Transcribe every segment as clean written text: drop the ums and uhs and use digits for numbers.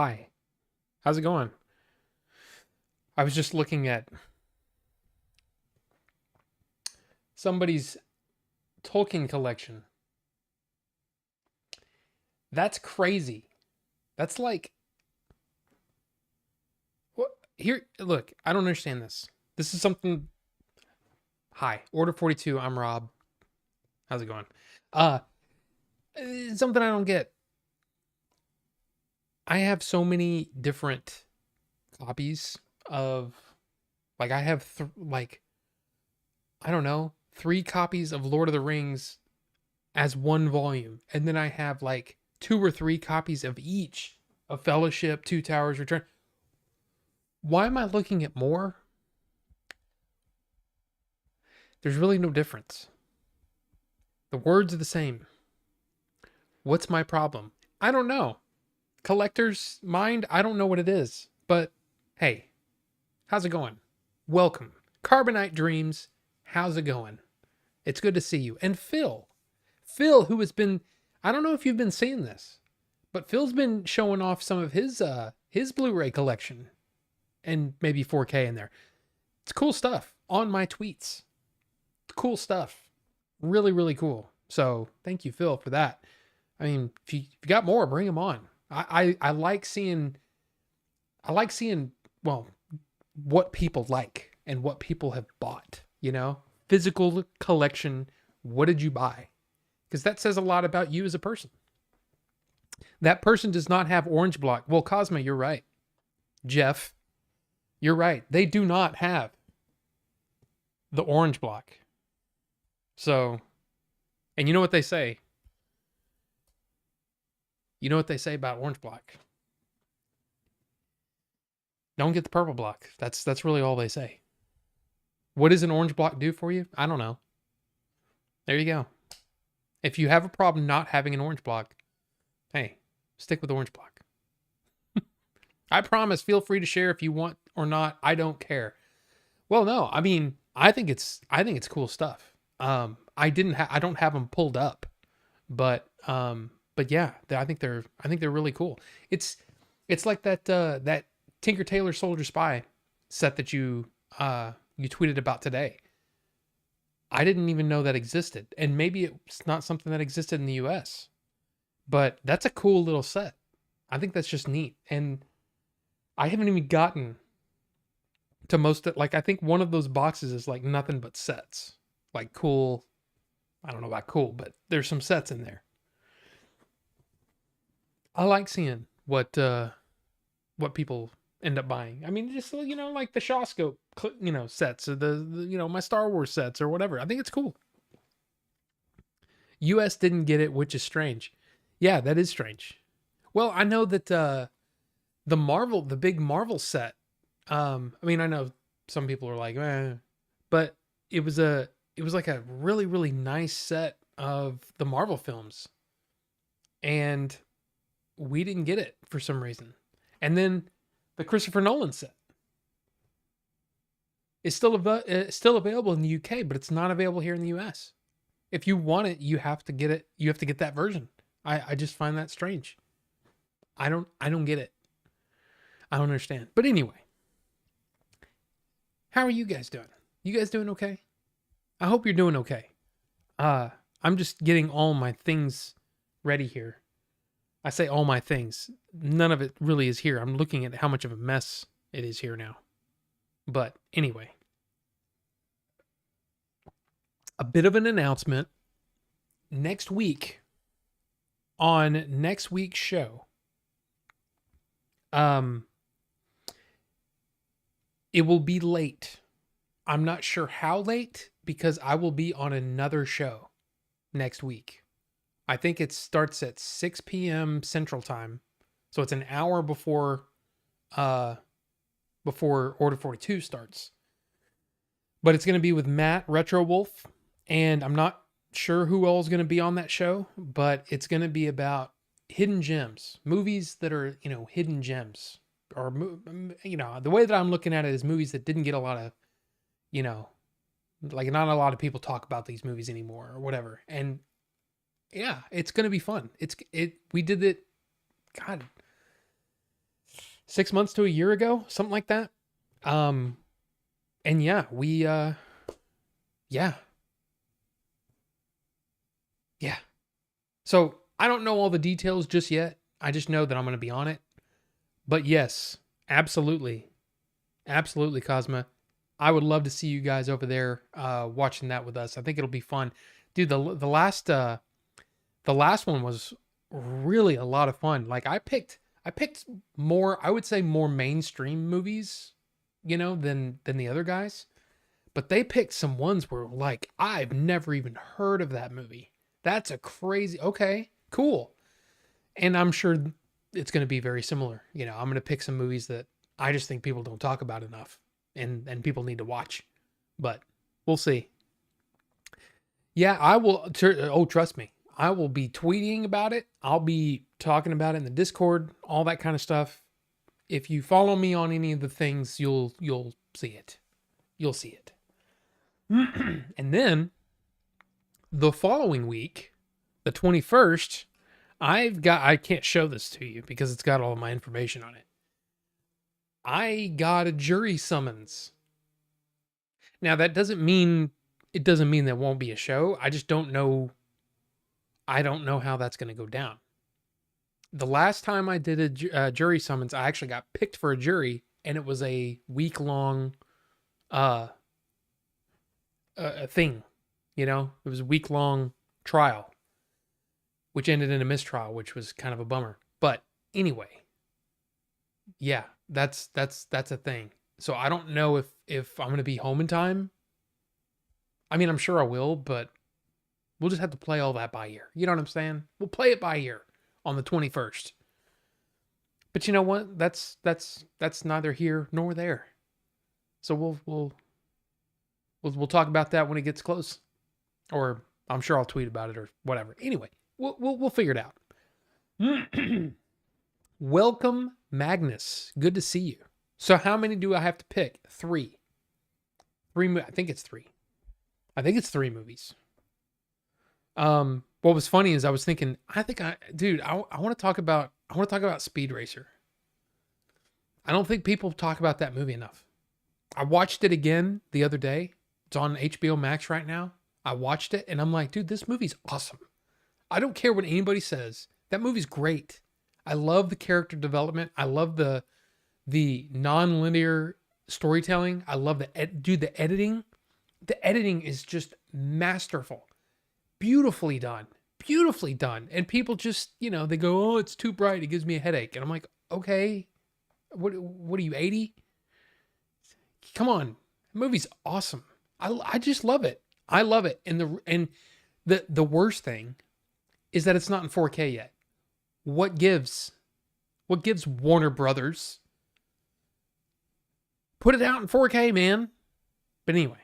Hi, how's it going? I was just looking at somebody's Tolkien collection. That's crazy. That's like, what? Here, look, I don't understand this. This is something. Hi, Order 42. I'm Rob. How's it going? Uh, something I don't get. I have so many different copies of, like, I have, I don't know, 3 copies of Lord of the Rings as one volume. And then I have like 2 or 3 copies of each of Fellowship, Two Towers, Return. Why am I looking at more? There's really no difference. The words are the same. What's my problem? I don't know. Collector's mind, I don't know what it is. But hey, how's it going? Welcome. Carbonite Dreams, how's it going? It's good to see you. And Phil, who has been, I don't know if you've been seeing this, but Phil's been showing off some of his Blu-ray collection and maybe 4K in there. It's cool stuff on my tweets. Cool stuff. Really, really cool. So thank you, Phil, for that. I mean, if you got more, bring them on. I like seeing, well, what people like and what people have bought, physical collection. What did you buy? Because that says a lot about you as a person. That person does not have Orange Block. Well, Cosma, you're right. Jeff, you're right. They do not have the Orange Block. So, and you know what they say? You know what they say about Orange Block? Don't get the purple block. That's really all they say. What does an Orange Block do for you? I don't know. There you go. If you have a problem not having an Orange Block, hey, stick with Orange Block. I promise, feel free to share if you want or not. I don't care. Well, no, I mean, I think it's cool stuff. I don't have them pulled up, but yeah, I think they're really cool. It's like that Tinker Tailor Soldier Spy set that you tweeted about today. I didn't even know that existed, and maybe it's not something that existed in the US, but that's a cool little set. I think that's just neat, and I haven't even gotten to most of, like, I think one of those boxes is like nothing but sets, like cool. I don't know about cool, but there's some sets in there. I like seeing what people end up buying. I mean, just like the Shawscope, sets, or the my Star Wars sets or whatever. I think it's cool. US didn't get it, which is strange. Yeah, that is strange. Well, I know that the big Marvel set. I mean, I know some people are like, but it was like a really, really nice set of the Marvel films, and we didn't get it for some reason. And then the Christopher Nolan set is still available in the UK, but it's not available here in the US. If you want it, you have to get it. You have to get that version. I just find that strange. I don't get it. I don't understand. But anyway, how are you guys doing? You guys doing okay? I hope you're doing okay. I'm just getting all my things ready here. I say all my things. None of it really is here. I'm looking at how much of a mess it is here now. But anyway, a bit of an announcement. Next week, on next week's show, it will be late. I'm not sure how late, because I will be on another show next week. I think it starts at 6 p.m. Central Time. So it's an hour before Order 42 starts. But it's going to be with Matt Retro Wolf, and I'm not sure who all is going to be on that show, but it's going to be about hidden gems, movies that are, hidden gems, or the way that I'm looking at it is movies that didn't get a lot of, like, not a lot of people talk about these movies anymore or whatever. And yeah, it's going to be fun. We did it. God, 6 months to a year ago, something like that. And yeah, yeah. Yeah. So I don't know all the details just yet. I just know that I'm going to be on it. But yes, absolutely. Absolutely, Cosma. I would love to see you guys over there watching that with us. I think it'll be fun. Dude, the last one was really a lot of fun. Like I picked more, I would say more mainstream movies, than the other guys. But they picked some ones where like I've never even heard of that movie. That's a crazy. Okay, cool. And I'm sure it's going to be very similar. I'm going to pick some movies that I just think people don't talk about enough and people need to watch. But we'll see. Yeah, I will. Oh, trust me. I will be tweeting about it. I'll be talking about it in the Discord, all that kind of stuff. If you follow me on any of the things, you'll see it. You'll see it. And then the following week, the 21st, I can't show this to you because it's got all of my information on it. I got a jury summons. Now that doesn't mean there won't be a show. I just don't know. I don't know how that's going to go down. The last time I did a jury summons, I actually got picked for a jury, and it was a week-long thing. It was a week-long trial, which ended in a mistrial, which was kind of a bummer. But anyway, yeah, that's a thing. So I don't know if I'm going to be home in time. I mean, I'm sure I will, but we'll just have to play all that by ear. You know what I'm saying? We'll play it by ear on the 21st. But you know what? That's neither here nor there. So we'll talk about that when it gets close, or I'm sure I'll tweet about it or whatever. Anyway, we'll figure it out. Welcome, Magnus. Good to see you. So how many do I have to pick? 3. I think it's 3. I think it's 3 movies. What was funny is I was thinking, I want to talk about Speed Racer. I don't think people talk about that movie enough. I watched it again the other day. It's on HBO Max right now. I watched it and I'm like, dude, this movie's awesome. I don't care what anybody says. That movie's great. I love the character development. I love the non-linear storytelling. I love the editing. The editing is just masterful. Beautifully done. And people just, they go, oh, it's too bright. It gives me a headache. And I'm like, okay, what are you, 80? Come on. The movie's awesome. I just love it. I love it. And the worst thing is that it's not in 4K yet. What gives Warner Brothers? Put it out in 4K, man. But anyway,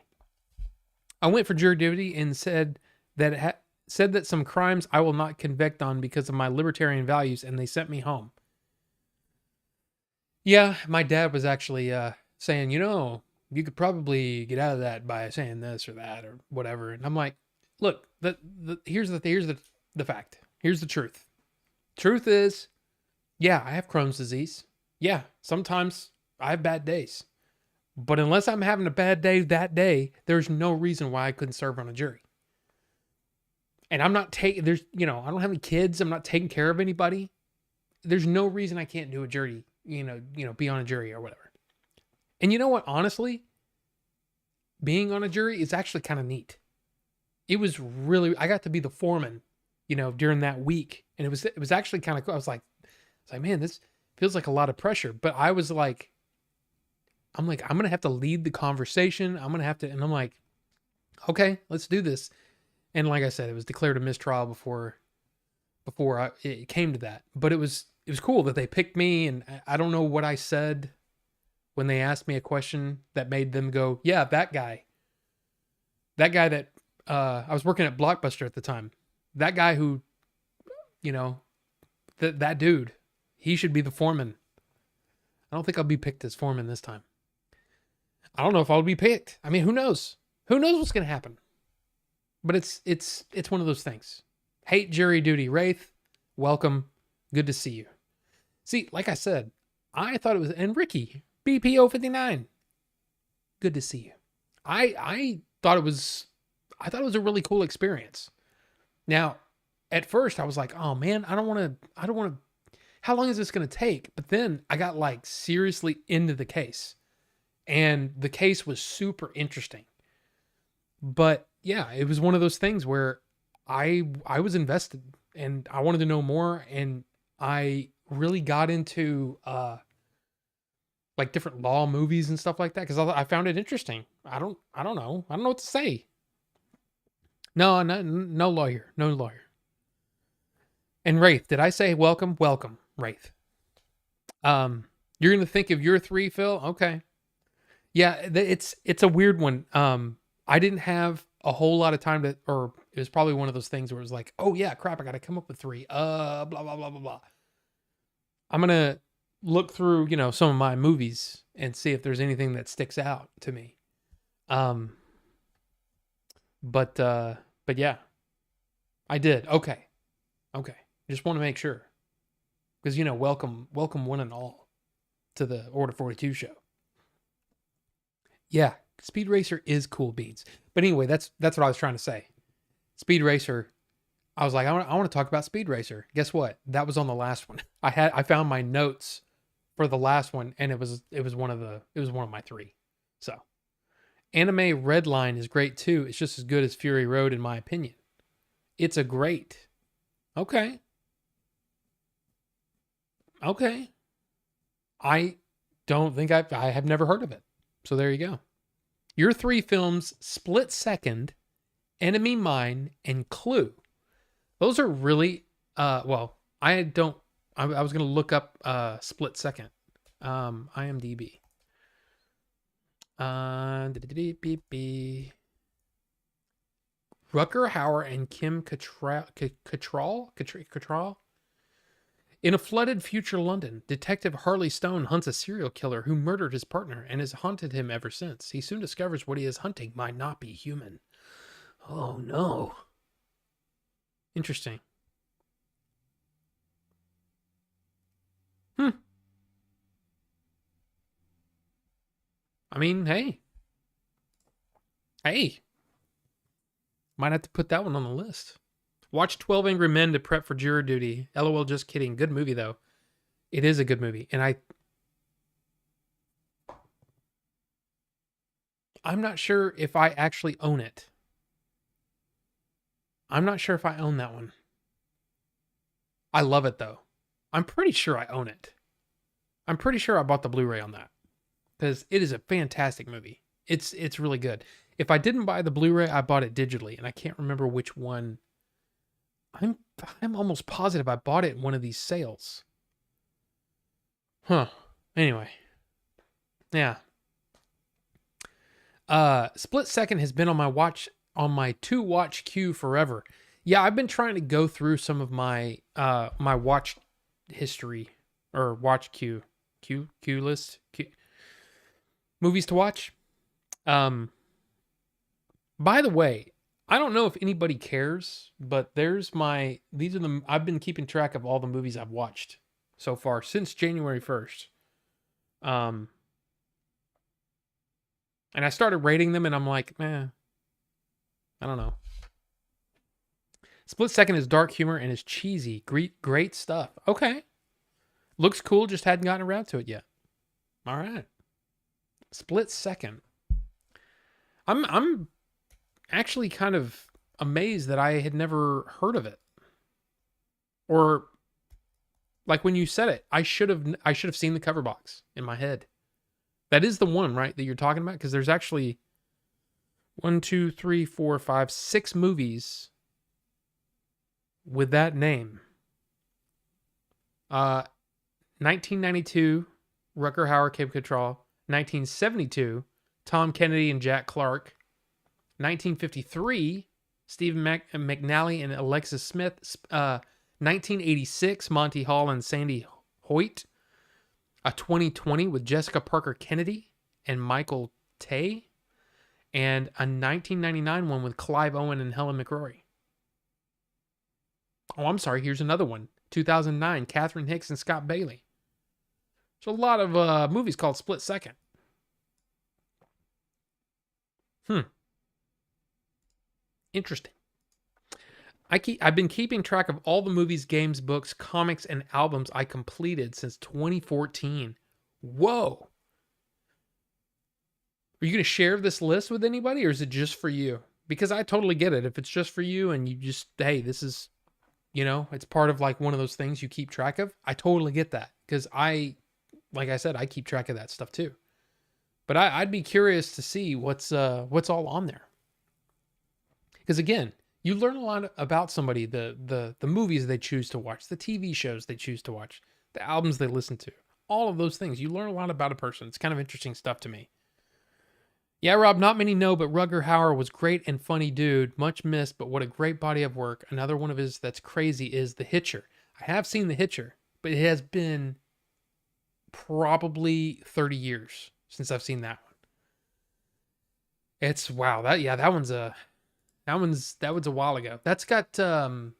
I went for jury duty and said that some crimes I will not convict on because of my libertarian values, and they sent me home. Yeah, my dad was actually saying, you could probably get out of that by saying this or that or whatever. And I'm like, look, here's the fact. Here's the truth. Truth is, yeah, I have Crohn's disease. Yeah, sometimes I have bad days. But unless I'm having a bad day that day, there's no reason why I couldn't serve on a jury. And I'm not I don't have any kids. I'm not taking care of anybody. There's no reason I can't do a jury, be on a jury or whatever. And you know what? Honestly, being on a jury is actually kind of neat. It was I got to be the foreman, during that week. And it was actually kind of cool. I was like, man, this feels like a lot of pressure. But I was like, I'm going to have to lead the conversation. I'm like, okay, let's do this. And like I said, it was declared a mistrial before it came to that. But it was cool that they picked me, and I don't know what I said when they asked me a question that made them go, yeah, that guy that I was working at Blockbuster at the time. That guy who, that dude, he should be the foreman. I don't think I'll be picked as foreman this time. I don't know if I'll be picked. I mean, who knows? Who knows what's going to happen? But it's one of those things. Hate jury duty. Wraith, welcome. Good to see you. See, like I said, I thought it was, and Ricky, BPO59. Good to see you. I thought it was, a really cool experience. Now, at first I was like, oh man, I don't want to, how long is this going to take? But then I got like seriously into the case, and the case was super interesting. But yeah, it was one of those things where I was invested and I wanted to know more, and I really got into like different law movies and stuff like that because I found it interesting. I don't know. I don't know what to say. No, no lawyer. No lawyer. And Wraith, did I say welcome? Welcome, Wraith. You're gonna think of your 3, Phil? Okay. Yeah, it's a weird one. I didn't have a whole lot of time to, or it was probably one of those things where it was like, oh yeah, crap, I gotta come up with 3. Blah blah blah blah blah. I'm gonna look through, some of my movies and see if there's anything that sticks out to me. But yeah, I did. Okay. Just want to make sure. Because, welcome one and all to the Order 42 show. Yeah, Speed Racer is cool beans. But anyway, that's what I was trying to say. Speed Racer, I was like, I want to talk about Speed Racer. Guess what? That was on the last one. I found my notes for the last one, and it was one of my 3. So, Anime Redline is great too. It's just as good as Fury Road in my opinion. It's a great. Okay. I don't think I have never heard of it. So there you go. Your 3 films, Split Second, Enemy Mine, and Clue. Those are really, well, I was going to look up Split Second. IMDb. Rutger Hauer and Kim Cattrall. In a flooded future London, Detective Harley Stone hunts a serial killer who murdered his partner and has haunted him ever since. He soon discovers what he is hunting might not be human. Oh no. Interesting. I mean, hey. Might have to put that one on the list. Watch 12 Angry Men to prep for jury duty. LOL, just kidding. Good movie, though. It is a good movie. And I'm not sure if I actually own it. I'm not sure if I own that one. I love it, though. I'm pretty sure I own it. I'm pretty sure I bought the Blu-ray on that. Because it is a fantastic movie. It's really good. If I didn't buy the Blu-ray, I bought it digitally. And I can't remember which one. I'm almost positive I bought it in one of these sales. Huh. Anyway. Yeah. Split Second has been on my to watch queue forever. Yeah, I've been trying to go through some of my my watch history or watch queue list. Movies to watch. By the way, I don't know if anybody cares, but I've been keeping track of all the movies I've watched so far since January 1st. And I started rating them and I'm like, I don't know. Split Second is dark humor and is cheesy. Great stuff. Okay. Looks cool, just hadn't gotten around to it yet. All right. Split Second. I'm actually kind of amazed that I had never heard of it. Or like when you said it, I should have seen the cover box in my head. That is the one, right, that you're talking about? Because there's actually 1, 2, 3, 4, 5, 6 movies with that name. 1992, Rutger Hauer, Kim Cattrall. 1972, Tom Kennedy and Jack Clark. 1953, Stephen McNally and Alexis Smith. 1986, Monty Hall and Sandy Hoyt. A 2020 with Jessica Parker Kennedy and Michael Tay. And a 1999 one with Clive Owen and Helen McRory. Oh, I'm sorry. Here's another one. 2009, Catherine Hicks and Scott Bailey. There's a lot of movies called Split Second. Interesting. I've been keeping track of all the movies, games, books, comics, and albums I completed since 2014. Whoa. Are you going to share this list with anybody, or is it just for you? Because I totally get it. If it's just for you and you just, hey, this is, it's part of like one of those things you keep track of. I totally get that. Because like I said, I keep track of that stuff too. But I'd be curious to see what's all on there. Because again, you learn a lot about somebody, the movies they choose to watch, the TV shows they choose to watch, the albums they listen to, all of those things. You learn a lot about a person. It's kind of interesting stuff to me. Yeah, Rob, not many know, but Rutger Hauer was great and funny dude. Much missed, but what a great body of work. Another one of his that's crazy is The Hitcher. I have seen The Hitcher, but it has been probably 30 years since I've seen that one. It's wow, that one's a while ago. That's got oh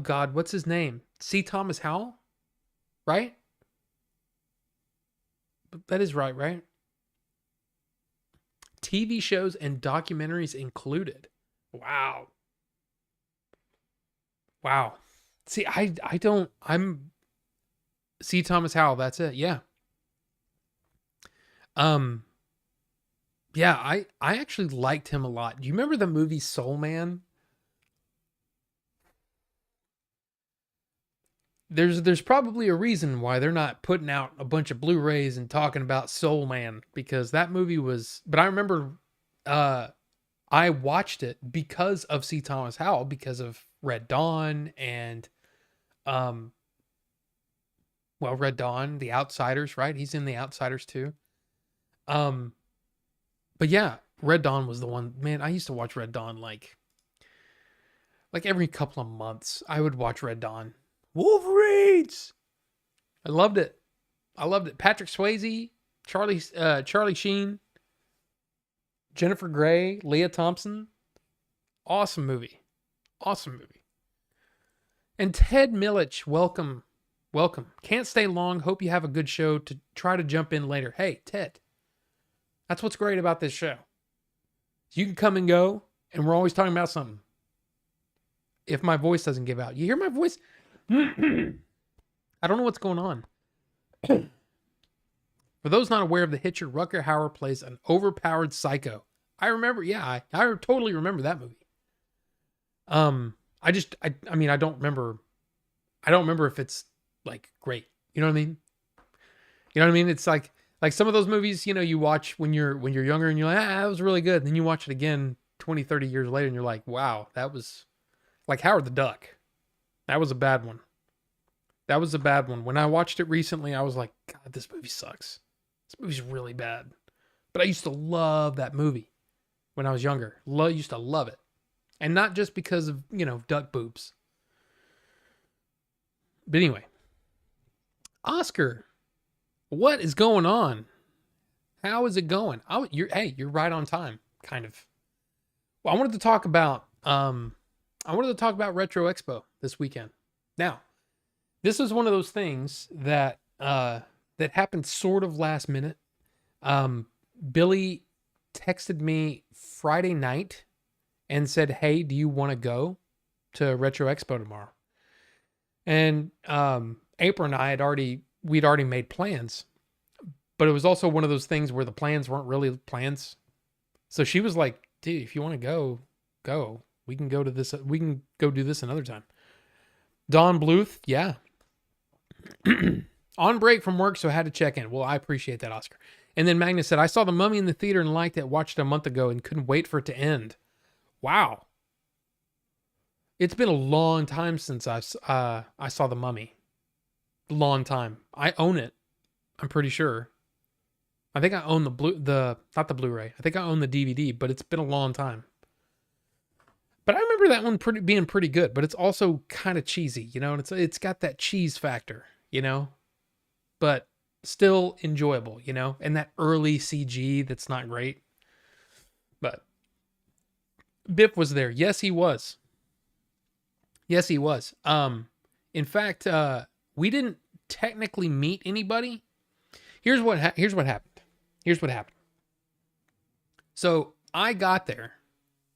God, what's his name? C. Thomas Howell? Right? That is right? TV shows and documentaries included. Wow. See, I'm C. Thomas Howell, that's it. Yeah. Yeah, I actually liked him a lot. Do you remember the movie Soul Man? There's probably a reason why they're not putting out a bunch of Blu-rays and talking about Soul Man, because that movie was, but I remember I watched it because of C. Thomas Howell, because of Red Dawn and Red Dawn, The Outsiders, right? He's in The Outsiders too. But yeah, Red Dawn was the one, man, I used to watch Red Dawn like every couple of months. I would watch Red Dawn. Wolverines! I loved it. Patrick Swayze, Charlie Sheen, Jennifer Grey, Leah Thompson. Awesome movie. And Ted Milich, welcome. Can't stay long. Hope you have a good show. To try to jump in later. Hey, Ted. That's what's great about this show. You can come and go, and we're always talking about something. If my voice doesn't give out. You hear my voice? I don't know what's going on. For those not aware of The Hitcher, Rutger Hauer plays an overpowered psycho. I remember, I totally remember that movie. I mean, I don't remember if it's like great. You know what I mean? It's like some of those movies, you watch when you're younger and you're like, that was really good. And then you watch it again 20, 30 years later and you're like, wow, that was like Howard the Duck. That was a bad one. When I watched it recently, I was like, God, this movie sucks. This movie's really bad. But I used to love that movie when I was younger. Used to love it. And not just because of, duck boobs. But anyway. Oscar, what is going on? How is it going? You're right on time, kind of. Well, I wanted to talk about RetroExpo this weekend. Now, this is one of those things that happened sort of last minute. Billy texted me Friday night and said, "Hey, do you want to go to RetroExpo tomorrow?" And April and I we'd already made plans, but it was also one of those things where the plans weren't really plans. So she was like, "Dude, if you want to go. We can go to this. We can go do this another time." Don Bluth, yeah. On break from work, so I had to check in. Well, I appreciate that, Oscar. And then Magnus said, "I saw The Mummy in the theater and liked it. Watched it a month ago and couldn't wait for it to end." Wow. It's been a long time since I saw The Mummy. Long time. I own it. I'm pretty sure. I think I own not the Blu-ray. I think I own the DVD, but it's been a long time. But I remember that one being pretty good, but it's also kind of cheesy, and it's got that cheese factor, but still enjoyable, and that early CG that's not great. But Biff was there. Yes, he was. In fact, we didn't technically meet anybody. Here's what happened. Here's what happened. So I got there,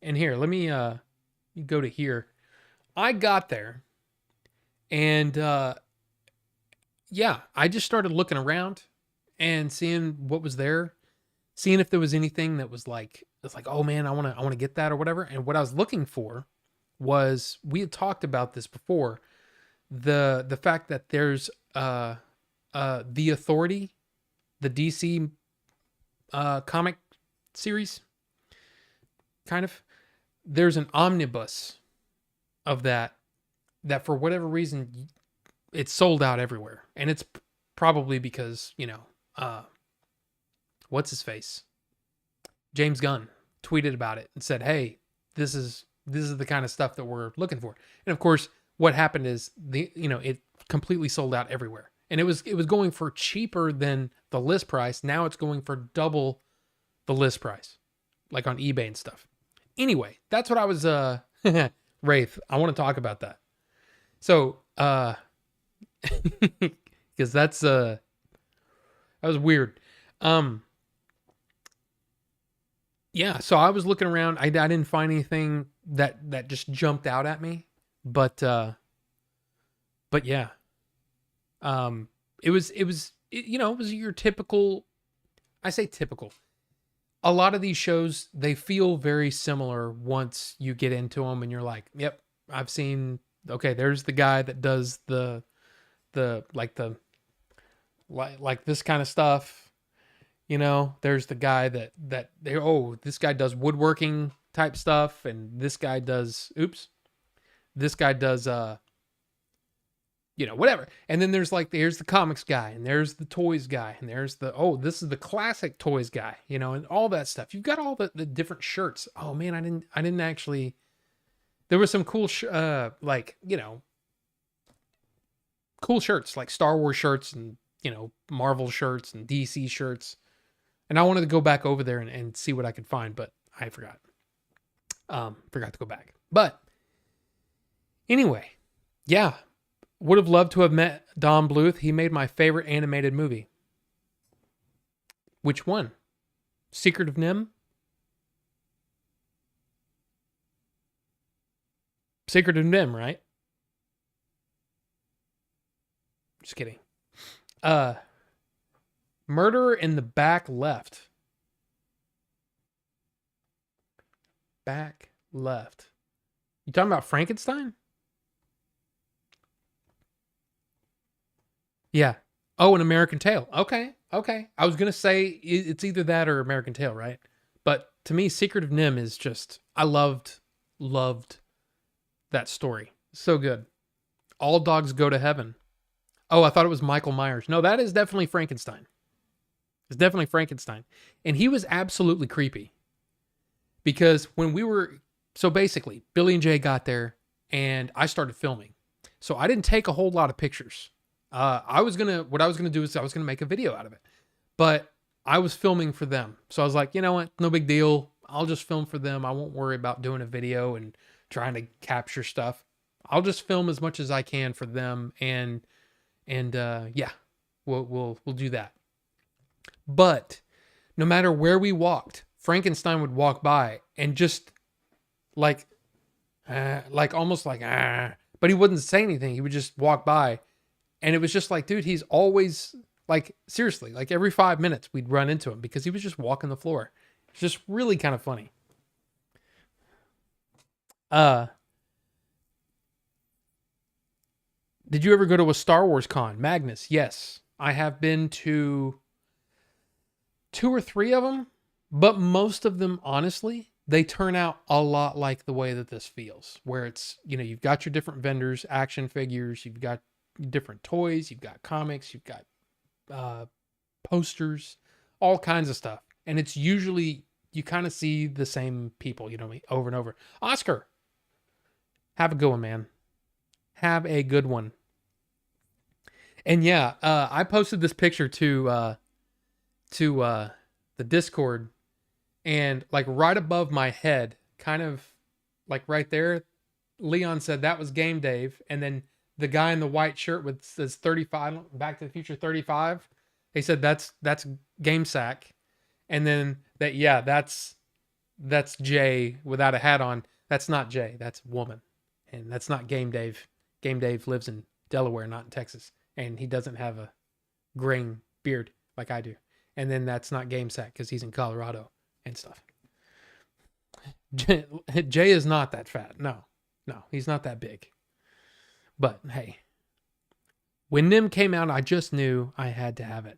and here, let me go to here. I got there, and yeah, I just started looking around and seeing what was there, seeing if there was anything that was like, it's like, oh man, I want to get that or whatever. And what I was looking for was, we had talked about this before, the fact that there's the Authority, the DC comic series, kind of. There's an omnibus of that for whatever reason it's sold out everywhere, and it's probably because, you know, what's his face, James Gunn, tweeted about it and said, hey, this is the kind of stuff that we're looking for. And of course, what happened is, it completely sold out everywhere, and it was going for cheaper than the list price. Now it's going for double the list price, like on eBay and stuff. Anyway, that's what I was Wraith, I want to talk about that. So because that was weird. Yeah, so I was looking around. I didn't find anything that just jumped out at me, but yeah, it was your typical. I say typical. A lot of these shows, they feel very similar once you get into them, and you're like, yep, I've seen. Okay, there's the guy that does the this kind of stuff. There's the guy that this guy does woodworking type stuff, and this guy does whatever. And then there's the comics guy, and there's the toys guy, and there's this is the classic toys guy, and all that stuff. You've got all the different shirts. Oh man, I didn't actually, there was some cool cool shirts, like Star Wars shirts, and Marvel shirts and DC shirts. And I wanted to go back over there and see what I could find, but I forgot. Forgot to go back. But anyway, yeah. Would have loved to have met Don Bluth. He made my favorite animated movie. Which one? Secret of NIMH? Secret of NIMH, right? Just kidding. Murderer in the Back Left. Back Left. You talking about Frankenstein? Yeah. Oh, An American Tail. Okay. I was going to say it's either that or American Tail, right? But to me, Secret of NIMH is just, I loved that story. So good. All Dogs Go to Heaven. Oh, I thought it was Michael Myers. No, that is definitely Frankenstein. It's definitely Frankenstein. And he was absolutely creepy. Because when so basically, Billy and Jay got there, and I started filming. So I didn't take a whole lot of pictures. What I was going to do is I was going to make a video out of it. But I was filming for them. So I was like, you know what? No big deal. I'll just film for them. I won't worry about doing a video and trying to capture stuff. I'll just film as much as I can for them, and yeah, we'll do that. But no matter where we walked, Frankenstein would walk by and just almost but he wouldn't say anything. He would just walk by, and it was just like, dude, he's always seriously, every 5 minutes we'd run into him because he was just walking the floor. It's just really kind of funny. Did you ever go to a Star Wars con? Magnus, yes. I have been to 2 or 3 of them, but most of them, honestly, they turn out a lot like the way that this feels, where it's, you've got your different vendors, action figures, you've got different toys, you've got comics, you've got posters, all kinds of stuff. And it's usually, you kind of see the same people, over and over. Oscar, have a good one, man. Have a good one. And yeah, I posted this picture to the Discord, and right above my head, kind of right there, Leon said that was Game Dave, and then the guy in the white shirt with says 35, Back to the Future 35. They said that's Game Sack, and then that's Jay without a hat on. That's not Jay. That's woman, and that's not Game Dave. Game Dave lives in Delaware, not in Texas, and he doesn't have a graying beard like I do. And then that's not Game Sack because he's in Colorado and stuff. Jay is not that fat. No, he's not that big. But hey, when Nim came out, I just knew I had to have it.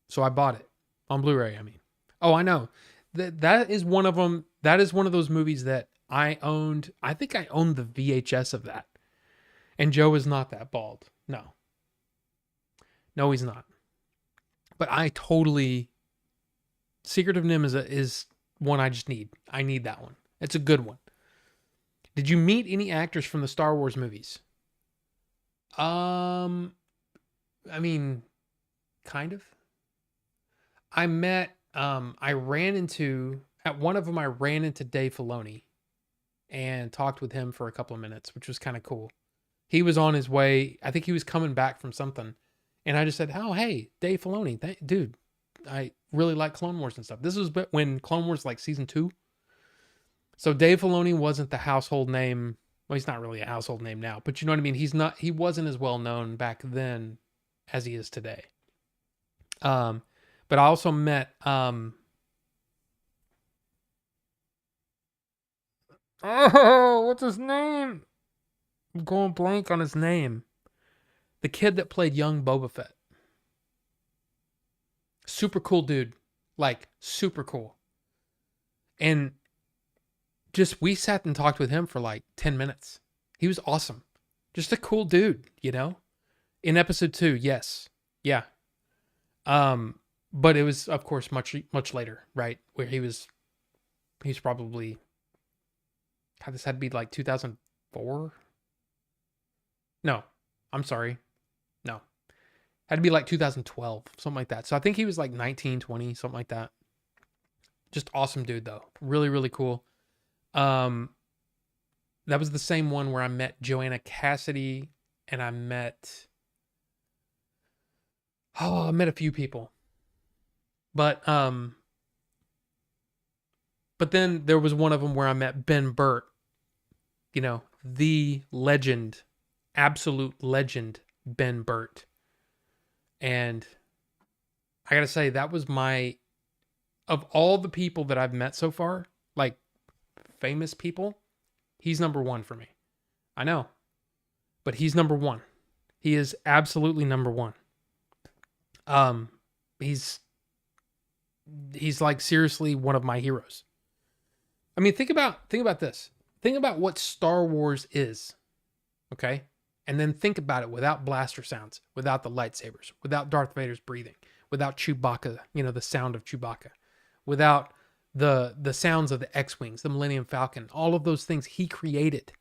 So I bought it on Blu-ray. I mean, oh, I know that is one of them. That is one of those movies that I owned. I think I owned the VHS of that. And Joe is not that bald. No, he's not. But I totally, Secret of Nim is one I just need. I need that one. It's a good one. Did you meet any actors from the Star Wars movies? I mean, kind of. I met, at one of them, I ran into Dave Filoni and talked with him for a couple of minutes, which was kind of cool. He was on his way. I think he was coming back from something. And I just said, oh, hey, Dave Filoni, dude, I really like Clone Wars and stuff. This was when Clone Wars like season 2. So Dave Filoni wasn't the household name. Well, he's not really a household name now, but you know what I mean? He wasn't as well known back then as he is today. But I also met, what's his name? I'm going blank on his name. The kid that played young Boba Fett. Super cool dude. Like, super cool. And we sat and talked with him for like 10 minutes. He was awesome. Just a cool dude, you know? In episode 2, yes. Yeah. But it was, of course, much later, right? Where he's probably, God, this had to be like 2004? No, I'm sorry. No. Had to be like 2012, something like that. So I think he was like 19, 20, something like that. Just awesome dude, though. Really, really cool. That was the same one where I met Joanna Cassidy, and I met a few people. But then there was one of them where I met Ben Burt, you know, the legend, absolute legend, Ben Burt. And I gotta say, that was of all the people that I've met so far, like famous people, he's number 1 for me. I know, but he's number 1. He is absolutely number 1. He's like seriously one of my heroes. I mean, think about this. Think about what Star Wars is, okay? And then think about it without blaster sounds, without the lightsabers, without Darth Vader's breathing, without Chewbacca, you know, the sound of Chewbacca, without the sounds of the X-Wings, the Millennium Falcon, all of those things he created.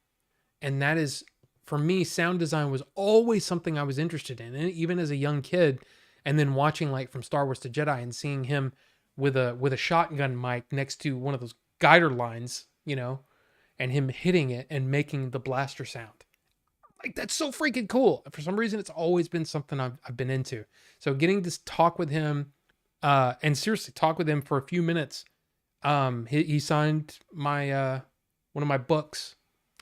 And that is, for me, sound design was always something I was interested in. And even as a young kid, and then watching like from Star Wars to Jedi and seeing him with a shotgun mic next to one of those guider lines, you know, and him hitting it and making the blaster sound. Like, that's so freaking cool. For some reason, it's always been something I've been into. So getting to talk with him, and seriously talk with him for a few minutes. He signed my one of my books.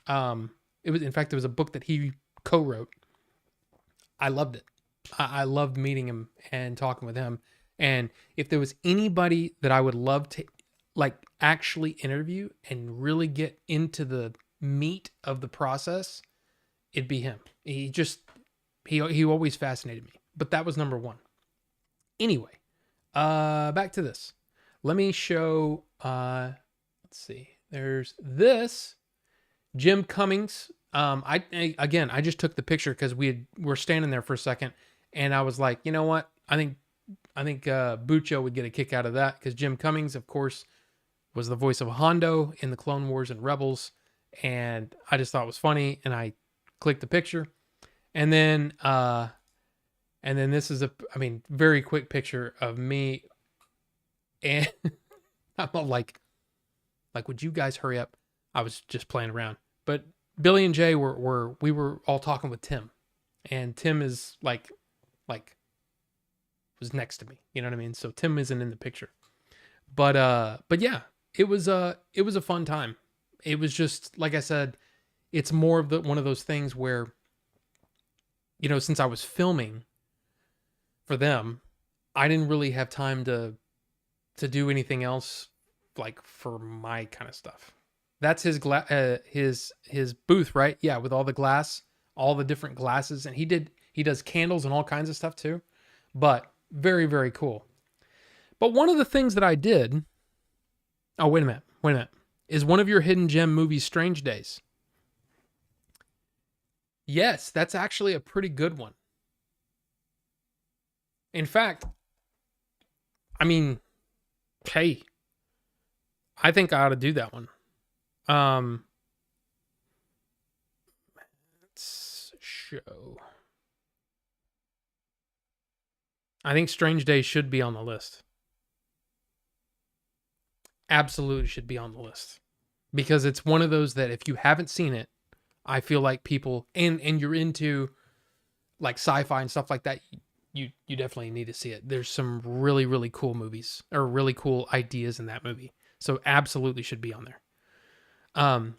It was a book that he co-wrote. I loved it. I loved meeting him and talking with him. And if there was anybody that I would love to like actually interview and really get into the meat of the process, it'd be him. He always fascinated me. But that was number 1. Anyway, back to this. Let me show, let's see. There's this Jim Cummings. I just took the picture because we're standing there for a second, and I was like, you know what? I think Bucho would get a kick out of that, because Jim Cummings, of course, was the voice of Hondo in the Clone Wars and Rebels, and I just thought it was funny, and I clicked the picture, and then this is very quick picture of me, and I'm all like, would you guys hurry up? I was just playing around, but Billy and Jay we were all talking with Tim, and Tim is like was next to me. You know what I mean? So Tim isn't in the picture. But yeah, it was a fun time. It was just like I said, it's more of the one of those things where, since I was filming for them, I didn't really have time to do anything else like for my kind of stuff. That's his booth, right? Yeah, with all the glass, all the different glasses, and he does candles and all kinds of stuff too. But very, very cool. But one of the things that I did, oh, wait a minute, is one of your hidden gem movies Strange Days? Yes, that's actually a pretty good one. In fact, I mean, hey, I think I ought to do that one. Um, let's show. I think Strange Days should be on the list. Absolutely should be on the list. Because it's one of those that if you haven't seen it, I feel like people and you're into like sci-fi and stuff like that, you definitely need to see it. There's some really, really cool movies or really cool ideas in that movie. So absolutely should be on there.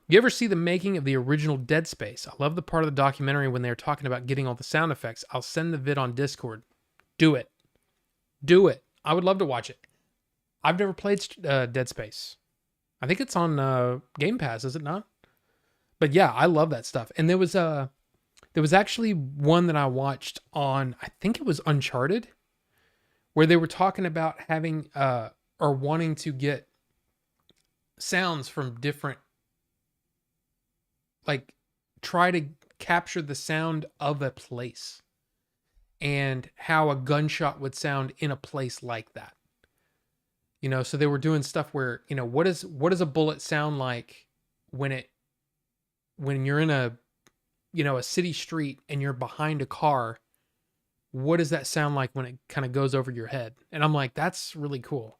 You ever see the making of the original Dead Space? I love the part of the documentary when they're talking about getting all the sound effects. I'll send the vid on Discord. Do it. Do it. I would love to watch it. I've never played Dead Space. I think it's on Game Pass, is it not? But yeah, I love that stuff. And there was actually one that I watched on, I think it was Uncharted, where they were talking about having or wanting to get sounds from different, like try to capture the sound of a place and how a gunshot would sound in a place like that. So they were doing stuff where, what does a bullet sound like when you're in a city street and you're behind a car? What does that sound like when it kind of goes over your head? And I'm like, that's really cool.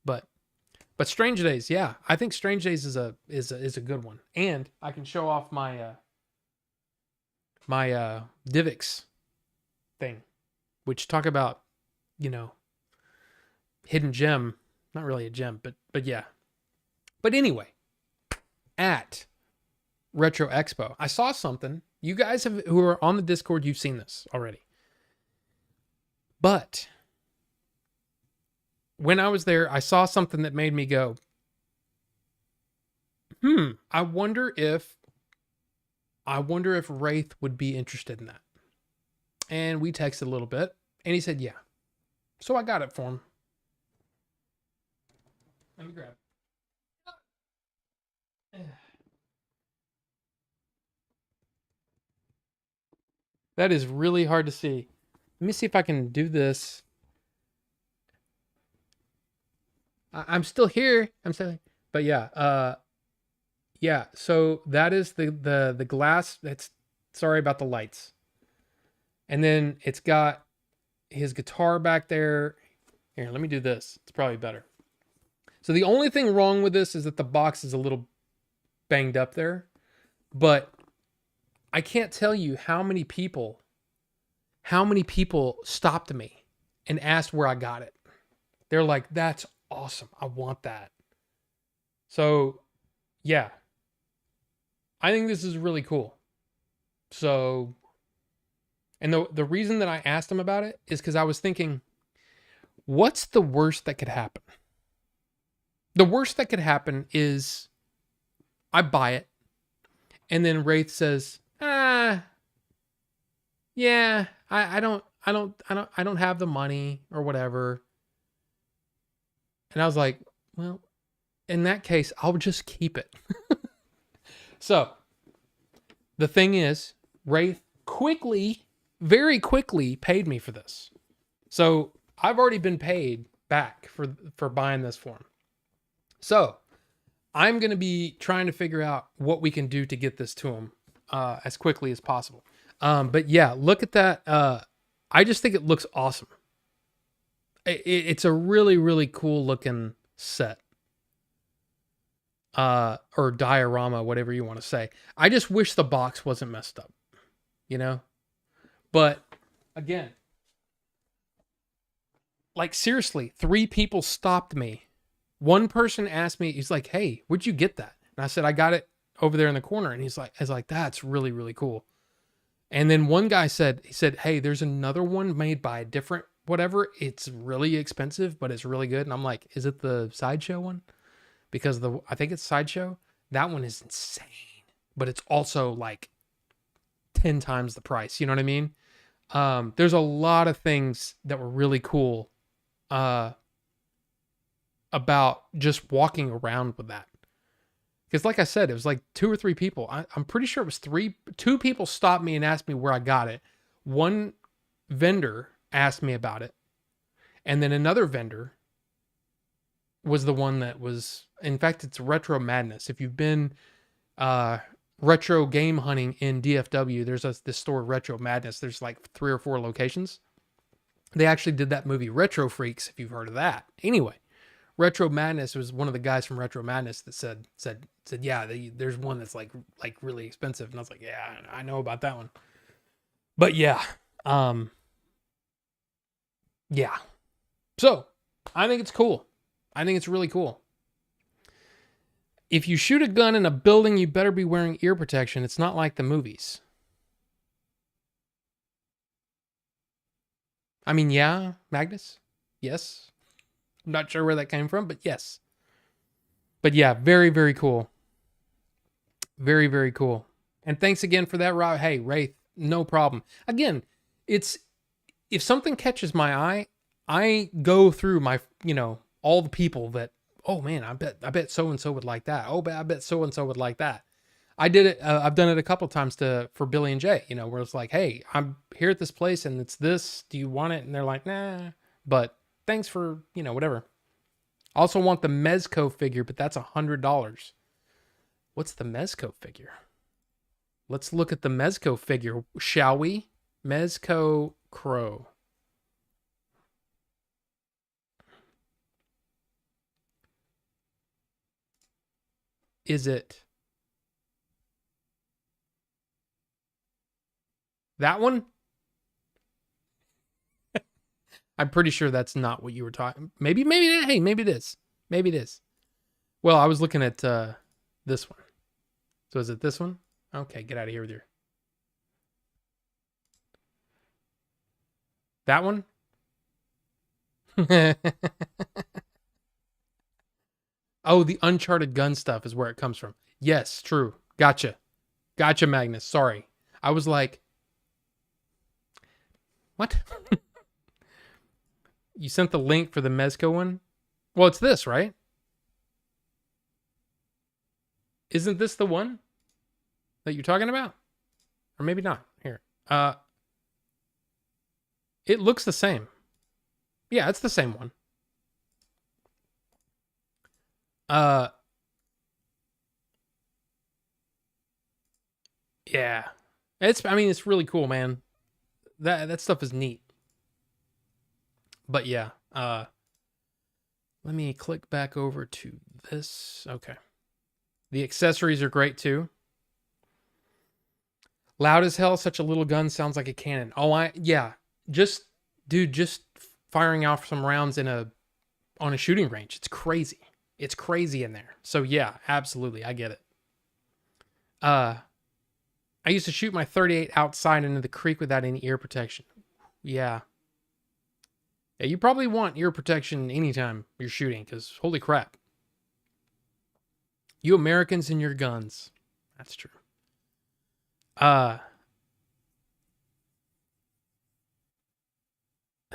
But Strange Days, yeah, I think Strange Days is a good one. And I can show off my Divx thing, which talk about, hidden gem, not really a gem, but yeah. But anyway, at RetroExpo, I saw something. You guys who are on the Discord, you've seen this already. But when I was there, I saw something that made me go, I wonder if Wraith would be interested in that. And we texted a little bit, and he said, yeah. So I got it for him. Let me grab it. That is really hard to see. Let me see if I can do this. I'm still here. But yeah, yeah. So that is the glass. That's, sorry about the lights. And then it's got his guitar back there. Here, let me do this. It's probably better. So the only thing wrong with this is that the box is a little banged up there, but I can't tell you how many people stopped me and asked where I got it. They're like, that's awesome. I want that. So yeah, I think this is really cool. So, and the reason that I asked him about it is because I was thinking, what's the worst that could happen? The worst that could happen is I buy it, and then Wraith says, yeah, I don't have the money or whatever. And I was like, well, in that case, I'll just keep it. So the thing is, Wraith very quickly paid me for this. So I've already been paid back for buying this for him. So I'm going to be trying to figure out what we can do to get this to him as quickly as possible. But yeah, look at that. I just think it looks awesome. It's a really, really cool looking set. Or diorama, whatever you want to say. I just wish the box wasn't messed up, you know? But again, like seriously, 3 people stopped me. One person asked me, he's like, "Hey, where'd you get that?" And I said, "I got it over there in the corner." And I was like, "That's really, really cool." And then one guy said, "Hey, there's another one made by a different whatever. It's really expensive, but it's really good." And I'm like, "Is it the Sideshow one?" Because I think it's Sideshow. That one is insane, but it's also like 10 times the price. You know what I mean? There's a lot of things that were really cool uh, about just walking around with that. Because like I said, it was like 2 or 3 people. I'm pretty sure it was 2 people stopped me and asked me where I got it. One vendor asked me about it. And then another vendor was the one that was, in fact, it's Retro Madness. If you've been retro game hunting in DFW, there's this store, Retro Madness. There's like 3 or 4 locations. They actually did that movie Retro Freaks, if you've heard of that. Anyway, Retro Madness was one of the guys from Retro Madness that said, yeah, there's one that's like really expensive. And I was like, yeah, I know about that one. But yeah, yeah. So I think it's cool. I think it's really cool. If you shoot a gun in a building, you better be wearing ear protection. It's not like the movies. I mean, yeah, Magnus. Yes. I'm not sure where that came from, but yes. But yeah, very, very cool. Very, very cool. And thanks again for that, Rob. Hey, Wraith, no problem. Again, it's if something catches my eye, I go through my, all the people that, oh man, I bet so and so would like that. Oh, I bet so and so would like that. I did it. I've done it a couple of times for Billy and Jay, where it's like, hey, I'm here at this place and it's this. Do you want it? And they're like, nah. But thanks for, whatever. I also want the Mezco figure, but that's $100. What's the Mezco figure? Let's look at the Mezco figure, shall we? Mezco Crow. Is it that one? I'm pretty sure that's not what you were talking. Maybe, hey, maybe it is. Maybe it is. Well, I was looking at this one. So is it this one? Okay, get out of here with your. That one? Oh, the Uncharted gun stuff is where it comes from. Yes, true. Gotcha. Gotcha, Magnus. Sorry. I was like, what? You sent the link for the Mezco one? Well, it's this, right? Isn't this the one that you're talking about? Or maybe not. Here. It looks the same. Yeah, it's the same one. Yeah. It's really cool, man. That stuff is neat. But yeah, let me click back over to this. Okay. The accessories are great too. Loud as hell, such a little gun sounds like a cannon. Oh, yeah. Just firing off some rounds on a shooting range. It's crazy. It's crazy in there. So yeah, absolutely. I get it. I used to shoot my 38 outside into the creek without any ear protection. Yeah. Yeah, you probably want ear protection anytime you're shooting, because holy crap. You Americans and your guns. That's true. Let's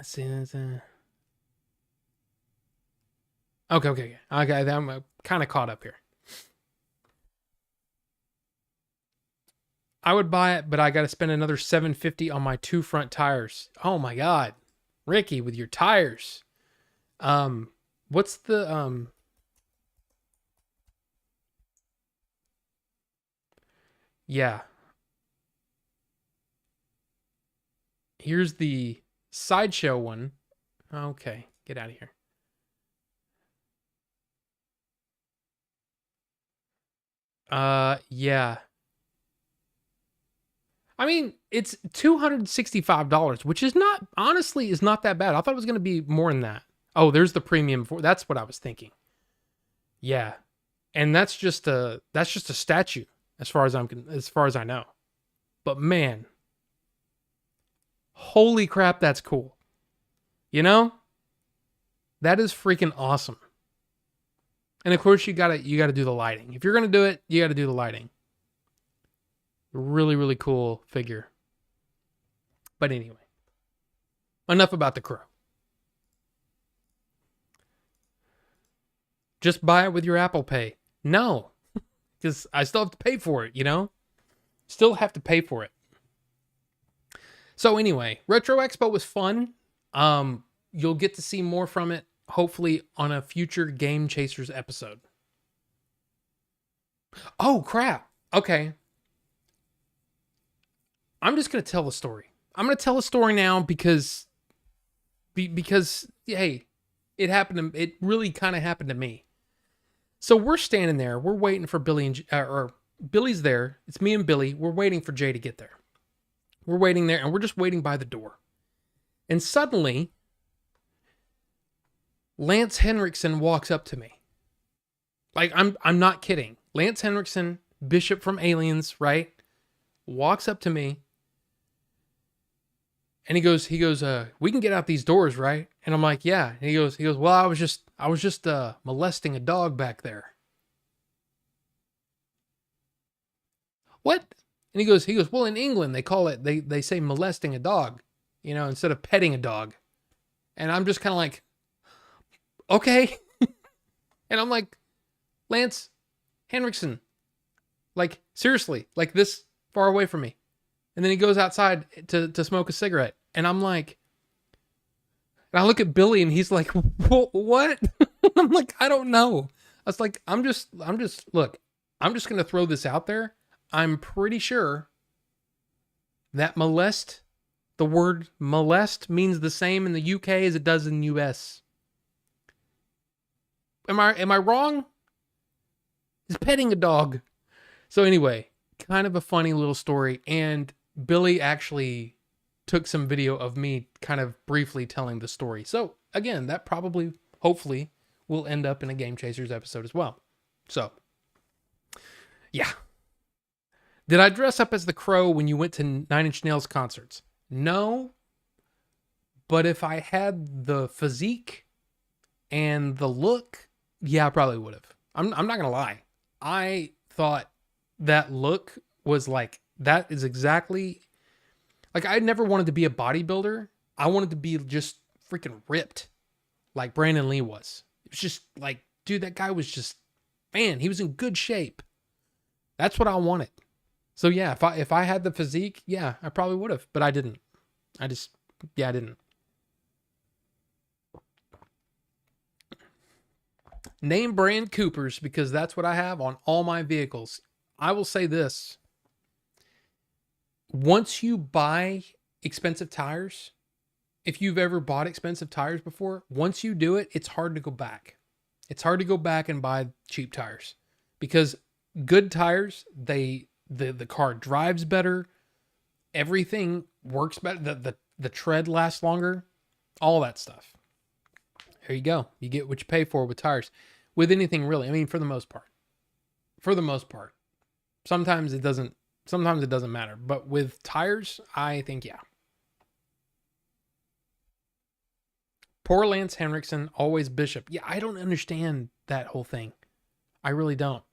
see. Okay. I'm kind of caught up here. I would buy it, but I got to spend another $750 on my 2 front tires. Oh my god, Ricky, with your tires. What's the Yeah. Here's the Sideshow one. Okay, get out of here. Yeah. I mean, it's $265, which is not, honestly, is not that bad. I thought it was going to be more than that. Oh, there's the premium for, that's what I was thinking. Yeah. And that's just a statue as far as I know. But man, holy crap, that's cool. You know? That is freaking awesome. And of course you got to do the lighting. If you're going to do it, you got to do the lighting. Really, really cool figure. But anyway, enough about the Crow. Just buy it with your Apple Pay. No, because I still have to pay for it, you know? Still have to pay for it. So anyway, Retro Expo was fun. You'll get to see more from it, hopefully on a future Game Chasers episode. Oh, crap. Okay. I'm just going to tell the story. I'm going to tell a story now because hey, it really kind of happened to me. So we're standing there, we're waiting for Billy or Billy's there. It's me and Billy. We're waiting for Jay to get there. We're waiting there and we're just waiting by the door. And suddenly, Lance Henriksen walks up to me. Like, I'm not kidding. Lance Henriksen, Bishop from Aliens, right? Walks up to me. And he goes, we can get out these doors, right? And I'm like, yeah. And he goes, well, I was just molesting a dog back there. What? And he goes, well, in England, they call it, they say molesting a dog, you know, instead of petting a dog. And I'm just kind of like, okay. And I'm like, Lance Henriksen, like, seriously, like this far away from me. And then he goes outside to smoke a cigarette. And I'm like, and I look at Billy and he's like, what? I'm like, I don't know. I was like, look, I'm just going to throw this out there. I'm pretty sure that the word molest means the same in the UK as it does in the US. Am I wrong? He's petting a dog. So anyway, kind of a funny little story. And Billy actually took some video of me kind of briefly telling the story. So again, that probably, hopefully, will end up in a Game Chasers episode as well. So, yeah. Did I dress up as the Crow when you went to Nine Inch Nails concerts? No. But if I had the physique and the look, yeah, I probably would have. I'm not going to lie. I thought that look was like, that is exactly, like, I never wanted to be a bodybuilder. I wanted to be just freaking ripped like Brandon Lee was. It was just like, dude, that guy was just, man, he was in good shape. That's what I wanted. So yeah, if I had the physique, yeah, I probably would have, but I didn't. I didn't. Name brand Coopers, because that's what I have on all my vehicles. I will say this. Once you buy expensive tires, if you've ever bought expensive tires before, once you do it, it's hard to go back. It's hard to go back and buy cheap tires because good tires, the car drives better. Everything works better. The tread lasts longer. All that stuff. There you go. You get what you pay for with tires. With anything really. I mean, for the most part. Sometimes it doesn't matter. But with tires, I think, yeah. Poor Lance Henriksen, always Bishop. Yeah, I don't understand that whole thing. I really don't.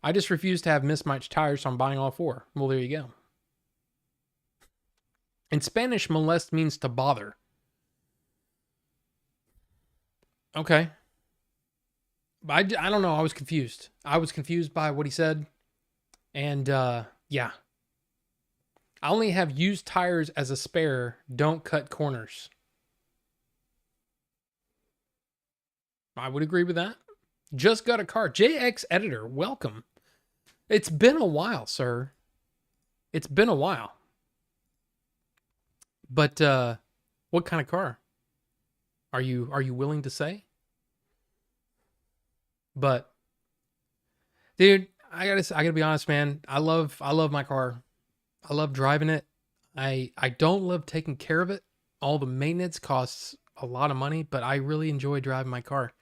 I just refuse to have mismatched tires, so I'm buying all four. Well, there you go. In Spanish, molest means to bother. Okay. I don't know. I was confused. I was confused by what he said. And, yeah. I only have used tires as a spare. Don't cut corners. I would agree with that. Just got a car. JX Editor, welcome. It's been a while, sir. It's been a while. But what kind of car? Are you willing to say? But dude, I gotta be honest, man. I love my car. I love driving it. I don't love taking care of it. All the maintenance costs a lot of money, but I really enjoy driving my car.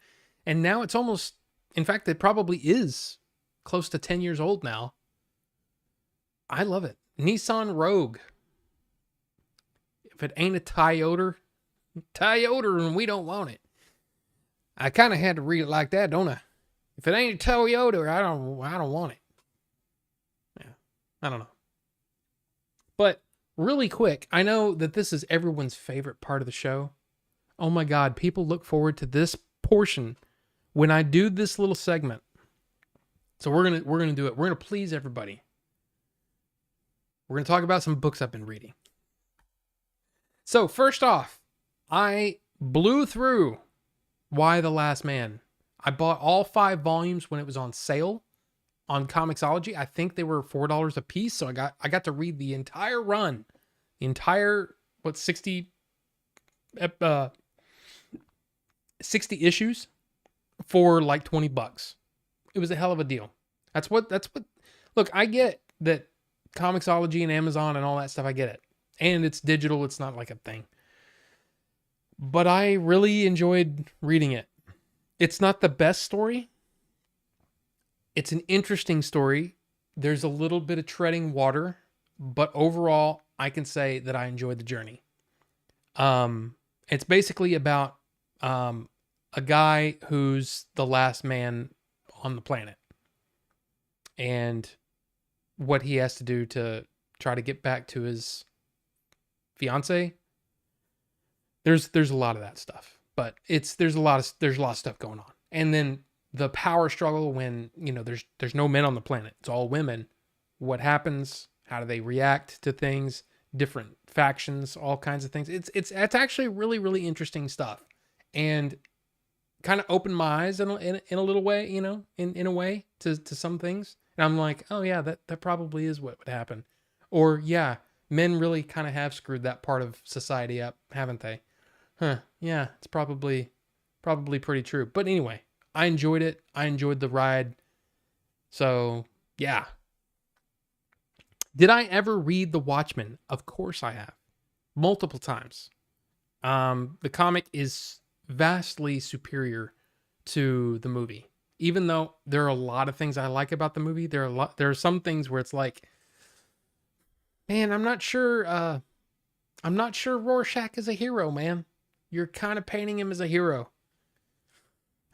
And now it's almost, in fact, it probably is close to 10 years old now. I love it. Nissan Rogue. If it ain't a Toyota, and we don't want it. I kind of had to read it like that, don't I? If it ain't a Toyota, I don't want it. Yeah, I don't know. But really quick, I know that this is everyone's favorite part of the show. Oh my God, people look forward to this portion when I do this little segment. So we're gonna do it. We're gonna please everybody. We're gonna talk about some books I've been reading. So first off, I blew through Y the Last Man. I bought all 5 volumes when it was on sale on Comixology. I think they were $4 a piece, so I got to read the entire run, the entire 60 issues for like $20. It was a hell of a deal. That's what look, I get that Comixology and Amazon and all that stuff, I get it. And it's digital, it's not like a thing. But I really enjoyed reading it. It's not the best story. It's an interesting story. There's a little bit of treading water, but overall, I can say that I enjoyed the journey. It's basically about a guy who's the last man on the planet and what he has to do to try to get back to his fiance. There's a lot of that stuff, but there's a lot of stuff going on. And then the power struggle when, there's no men on the planet. It's all women. What happens? How do they react to things? Different factions, all kinds of things. It's actually really, really interesting stuff. And kind of opened my eyes in a little way, in a way to some things. And I'm like, oh yeah, that probably is what would happen. Or yeah, men really kind of have screwed that part of society up, haven't they? Huh. Yeah, it's probably pretty true. But anyway, I enjoyed it. I enjoyed the ride. So, yeah. Did I ever read The Watchmen? Of course I have. Multiple times. The comic is vastly superior to the movie. Even though there are a lot of things I like about the movie, there are some things where it's like, man, I'm not sure Rorschach is a hero, man. You're kind of painting him as a hero.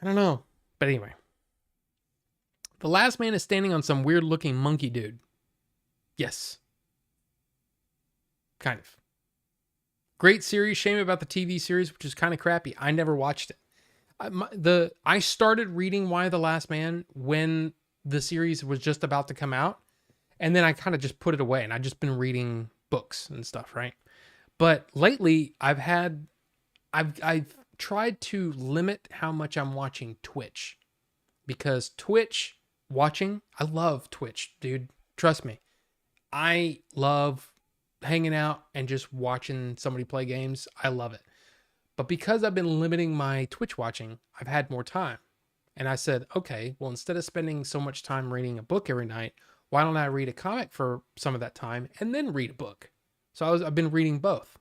I don't know. But anyway. The last man is standing on some weird looking monkey dude. Yes. Kind of. Great series. Shame about the TV series, which is kind of crappy. I never watched it. I started reading Y the Last Man when the series was just about to come out. And then I kind of just put it away. And I've just been reading books and stuff, right? But lately, I've tried to limit how much I'm watching Twitch. Because Twitch watching, I love Twitch, dude. Trust me. I love hanging out and just watching somebody play games. I love it. But because I've been limiting my Twitch watching, I've had more time. And I said, okay, well, instead of spending so much time reading a book every night, why don't I read a comic for some of that time and then read a book? So I've been reading both.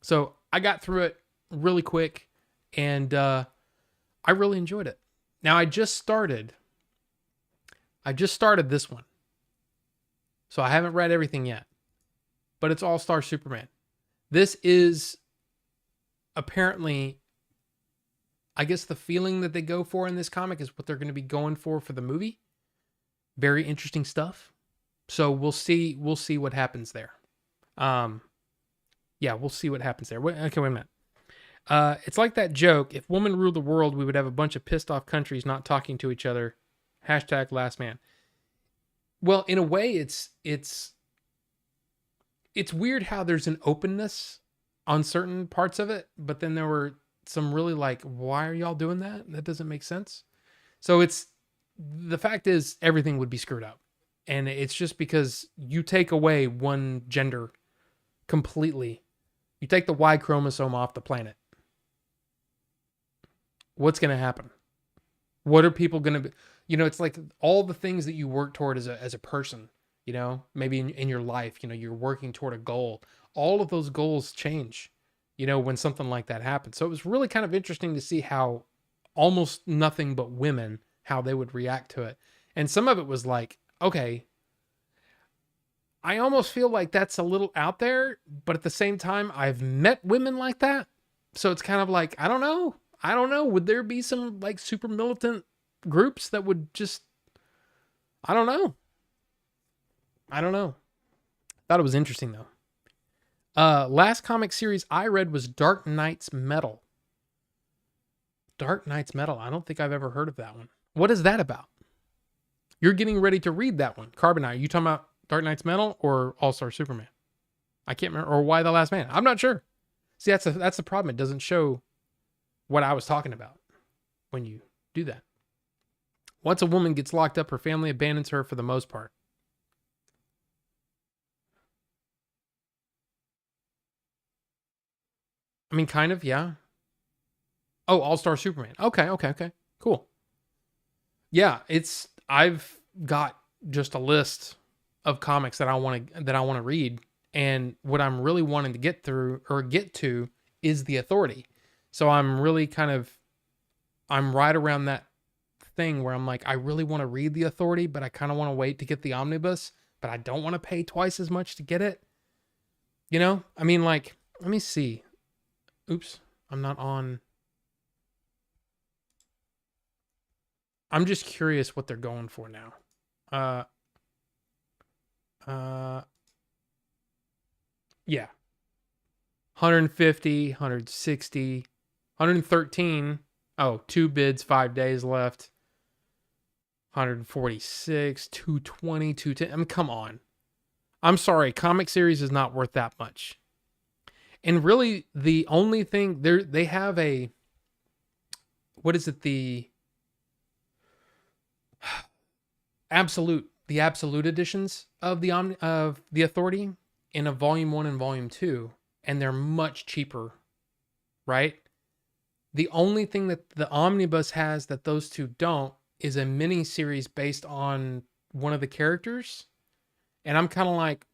So I got through it really quick and I really enjoyed it. Now I just started this one. So I haven't read everything yet. But it's All-Star Superman. This is apparently, I guess the feeling that they go for in this comic is what they're going to be going for the movie. Very interesting stuff. So we'll see what happens there. Yeah, we'll see what happens there. Okay, wait a minute. It's like that joke. If women ruled the world, we would have a bunch of pissed off countries not talking to each other. # last man. Well, in a way, it's weird how there's an openness on certain parts of it, but then there were some really like, why are y'all doing that? That doesn't make sense. So the fact is everything would be screwed up. And it's just because you take away one gender completely. You take the Y chromosome off the planet. What's going to happen? What are people going to be? It's like all the things that you work toward as a person you know, maybe in your life, you know, you're working toward a goal. All of those goals change, you know, when something like that happens. So it was really kind of interesting to see how almost nothing but women, how they would react to it. And some of it was like, okay, I almost feel like that's a little out there, but at the same time, I've met women like that. So it's kind of like, I don't know. I don't know. Would there be some like super militant groups that would just, I don't know. I don't know. Thought it was interesting though. Last comic series I read was Dark Knight's Metal. Dark Knight's Metal. I don't think I've ever heard of that one. What is that about? You're getting ready to read that one. Carbonite. Are you talking about Dark Knight's Metal or All-Star Superman? I can't remember. Or Why the Last Man. I'm not sure. See, that's the problem. It doesn't show what I was talking about when you do that. Once a woman gets locked up, her family abandons her for the most part. I mean, kind of, yeah. Oh, All-Star Superman. Okay. Cool. Yeah, I've got just a list of comics that I want to read, and what I'm really wanting to get through or get to is The Authority. So I'm really I'm right around that thing where I'm like, I really want to read The Authority, but I kind of want to wait to get the omnibus, but I don't want to pay twice as much to get it. You know? I mean, like, let me see. Oops, I'm not on. I'm just curious what they're going for now. Yeah. 150, 160, 113. Oh, 2 bids, 5 days left. 146, 220, 210. I mean, come on. I'm sorry, comic series is not worth that much. And really, the only thing they have a, what is it? The absolute editions of the Authority in a volume 1 and volume 2, and they're much cheaper, right? The only thing that the omnibus has that those two don't is a mini series based on one of the characters, and I'm kind of like,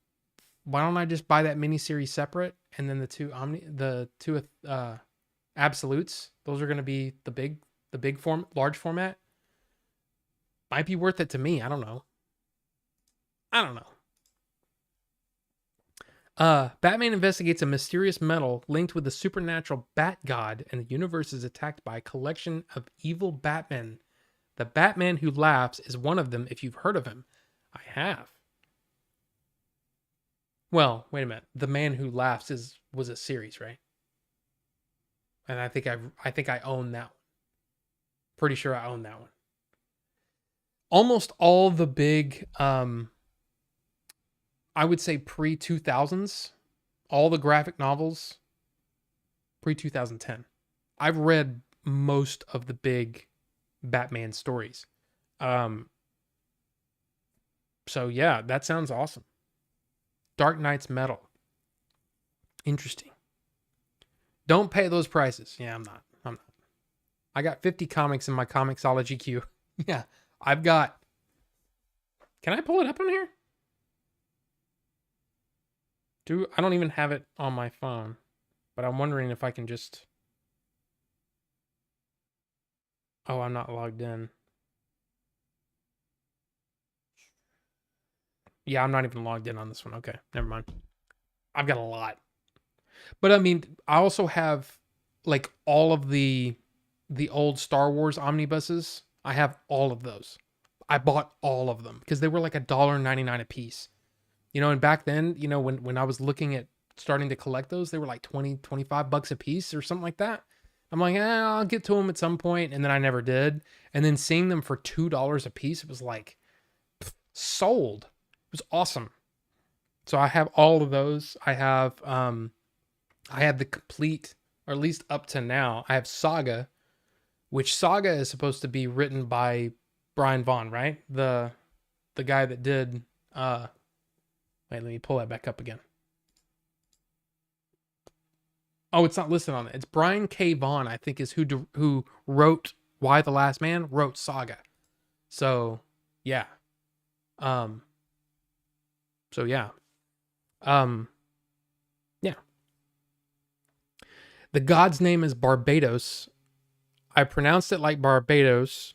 why don't I just buy that mini series separate, and then the two absolutes, those are going to be the large format. Might be worth it to me. I don't know. Batman investigates a mysterious metal linked with the supernatural Bat God, and the universe is attacked by a collection of evil Batmen. The Batman Who Laughs is one of them, if you've heard of him. I have. Well, wait a minute. The Man Who Laughs was a series, right? And I think I own that one. Pretty sure I own that one. Almost all the big I would say pre-2000s, all the graphic novels pre-2010. I've read most of the big Batman stories. So yeah, that sounds awesome. Dark Knight's Metal. Interesting. Don't pay those prices. Yeah, I'm not. I got 50 comics in my Comixology queue. Yeah, I've got. Can I pull it up on here? I don't even have it on my phone, but I'm wondering if I can just. Oh, I'm not logged in. Yeah, I'm not even logged in on this one. Okay, never mind. I've got a lot. But I mean, I also have like all of the old Star Wars omnibuses. I have all of those. I bought all of them because they were like $1.99 a piece. You know, and back then, you know, when I was looking at starting to collect those, they were like 20, 25 bucks a piece or something like that. I'm like, I'll get to them at some point, and then I never did. And then seeing them for $2 a piece, it was like, sold. It was awesome. So I have all of those. I have the complete, or at least up to now, I have Saga, which Saga is supposed to be written by Brian Vaughan, right? The guy that did wait, let me pull that back up again. Oh, it's not listed on it. It's Brian K. Vaughan, I think, is who wrote Why the Last Man, wrote Saga. So, yeah. So yeah. Um yeah. The god's name is Barbados. I pronounced it like Barbados.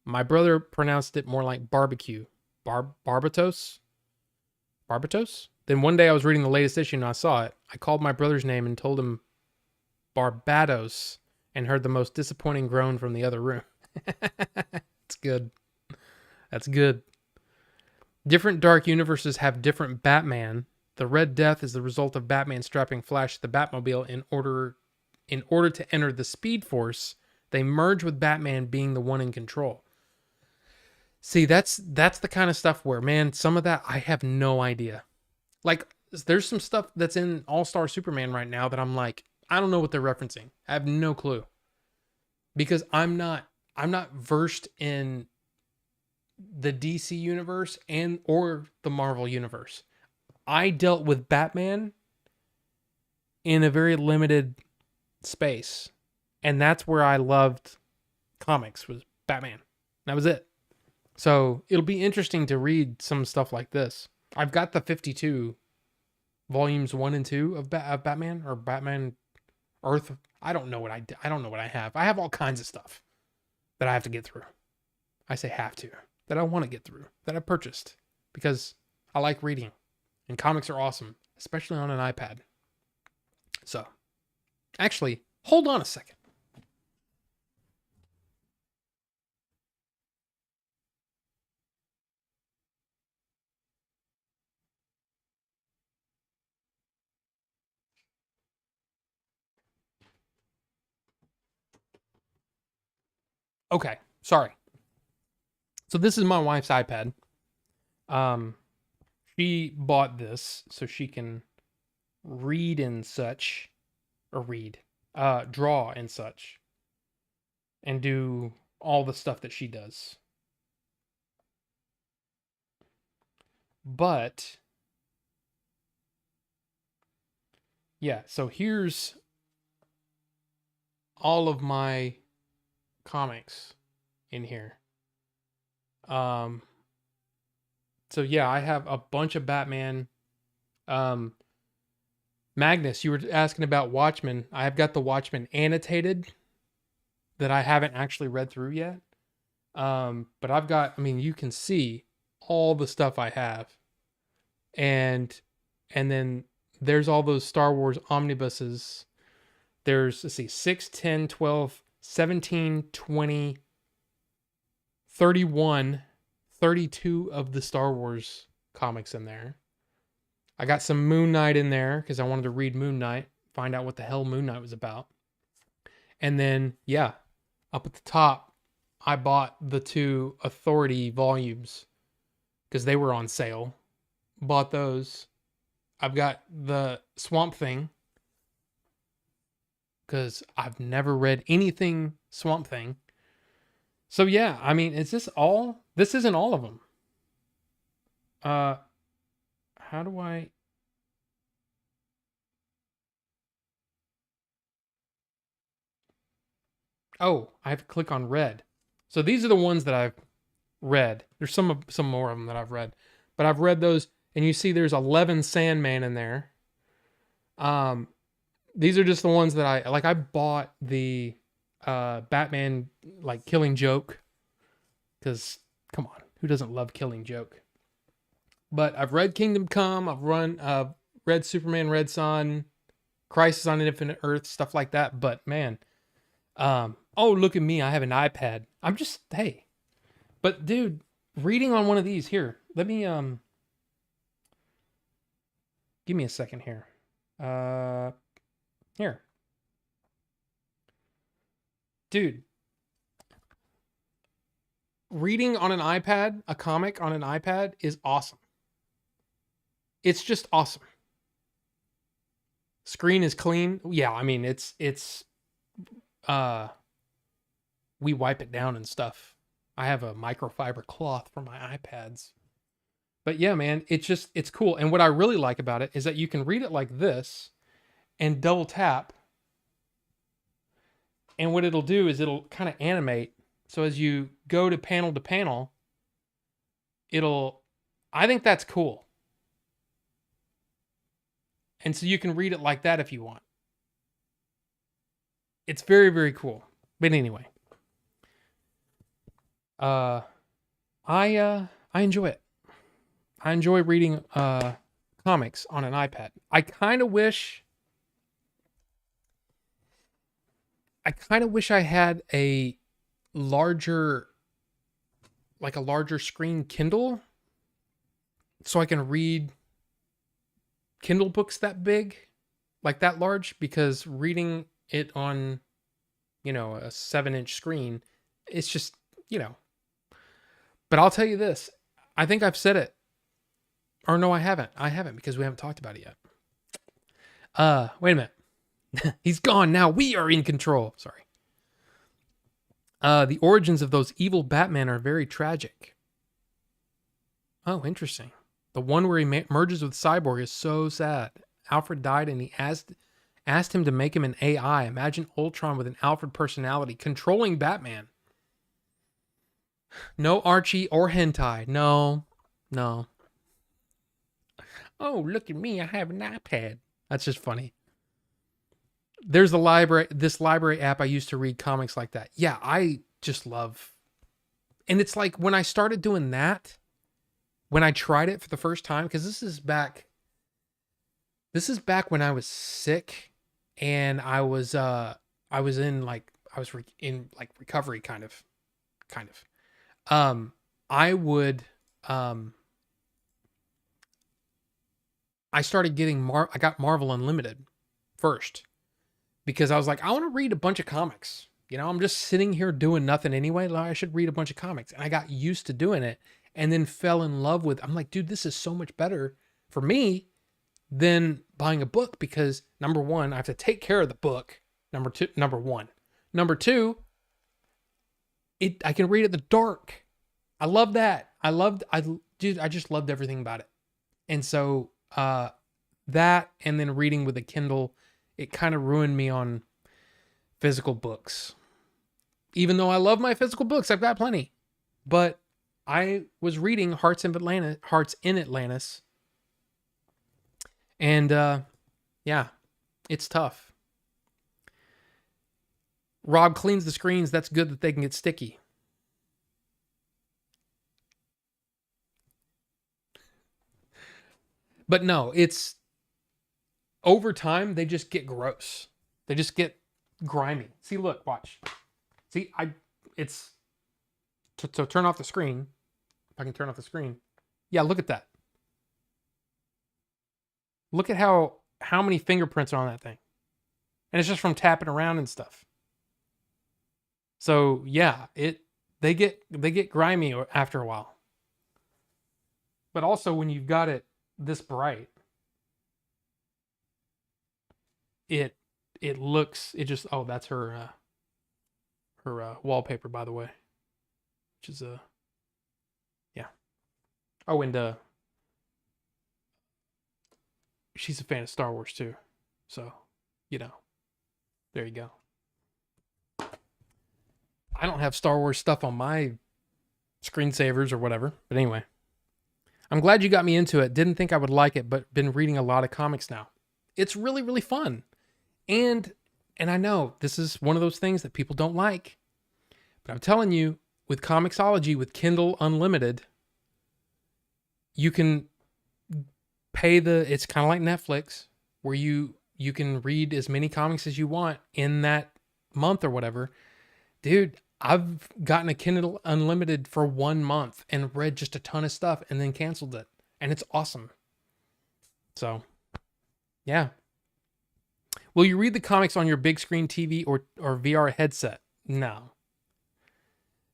My brother pronounced it more like barbecue. Barbatos? Barbatos? Then one day I was reading the latest issue and I saw it. I called my brother's name and told him Barbados and heard the most disappointing groan from the other room. It's good. That's good. Different dark universes have different Batman. The Red Death is the result of Batman strapping Flash to the Batmobile in order to enter the Speed Force. They merge with Batman being the one in control. See, that's the kind of stuff where, man, some of that I have no idea. Like, there's some stuff that's in All-Star Superman right now that I'm like, I don't know what they're referencing. I have no clue. Because I'm not versed in the DC universe and or the Marvel universe. I dealt with Batman in a very limited space. And that's where I loved comics, was Batman. That was it. So it'll be interesting to read some stuff like this. I've got the 52 volumes 1 and 2 of Batman, or Batman Earth. I don't know what I don't know what I have. I have all kinds of stuff that I have to get through. I say have to. That I want to get through. That I purchased because I like reading. And comics are awesome, especially on an iPad. So, actually, hold on a second. Okay, sorry. So this is my wife's iPad. Um, she bought this so she can read and such, or draw and such, and do all the stuff that she does. But yeah, so here's all of my comics in here. So yeah, I have a bunch of Batman. Magnus, you were asking about Watchmen. I have got the Watchmen annotated that I haven't actually read through yet. But I've got, I mean, you can see all the stuff I have. And then there's all those Star Wars omnibuses. There's, let's see, 6, 10, 12, 17, 20, 31, 32 of the Star Wars comics in there. I got some Moon Knight in there because I wanted to read Moon Knight, find out what the hell Moon Knight was about. And then, yeah, up at the top, I bought the 2 Authority volumes because they were on sale. Bought those. I've got the Swamp Thing because I've never read anything Swamp Thing. So yeah, I mean, is this all? This isn't all of them. How do I? Oh, I have to click on read. So these are the ones that I've read. There's some more of them that I've read, but I've read those, and you see there's 11 Sandman in there. These are just the ones that I like. I bought the Batman like Killing Joke because come on, who doesn't love Killing Joke? But I've read Kingdom Come. I've read Superman, Red Son, Crisis on Infinite Earth, stuff like that. But man, oh look at me, I have an iPad. I'm just hey, but dude, reading on one of these here. Let me give me a second here. Here, dude. Reading on an iPad, a comic on an iPad is awesome. It's just awesome. Screen is clean. Yeah, I mean it's we wipe it down and stuff. I have a microfiber cloth for my iPads. But yeah, man, it's cool. And what I really like about it is that you can read it like this and double tap. And what it'll do is it'll kind of animate. So as you go to panel, it'll I think that's cool. And so you can read it like that if you want. It's very, very cool. But anyway, uh, I enjoy it. I enjoy reading comics on an iPad. I kind of wish I had a larger like a larger screen Kindle so I can read Kindle books that big, like that large, because reading it on, a 7-inch screen, it's just, you know. But I'll tell you this. I think I've said it. Or no, I haven't. I haven't because we haven't talked about it yet. Wait a minute. He's gone now. We are in control. Sorry. The origins of those evil Batman are very tragic. Oh, interesting. The one where he merges with Cyborg is so sad. Alfred died and he asked him to make him an AI. Imagine Ultron with an Alfred personality controlling Batman. No Archie or hentai. No. Oh, look at me. I have an iPad. That's just funny. There's this library app I used to read comics like that. Yeah, I just love. And it's like when I started doing that, when I tried it for the first time, because this is back when I was sick and I was in recovery kind of. I started getting I got Marvel Unlimited first because I was like, I want to read a bunch of comics. I'm just sitting here doing nothing anyway. I should read a bunch of comics. And I got used to doing it and then fell in love with, I'm like, dude, this is so much better for me than buying a book because number one, I have to take care of the book. Number one. Number two, I can read it in the dark. I love that. I just loved everything about it. And so, that and then reading with a Kindle, it kind of ruined me on physical books. Even though I love my physical books, I've got plenty. But I was reading Hearts in Atlantis. And yeah, it's tough. Rob cleans the screens. That's good that they can get sticky. But no, it's over time, they just get gross. They just get grimy. See, look, watch. See, it's to turn off the screen. If I can turn off the screen. Yeah, look at that. Look at how many fingerprints are on that thing. And it's just from tapping around and stuff. So, yeah, they get grimy after a while. But also when you've got it this bright, it just, oh, that's her wallpaper, by the way, which is yeah. Oh, and she's a fan of Star Wars too, so there you go. I don't have Star Wars stuff on my screensavers or whatever, but anyway, I'm glad you got me into it. Didn't think I would like it, but been reading a lot of comics now. It's really, really fun. And I know this is one of those things that people don't like, but I'm telling you, with Comixology, with Kindle Unlimited, you can pay it's kind of like Netflix, where you can read as many comics as you want in that month or whatever. Dude, I've gotten a Kindle Unlimited for 1 month and read just a ton of stuff and then canceled it. And it's awesome. So, yeah. Will you read the comics on your big screen TV or VR headset? No,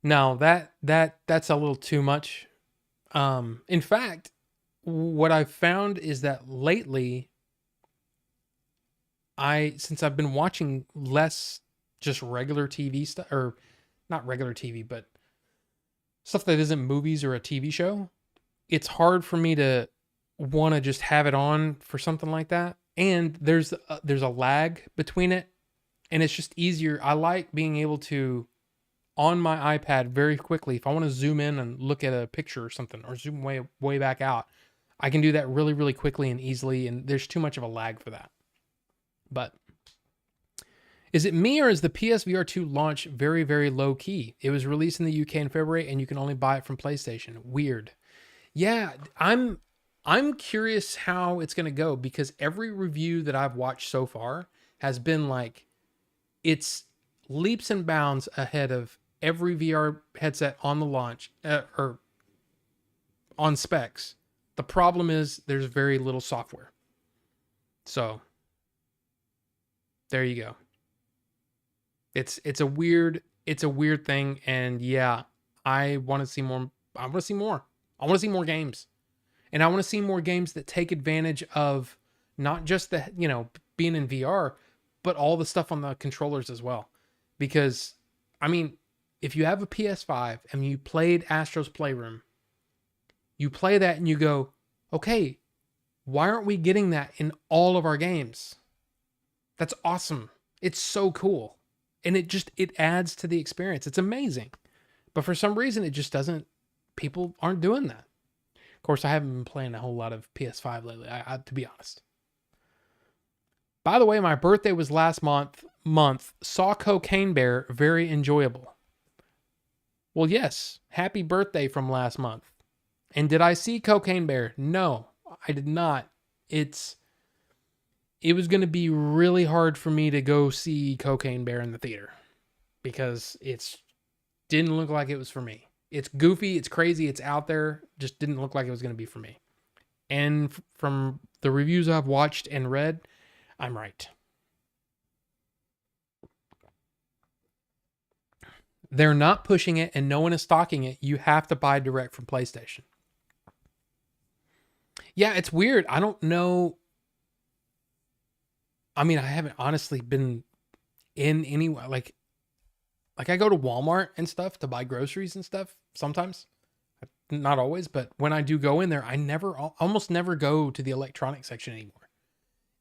that's a little too much. In fact, what I've found is that lately, since I've been watching less just regular TV stuff, or not regular TV, but stuff that isn't movies or a TV show, it's hard for me to want to just have it on for something like that. And there's a lag between it, and it's just easier. I like being able to on my iPad very quickly. If I want to zoom in and look at a picture or something, or zoom way back out, I can do that really, really quickly and easily, and there's too much of a lag for that. But is it me, or is the PSVR 2 launch very, very low key? It was released in the UK in February, and you can only buy it from PlayStation. Weird. Yeah, I'm curious how it's going to go, because every review that I've watched so far has been like, it's leaps and bounds ahead of every VR headset on the launch, or on specs. The problem is there's very little software. So there you go. It's a weird thing, and yeah, I want to see more. I want to see more. I want to see more games. And I want to see more games that take advantage of not just the, being in VR, but all the stuff on the controllers as well. Because, I mean, if you have a PS5 and you played Astro's Playroom, you play that and you go, okay, why aren't we getting that in all of our games? That's awesome. It's so cool. And it adds to the experience. It's amazing. But for some reason, it just doesn't, people aren't doing that. Of course, I haven't been playing a whole lot of PS5 lately, to be honest. By the way, my birthday was last month. Saw Cocaine Bear, very enjoyable. Well, yes, happy birthday from last month. And did I see Cocaine Bear? No, I did not. It was going to be really hard for me to go see Cocaine Bear in the theater, because it didn't look like it was for me. It's goofy, it's crazy, it's out there. Just didn't look like it was going to be for me. And from the reviews I've watched and read, I'm right. They're not pushing it, and no one is stocking it. You have to buy direct from PlayStation. Yeah, it's weird. I don't know. I mean, I haven't honestly been in anywhere. Like I go to Walmart and stuff to buy groceries and stuff sometimes. Not always, but when I do go in there, I almost never go to the electronic section anymore.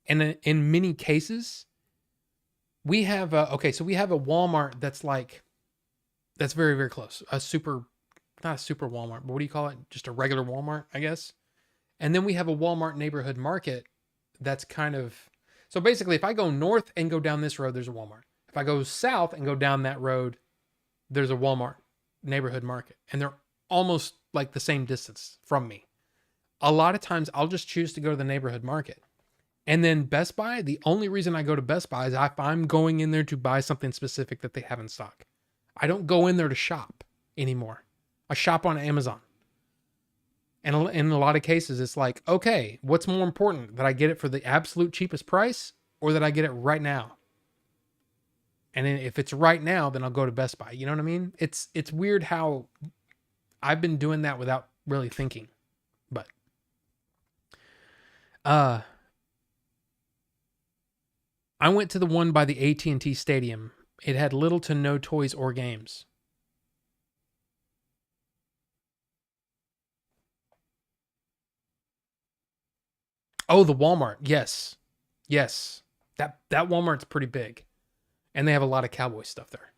And in many cases, we have so we have a Walmart that's very, very close. Not a super Walmart, but what do you call it? Just a regular Walmart, I guess. And then we have a Walmart neighborhood market that's kind of, so basically if I go north and go down this road, there's a Walmart. If I go south and go down that road, there's a Walmart neighborhood market. And they're almost like the same distance from me. A lot of times I'll just choose to go to the neighborhood market. And then Best Buy, the only reason I go to Best Buy is if I'm going in there to buy something specific that they have in stock. I don't go in there to shop anymore. I shop on Amazon. And in a lot of cases, it's like, okay, what's more important? That I get it for the absolute cheapest price, or that I get it right now? And then if it's right now, then I'll go to Best Buy. You know what I mean? It's weird how I've been doing that without really thinking. But I went to the one by the AT&T Stadium. It had little to no toys or games. Oh, the Walmart. Yes. That Walmart's pretty big. And they have a lot of cowboy stuff there.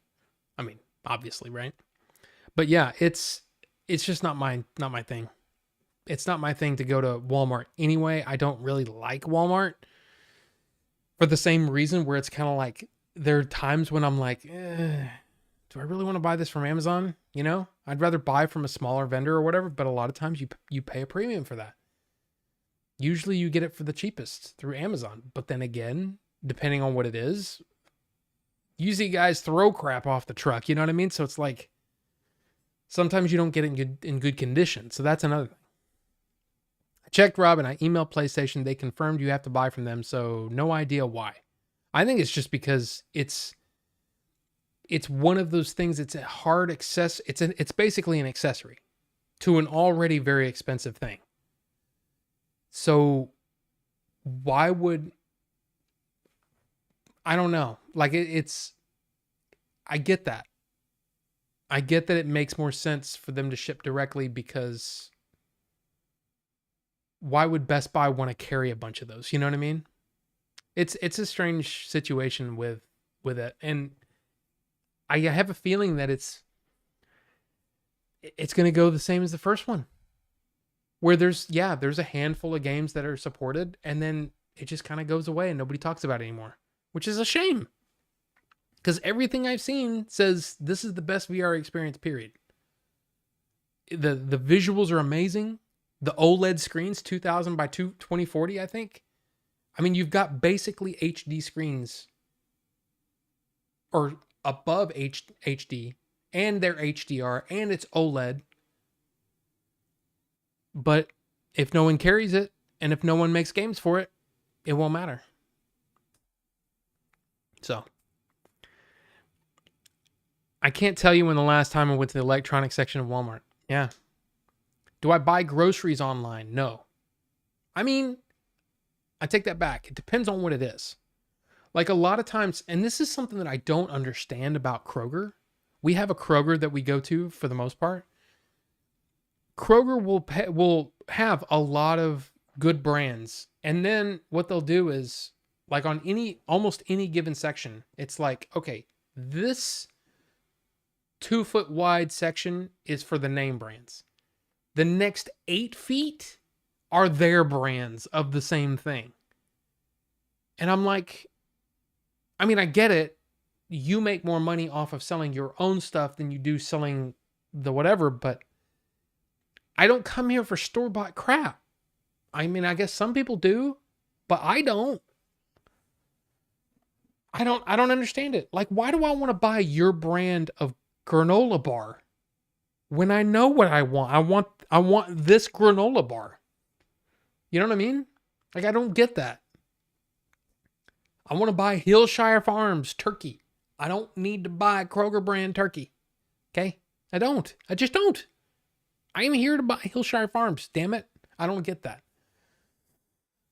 I mean, obviously, right? But yeah, it's just not my thing. It's not my thing to go to Walmart anyway. I don't really like Walmart for the same reason, where it's kind of like, there are times when I'm like, do I really want to buy this from Amazon? I'd rather buy from a smaller vendor or whatever, but a lot of times you pay a premium for that. Usually you get it for the cheapest through Amazon. But then again, depending on what it is, usually guys throw crap off the truck. You know what I mean? So it's like, sometimes you don't get it in good condition. So that's another thing. I checked, Rob, and I emailed PlayStation. They confirmed you have to buy from them. So no idea why. I think it's just because it's one of those things. It's a hard access. It's basically an accessory to an already very expensive thing. So why would, I don't know. Like I get that. I get that it makes more sense for them to ship directly, because why would Best Buy want to carry a bunch of those? You know what I mean? It's a strange situation with it. And I have a feeling that it's it's going to go the same as the first one, where there's a handful of games that are supported, and then it just kind of goes away and nobody talks about it anymore, which is a shame. Because everything I've seen says this is the best VR experience, period. The visuals are amazing. The OLED screens, 2000 by 2040, I think. I mean, you've got basically HD screens or above HD, and they're HDR, and it's OLED. But if no one carries it, and if no one makes games for it, it won't matter. So, I can't tell you when the last time I went to the electronics section of Walmart. Yeah. Do I buy groceries online? No. I mean, I take that back. It depends on what it is. Like a lot of times, and this is something that I don't understand about Kroger. We have a Kroger that we go to for the most part. Kroger will have a lot of good brands. And then what they'll do is, like on almost any given section, it's like, okay, this 2-foot wide section is for the name brands. The next 8 feet are their brands of the same thing. And I'm like, I mean, I get it. You make more money off of selling your own stuff than you do selling the whatever, but I don't come here for store-bought crap. I mean, I guess some people do, but I don't. I don't understand it. Like, why do I want to buy your brand of granola bar when I know what I want? I want this granola bar. You know what I mean? Like, I don't get that. I want to buy Hillshire Farms turkey. I don't need to buy Kroger brand turkey. Okay? I don't. I just don't. I am here to buy Hillshire Farms. Damn it. I don't get that.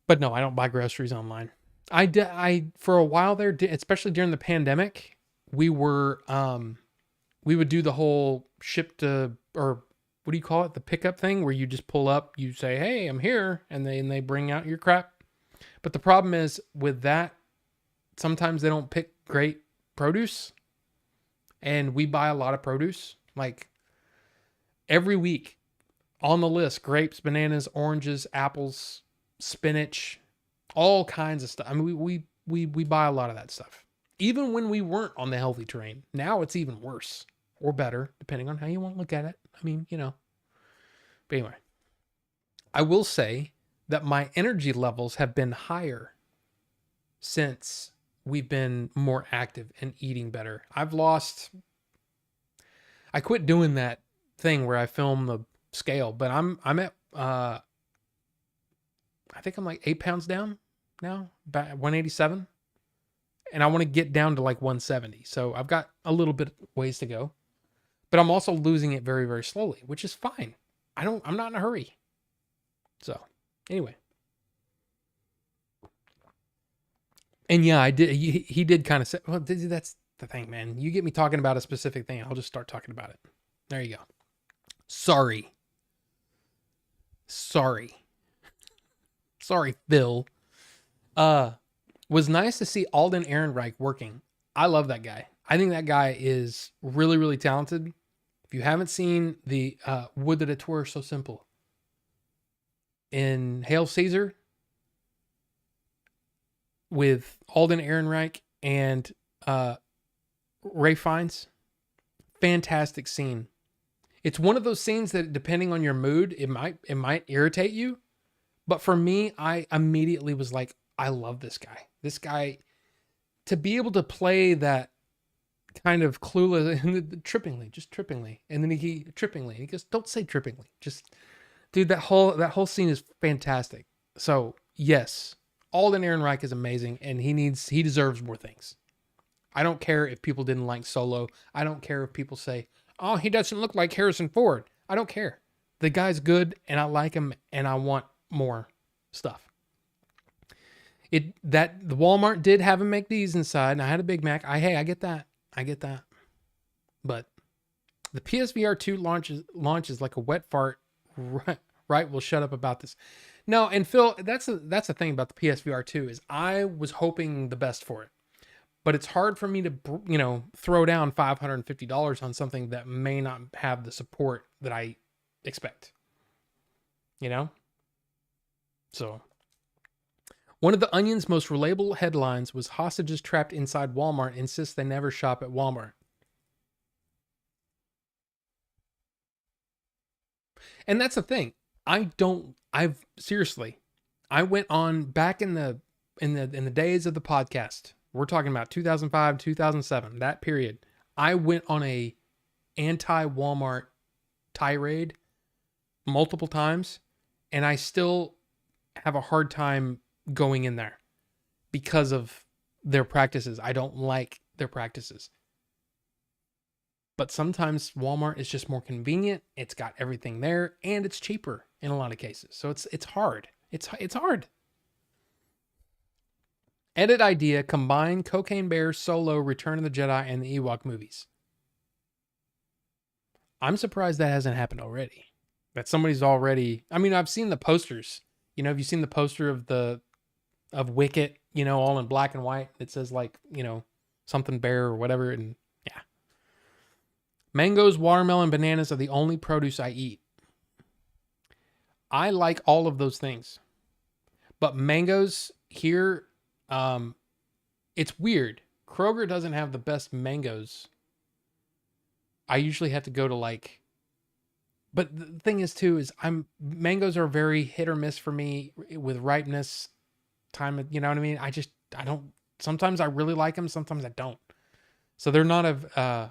But no, I don't buy groceries online. I for a while there, especially during the pandemic, we would do the whole ship to, or what do you call it? The pickup thing where you just pull up, you say, hey, I'm here. And they bring out your crap. But the problem is with that, sometimes they don't pick great produce. And we buy a lot of produce. Like every week on the list, grapes, bananas, oranges, apples, spinach, all kinds of stuff. I mean, we buy a lot of that stuff. Even when we weren't on the healthy train. Now it's even worse or better, depending on how you want to look at it. I mean, you know. But anyway, I will say that my energy levels have been higher since we've been more active and eating better. I quit doing that thing where I film the scale, but I'm at, I think I'm like 8 pounds down now, about 187. And I want to get down to like 170. So I've got a little bit ways to go, but I'm also losing it very, very slowly, which is fine. I'm not in a hurry. So anyway. And yeah, I did. He did kind of say, well, that's the thing, man. You get me talking about a specific thing, I'll just start talking about it. There you go. Sorry, Phil. Was nice to see Alden Ehrenreich working. I love that guy. I think that guy is really, really talented. If you haven't seen the Would That It Were So Simple in Hail Caesar with Alden Ehrenreich and Ray Fiennes, fantastic scene. It's one of those scenes that, depending on your mood, it might irritate you. But for me, I immediately was like, I love this guy. This guy, to be able to play that kind of clueless, trippingly. And then he goes, don't say trippingly. Just, dude, that whole scene is fantastic. So yes, Alden Ehrenreich is amazing, and he deserves more things. I don't care if people didn't like Solo. I don't care if people say, oh, he doesn't look like Harrison Ford. I don't care. The guy's good, and I like him, and I want more stuff. The Walmart did have him make these inside, and I had a Big Mac. I get that. But the PSVR 2 launches like a wet fart. Right? We'll shut up about this. No, and Phil, that's the thing about the PSVR 2 is I was hoping the best for it. But it's hard for me to, throw down $550 on something that may not have the support that I expect. So one of the Onion's most relatable headlines was hostages trapped inside Walmart insist they never shop at Walmart. And that's the thing. Seriously, I went on back in the days of the podcast. We're talking about 2005, 2007, that period. I went on a anti-Walmart tirade multiple times, and I still have a hard time going in there because of their practices. I don't like their practices. But sometimes Walmart is just more convenient. It's got everything there, and it's cheaper in a lot of cases. So it's hard. It's hard. Edit idea: combine Cocaine Bear, Solo, Return of the Jedi, and the Ewok movies. I'm surprised that hasn't happened already. That somebody's already. I mean, I've seen the posters. Have you seen the poster of Wicket? All in black and white. It says something bear or whatever, and yeah. Mangoes, watermelon, bananas are the only produce I eat. I like all of those things. But mangoes here, it's weird. Kroger doesn't have the best mangoes. I usually have to go to but the thing is too, is mangoes are very hit or miss for me with ripeness, time, you know what I mean? I don't, sometimes I really like them, sometimes I don't. So they're not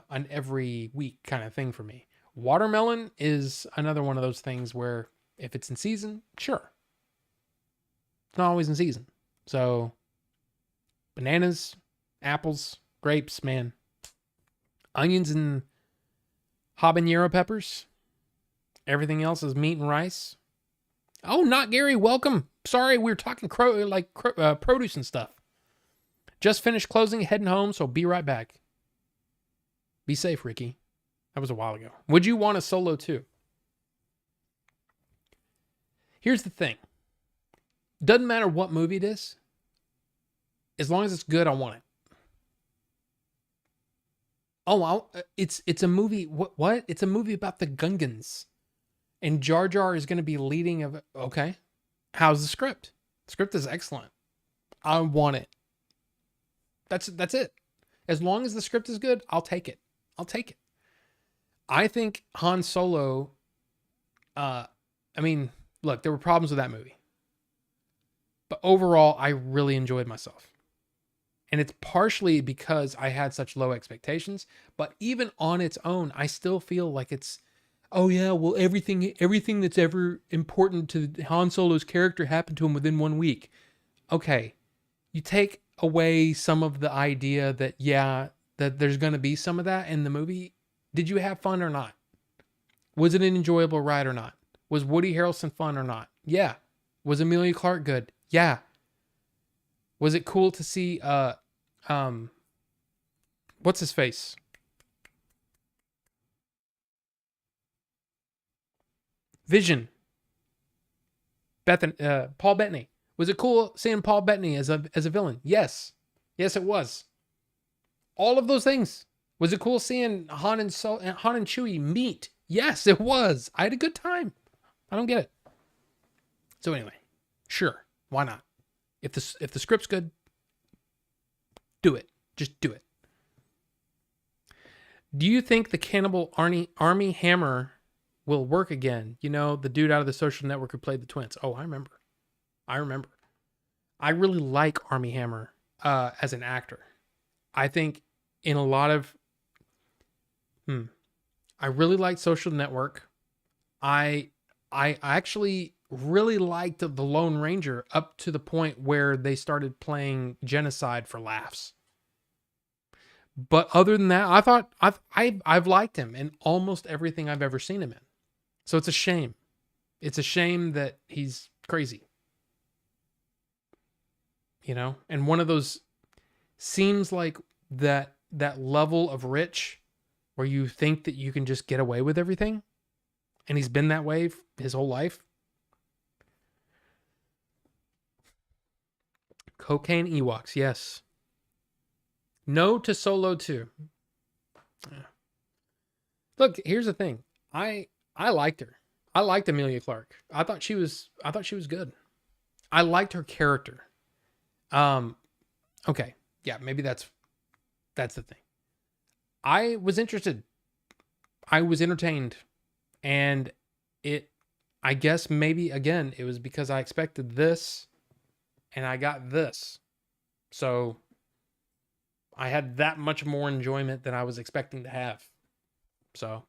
an every week kind of thing for me. Watermelon is another one of those things where if it's in season, sure. It's not always in season. So bananas, apples, grapes, man. Onions and habanero peppers. Everything else is meat and rice. Oh, not Gary, welcome. Sorry, we were talking produce and stuff. Just finished closing, heading home, so be right back. Be safe, Ricky. That was a while ago. Would you want a Solo too? Here's the thing. Doesn't matter what movie it is. As long as it's good, I want it. Oh, it's a movie. What? It's a movie about the Gungans. And Jar Jar is going to be leading of it. Okay. How's the script? The script is excellent. I want it. That's it. As long as the script is good, I'll take it. I think Han Solo, look, there were problems with that movie. But overall, I really enjoyed myself. And it's partially because I had such low expectations. But even on its own, I still feel like it's, oh yeah, well, everything that's ever important to Han Solo's character happened to him within 1 week. Okay, you take away some of the idea that, yeah, that there's going to be some of that in the movie. Did you have fun or not? Was it an enjoyable ride or not? Was Woody Harrelson fun or not? Yeah. Was Emilia Clarke good? Yeah. Was it cool to see, what's his face? Vision. Paul Bettany. Was it cool seeing Paul Bettany as a villain? Yes. Yes, it was. All of those things. Was it cool seeing Han and Chewie meet? Yes, it was. I had a good time. I don't get it. So anyway, sure, why not? If the script's good, do it. Just do it. Do you think the Cannibal Army Hammer will work again? The dude out of The Social Network who played the twins. Oh, I remember. I really like Army Hammer as an actor. I think in a lot of I really liked Social Network. I actually really liked The Lone Ranger up to the point where they started playing Genocide for laughs. But other than that, I thought I've liked him in almost everything I've ever seen him in. So it's a shame. It's a shame that he's crazy. And one of those seems like that level of rich where you think that you can just get away with everything. And he's been that way his whole life. Cocaine Ewoks, yes. No to Solo 2. Look, here's the thing. I liked her. I liked Emilia Clarke. I thought she was good. I liked her character. Okay. Yeah, maybe that's the thing. I was interested. I was entertained. And I guess maybe again, it was because I expected this and I got this. So I had that much more enjoyment than I was expecting to have. So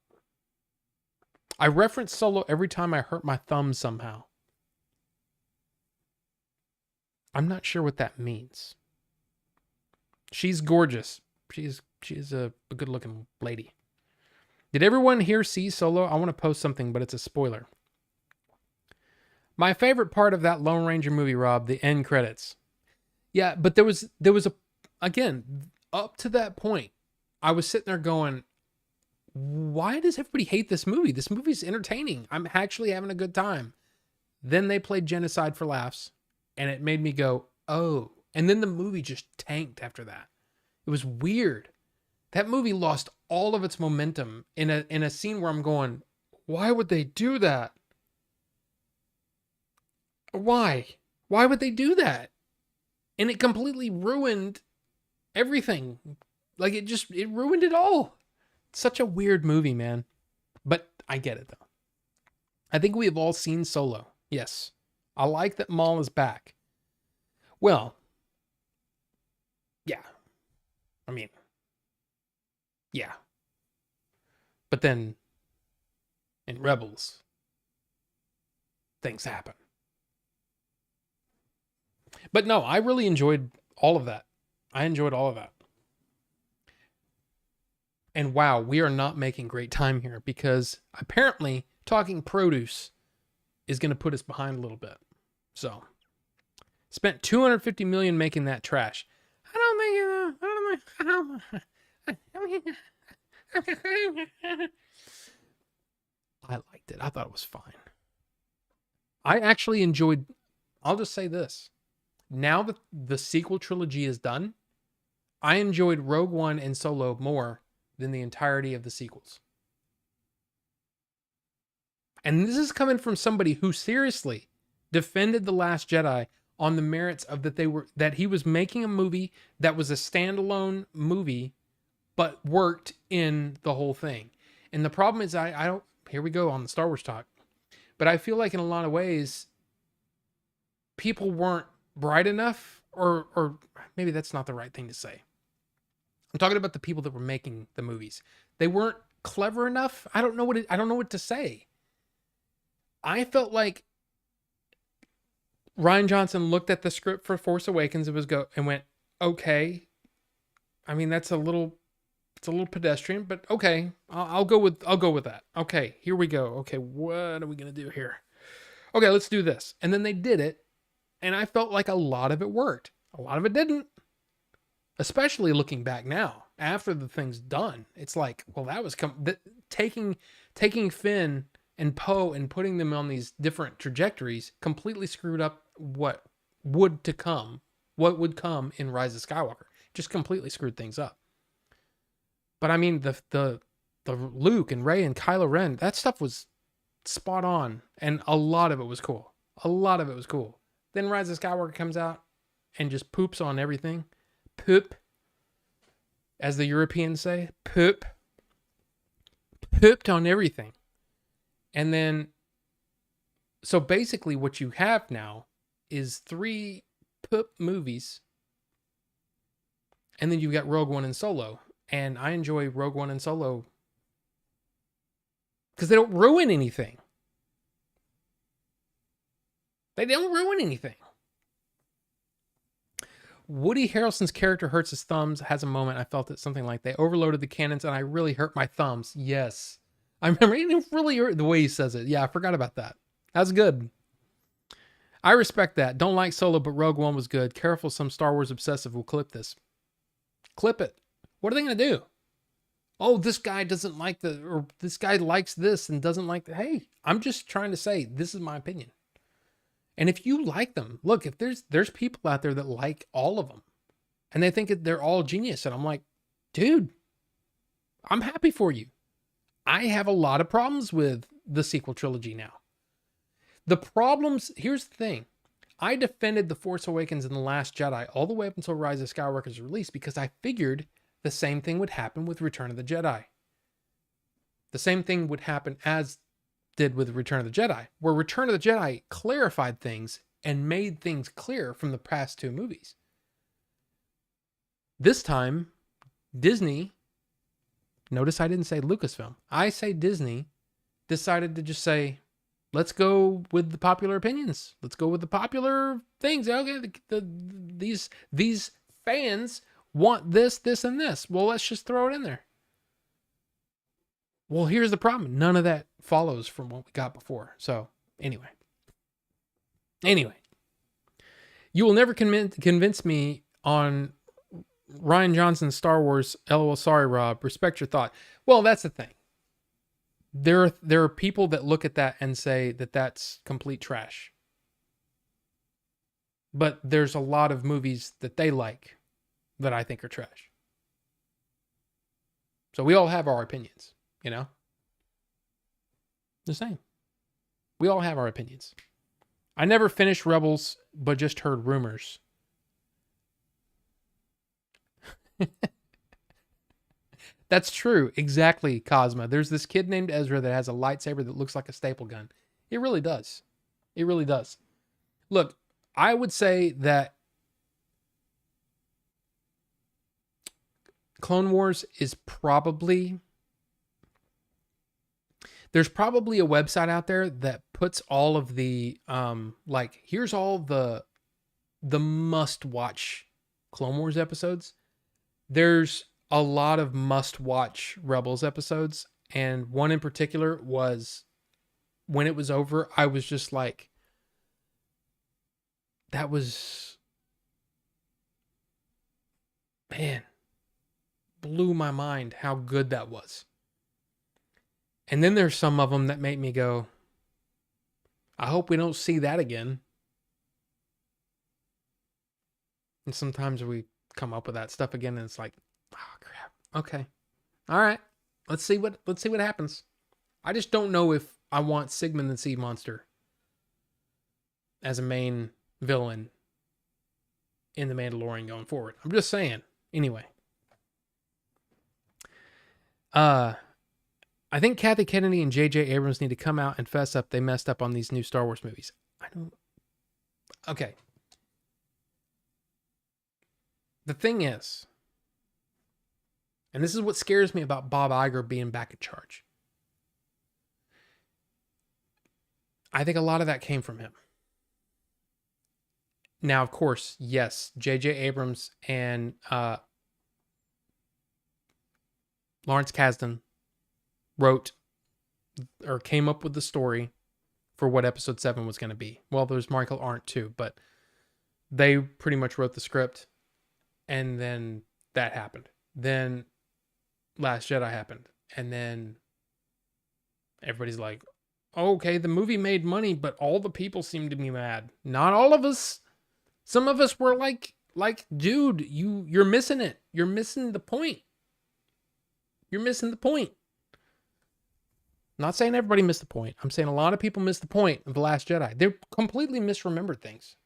I reference Solo every time I hurt my thumb somehow. I'm not sure what that means. She's gorgeous. She's a good looking lady. Did everyone here see Solo? I want to post something, but it's a spoiler. My favorite part of that Lone Ranger movie, Rob, the end credits. Yeah, but there was again, up to that point, I was sitting there going, why does everybody hate this movie? This movie's entertaining. I'm actually having a good time. Then they played Genocide for laughs, and it made me go, oh. And then the movie just tanked after that. It was weird. That movie lost all of its momentum in a scene where I'm going, why would they do that? Why? Why would they do that? And it completely ruined everything. Like it ruined it all. It's such a weird movie, man. But I get it though. I think we have all seen Solo. Yes. I like that Maul is back. Well, yeah. I mean, yeah. But then in Rebels, things happen. But no, I really enjoyed all of that. I enjoyed all of that. And wow, we are not making great time here because apparently talking produce is going to put us behind a little bit. So, spent $250 million making that trash. I liked it. I thought it was fine. I actually enjoyed, I'll just say this. Now that the sequel trilogy is done, I enjoyed Rogue One and Solo more than the entirety of the sequels. And this is coming from somebody who seriously defended The Last Jedi on the merits of that he was making a movie that was a standalone movie, but worked in the whole thing. And the problem is I don't, here we go on the Star Wars talk, but I feel like in a lot of ways, people weren't bright enough, or maybe that's not the right thing to say. I'm talking about the people that were making the movies. They weren't clever enough. I don't know what to say. I felt like Rian Johnson looked at the script for Force Awakens and went, okay. I mean, it's a little pedestrian, but okay. I'll go with that. Okay, here we go. Okay, what are we gonna do here? Okay, let's do this. And then they did it, and I felt like a lot of it worked. A lot of it didn't. Especially looking back now, after the thing's done, it's like, well, that was taking Finn and Poe and putting them on these different trajectories completely screwed up what would come in Rise of Skywalker. Just completely screwed things up. But I mean, the Luke and Rey and Kylo Ren, that stuff was spot on, and a lot of it was cool. Then Rise of Skywalker comes out and just poops on everything. Poop, as the Europeans say, pooped on everything. And then, so basically what you have now is 3 poop movies, and then you've got Rogue One and Solo. And I enjoy Rogue One and Solo because they don't ruin anything. Woody Harrelson's character hurts his thumbs, has a moment. I felt it something like they overloaded the cannons and I really hurt my thumbs. Yes. I remember it really hurt the way he says it. Yeah, I forgot about that. That's good. I respect that. Don't like Solo, but Rogue One was good. Careful, some Star Wars obsessive will clip this. Clip it. What are they going to do? Oh, this guy doesn't like or this guy likes this and doesn't like that. Hey, I'm just trying to say, this is my opinion. And if you like them, look, if there's people out there that like all of them, And they think they're all genius. And I'm like, dude, I'm happy for you. I have a lot of problems with the sequel trilogy now. The problems, here's the thing. I defended The Force Awakens and The Last Jedi all the way up until Rise of Skywalker's release because I figured the same thing would happen with Return of the Jedi. The same thing would happen as did with Return of the Jedi, where Return of the Jedi clarified things and made things clear from the past two movies. This time, Disney, notice I didn't say Lucasfilm, I say Disney, decided to just say, let's go with the popular opinions. Let's go with the popular things. Okay, these fans want this, this, and this. Well, let's just throw it in there. Well, here's the problem. None of that follows from what we got before. So, anyway. You will never convince me on Rian Johnson's Star Wars. LOL, sorry, Rob. Respect your thought. Well, that's the thing. There are people that look at that and say that that's complete trash. But there's a lot of movies that they like that I think are trash. So we all have our opinions, you know? The same. We all have our opinions. I never finished Rebels, but just heard rumors. That's true. Exactly, Cosma. There's this kid named Ezra that has a lightsaber that looks like a staple gun. It really does. It really does. Look, I would say that Clone Wars is probably... There's probably a website out there that puts all of the, like, here's all the must-watch Clone Wars episodes. There's a lot of must-watch Rebels episodes, and one in particular was, when it was over, I was just like, that was, man, blew my mind how good that was. And then there's some of them that make me go, I hope we don't see that again. And sometimes we come up with that stuff again, and it's like, oh crap. Okay. All right. Let's see what happens. I just don't know if I want Sigmund the Sea Monster as a main villain in The Mandalorian going forward. I'm just saying. Anyway. I think Kathy Kennedy and J.J. Abrams need to come out and fess up they messed up on these new Star Wars movies. I don't... Okay. The thing is, and this is what scares me about Bob Iger being back in charge. I think a lot of that came from him. Now, of course, yes, J.J. Abrams and Lawrence Kasdan wrote or came up with the story for what episode 7 was going to be. Well, there's Michael Arndt too, but they pretty much wrote the script, and then that happened. Then Last Jedi happened, and then everybody's like, okay, the movie made money, but all the people seem to be mad. Not all of us. Some of us were like, dude, you're missing it. You're missing the point. You're missing the point. Not saying everybody missed the point. I'm saying a lot of people missed the point of The Last Jedi. They completely misremembered things.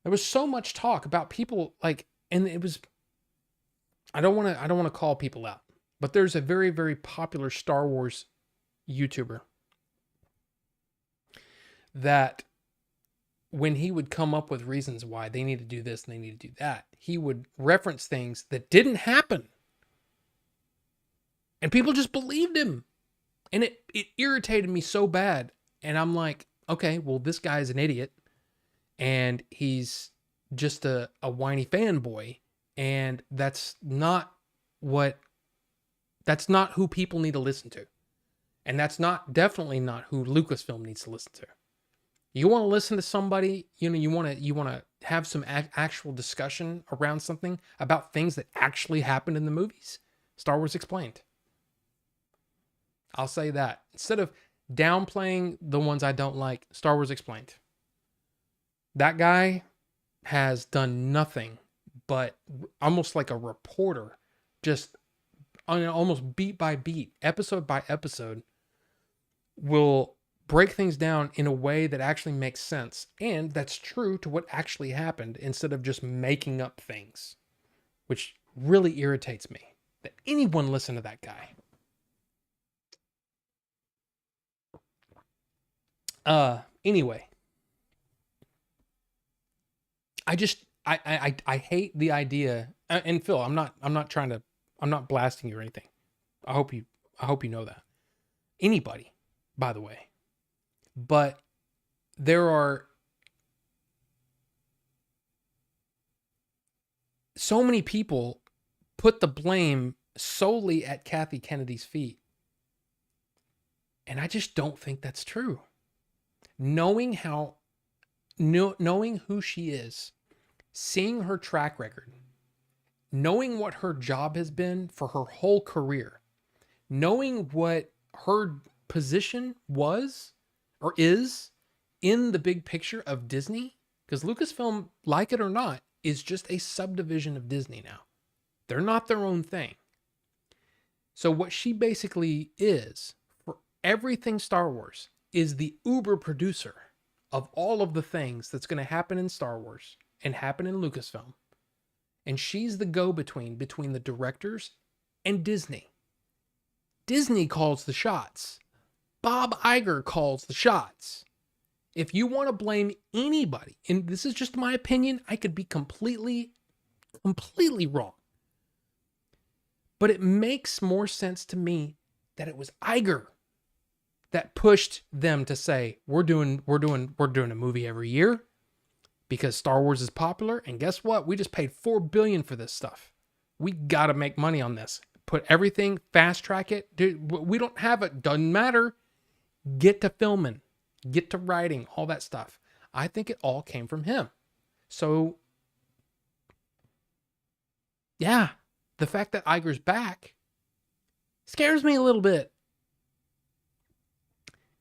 There was so much talk about people like, and it was, I don't want to call people out, but there's a very, very popular Star Wars YouTuber that when he would come up with reasons why they need to do this and they need to do that, he would reference things that didn't happen. And people just believed him. And it irritated me so bad. And I'm like, okay, well, this guy's an idiot. And he's just a whiny fanboy. And that's not who people need to listen to. And that's definitely not who Lucasfilm needs to listen to. You want to listen to somebody, you want to have some actual discussion around something about things that actually happened in the movies. Star Wars Explained. I'll say that. Instead of downplaying the ones I don't like, Star Wars Explained. That guy has done nothing but almost like a reporter, just on almost beat by beat, episode by episode, will break things down in a way that actually makes sense and that's true to what actually happened instead of just making up things, which really irritates me that anyone listen to that guy. Anyway, I hate the idea, and Phil, I'm not blasting you or anything. I hope you know that. Anybody, by the way. But there are so many people put the blame solely at Kathy Kennedy's feet. And I just don't think that's true. Knowing who she is, seeing her track record, knowing what her job has been for her whole career, knowing what her position was or is in the big picture of Disney, because Lucasfilm, like it or not, is just a subdivision of Disney now. They're not their own thing. So what she basically is for everything Star Wars is the uber producer of all of the things that's going to happen in Star Wars and happen in Lucasfilm. And she's the go-between between the directors and Disney. Disney calls the shots. Bob Iger calls the shots. If you want to blame anybody, and this is just my opinion, I could be completely wrong. But it makes more sense to me that it was Iger that pushed them to say, we're doing a movie every year because Star Wars is popular. And guess what? We just paid $4 billion for this stuff. We got to make money on this. Put everything, fast track it. Dude, we don't have it. Doesn't matter. Get to filming, get to writing, all that stuff. I think it all came from him. So, yeah, the fact that Iger's back scares me a little bit.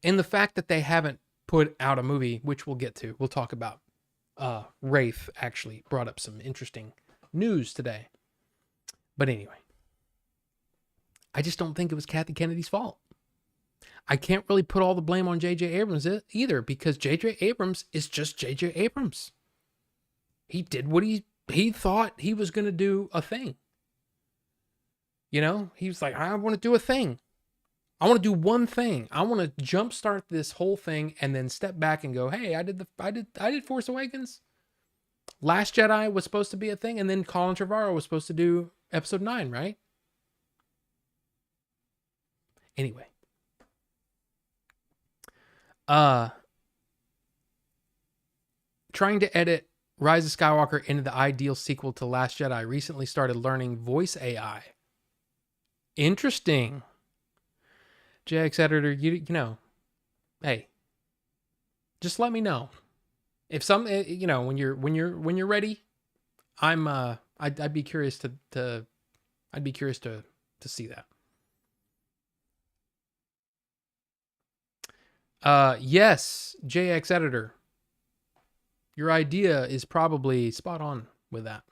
And the fact that they haven't put out a movie, which we'll get to, we'll talk about. Wraith actually brought up some interesting news today. But anyway, I just don't think it was Kathy Kennedy's fault. I can't really put all the blame on J.J. Abrams either, because J.J. Abrams is just J.J. Abrams. He did what he thought he was going to do a thing. You know, he was like, I want to do a thing. I want to do one thing. I want to jumpstart this whole thing and then step back and go, hey, I did Force Awakens. Last Jedi was supposed to be a thing, and then Colin Trevorrow was supposed to do Episode 9, right? Anyway. Trying to edit Rise of Skywalker into the ideal sequel to Last Jedi. Recently started learning voice AI. Interesting. JX editor, you know, hey, just let me know if some, when you're ready. I'd be curious to see that. Yes, JX editor, your idea is probably spot on with that.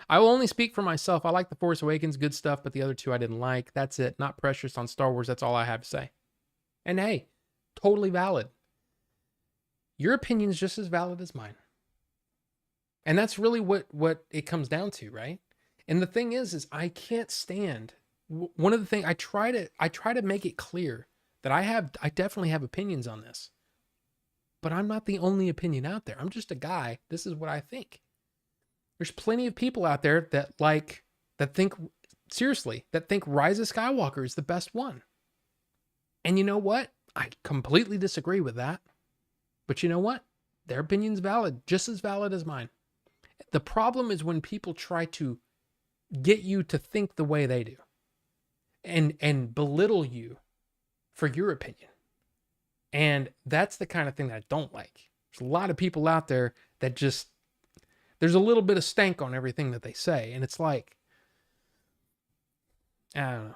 I will only speak for myself. I like The Force Awakens, good stuff, but the other two I didn't like. That's it. Not precious on Star Wars. That's all I have to say. And hey, totally valid. Your opinion is just as valid as mine. And that's really what it comes down to, right? And the thing is I can't stand. One of the things I try to make it clear that I definitely have opinions on this. But I'm not the only opinion out there. I'm just a guy. This is what I think. There's plenty of people out there that think Rise of Skywalker is the best one. And you know what? I completely disagree with that. But you know what? Their opinion's valid, just as valid as mine. The problem is when people try to get you to think the way they do and belittle you for your opinion. And that's the kind of thing that I don't like. There's a lot of people out there that just, there's a little bit of stank on everything that they say. And it's like, I don't know.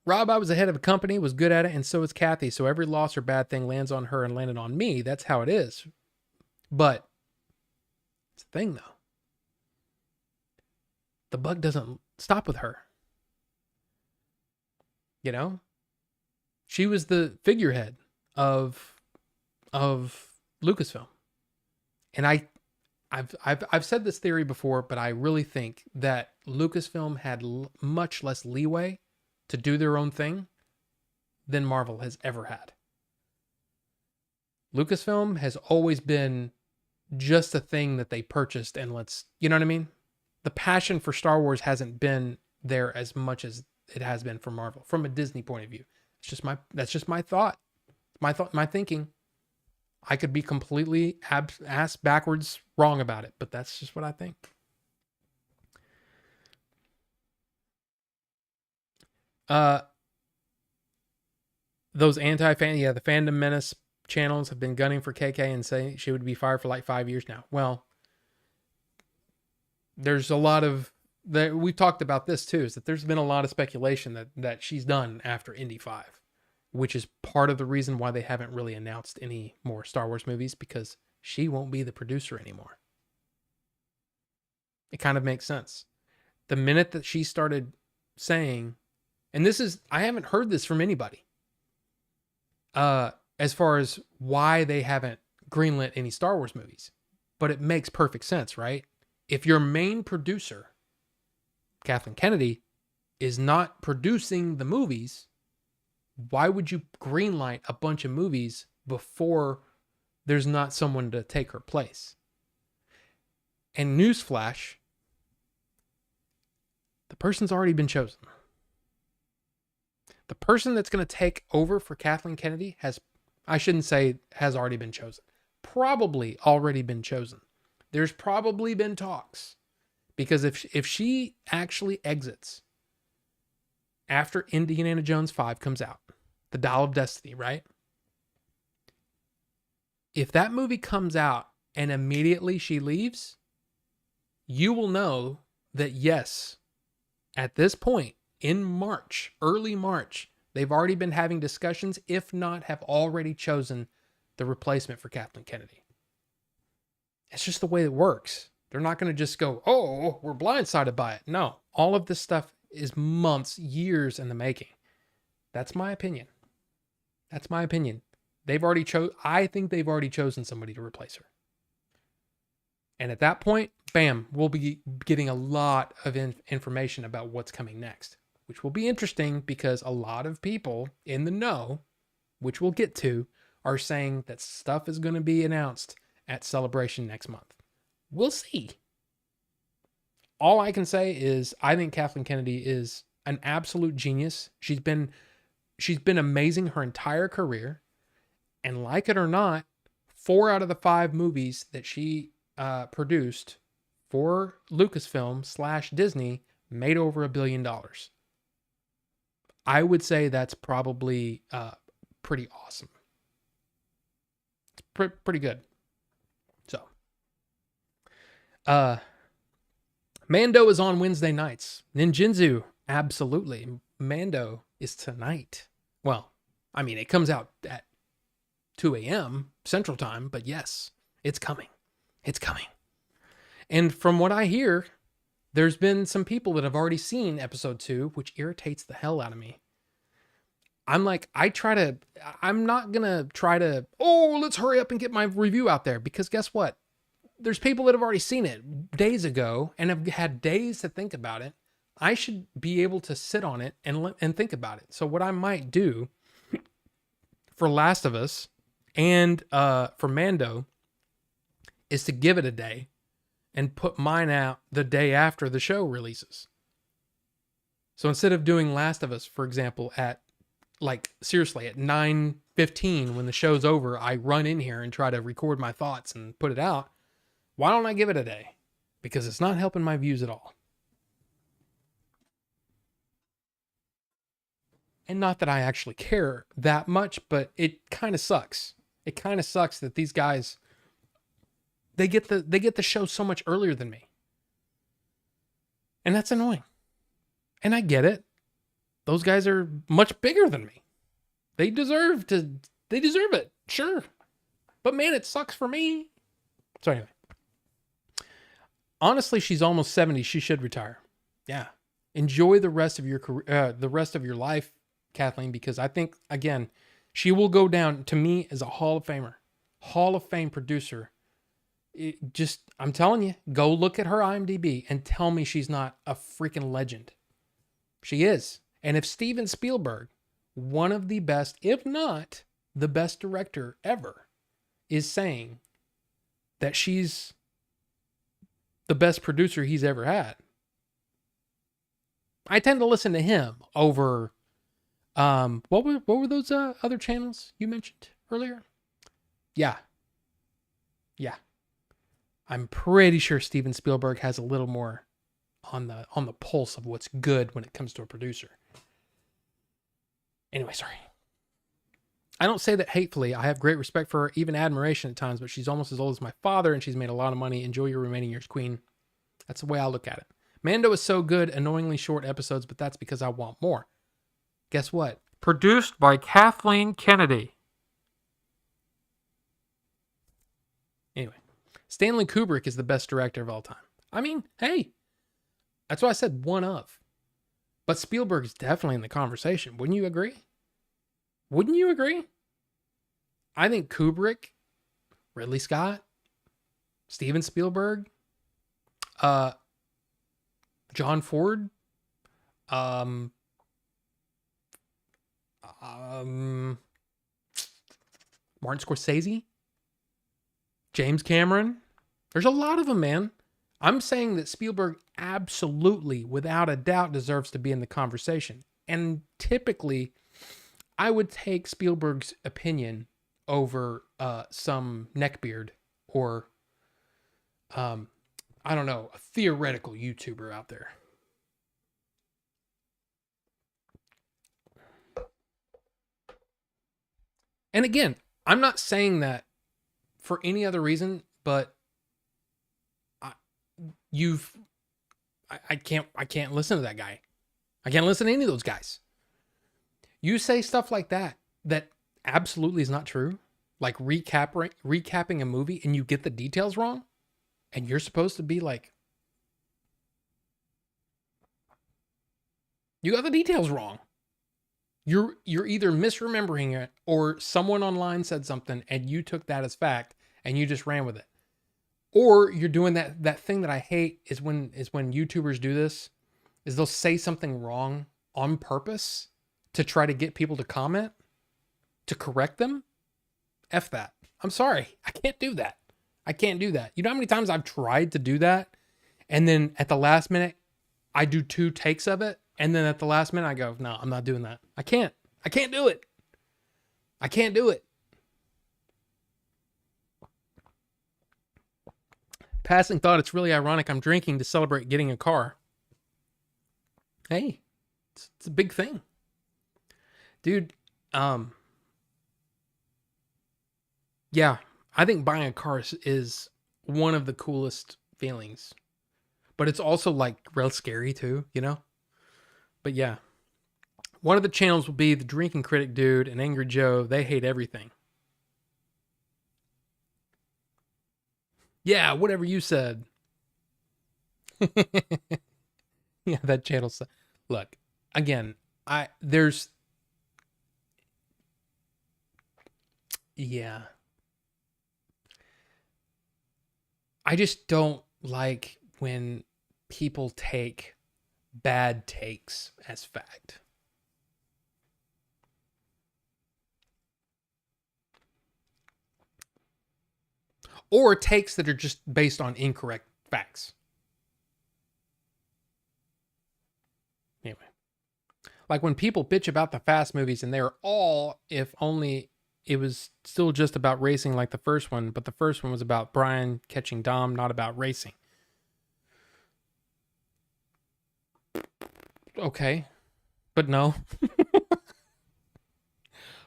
Rob, I was the head of a company, was good at it, and so is Kathy. So every loss or bad thing lands on her and landed on me. That's how it is. But It's a thing, though. The buck doesn't stop with her. You know? She was the figurehead of Lucasfilm. And I've said this theory before, but I really think that Lucasfilm had much less leeway to do their own thing than Marvel has ever had. Lucasfilm has always been just a thing that they purchased and you know what I mean? The passion for Star Wars hasn't been there as much as it has been for Marvel from a Disney point of view. That's just my thought. My thinking. I could be completely ass backwards wrong about it, but that's just what I think. Those the Fandom Menace channels have been gunning for KK and saying she would be fired for like 5 years now. Well, there's a lot of we've talked about this too, is that there's been a lot of speculation that she's done after Indy 5, which is part of the reason why they haven't really announced any more Star Wars movies, because she won't be the producer anymore. It kind of makes sense. The minute that she started saying, and I haven't heard this from anybody, as far as why they haven't greenlit any Star Wars movies, but it makes perfect sense, right? If your main producer, Kathleen Kennedy, is not producing the movies, why would you greenlight a bunch of movies before there's not someone to take her place? And newsflash, the person's already been chosen. The person that's going to take over for Kathleen Kennedy has already been chosen. Probably already been chosen. There's probably been talks. Because if she actually exits after Indiana Jones 5 comes out, the Dial of Destiny, right? If that movie comes out and immediately she leaves, you will know that yes, at this point in March, early March, they've already been having discussions, if not have already chosen the replacement for Kathleen Kennedy. It's just the way it works. They're not going to just go, oh, we're blindsided by it. No, all of this stuff is months, years in the making. That's my opinion. That's my opinion. I think they've already chosen somebody to replace her. And at that point, bam, we'll be getting a lot of information about what's coming next, which will be interesting because a lot of people in the know, which we'll get to, are saying that stuff is going to be announced at Celebration next month. We'll see. All I can say is I think Kathleen Kennedy is an absolute genius. She's been amazing her entire career. And like it or not, 4 out of the 5 movies that she produced for Lucasfilm / Disney made over $1 billion. I would say that's probably pretty awesome. It's pretty good. So, Mando is on Wednesday nights. Ninjinzu, absolutely. Mando is tonight. Well, I mean, it comes out at 2 a.m. Central Time, but yes, it's coming. It's coming. And from what I hear, there's been some people that have already seen episode 2, which irritates the hell out of me. I'm like, I'm not going to try to, let's hurry up and get my review out there, because guess what? There's people that have already seen it days ago and have had days to think about it. I should be able to sit on it and think about it. So what I might do for Last of Us and for Mando is to give it a day and put mine out the day after the show releases. So instead of doing Last of Us, for example, at 9:15 when the show's over, I run in here and try to record my thoughts and put it out. Why don't I give it a day? Because it's not helping my views at all. And not that I actually care that much, but it kind of sucks. It kind of sucks that these guys, they get the show so much earlier than me. And that's annoying. And I get it. Those guys are much bigger than me. They deserve it. Sure. But man, it sucks for me. So anyway. Honestly, she's almost 70. She should retire. Yeah. Enjoy the rest of your career, the rest of your life, Kathleen, because I think, again, she will go down to me as a Hall of Famer, Hall of Fame producer. I'm telling you, go look at her IMDb and tell me she's not a freaking legend. She is. And if Steven Spielberg, one of the best, if not the best director ever, is saying that she's the best producer he's ever had, I tend to listen to him over what were those other channels you mentioned earlier? Yeah. I'm pretty sure Steven Spielberg has a little more on the pulse of what's good when it comes to a producer. Anyway, sorry. I don't say that hatefully. I have great respect for her, even admiration at times, but she's almost as old as my father and she's made a lot of money. Enjoy your remaining years, Queen. That's the way I look at it. Mando is so good, annoyingly short episodes, but that's because I want more. Guess what? Produced by Kathleen Kennedy. Anyway, Stanley Kubrick is the best director of all time. I mean, hey, that's why I said one of. But Spielberg's definitely in the conversation. Wouldn't you agree? Wouldn't you agree? I think Kubrick, Ridley Scott, Steven Spielberg, John Ford, Martin Scorsese, James Cameron. There's a lot of them, man. I'm saying that Spielberg absolutely, without a doubt, deserves to be in the conversation. And typically, I would take Spielberg's opinion over some neckbeard or, I don't know, a theoretical YouTuber out there. And again, I'm not saying that for any other reason, but I can't listen to that guy. I can't listen to any of those guys. You say stuff like that absolutely is not true. Like recapping a movie and you get the details wrong and you're supposed to be like, you got the details wrong. You're either misremembering it or someone online said something and you took that as fact and you just ran with it. Or you're doing that thing that I hate is when YouTubers do this, is they'll say something wrong on purpose to try to get people to comment, to correct them. F that. I'm sorry. I can't do that. I can't do that. You know how many times I've tried to do that? And then at the last minute, I do 2 takes of it. And then at the last minute, I go, no, I'm not doing that. I can't do it. I can't do it. Passing thought, it's really ironic I'm drinking to celebrate getting a car. Hey, it's a big thing. Dude, yeah, I think buying a car is one of the coolest feelings. But it's also like real scary too, you know? But yeah. One of the channels will be the Drinking Critic Dude and Angry Joe. They hate everything. Yeah, whatever you said. Yeah, that channel. Look, again, yeah. I just don't like when people take bad takes as fact. Or takes that are just based on incorrect facts. Anyway. Like when people bitch about the Fast movies and they're all, if only it was still just about racing like the first one, but the first one was about Brian catching Dom, not about racing. Okay. But no.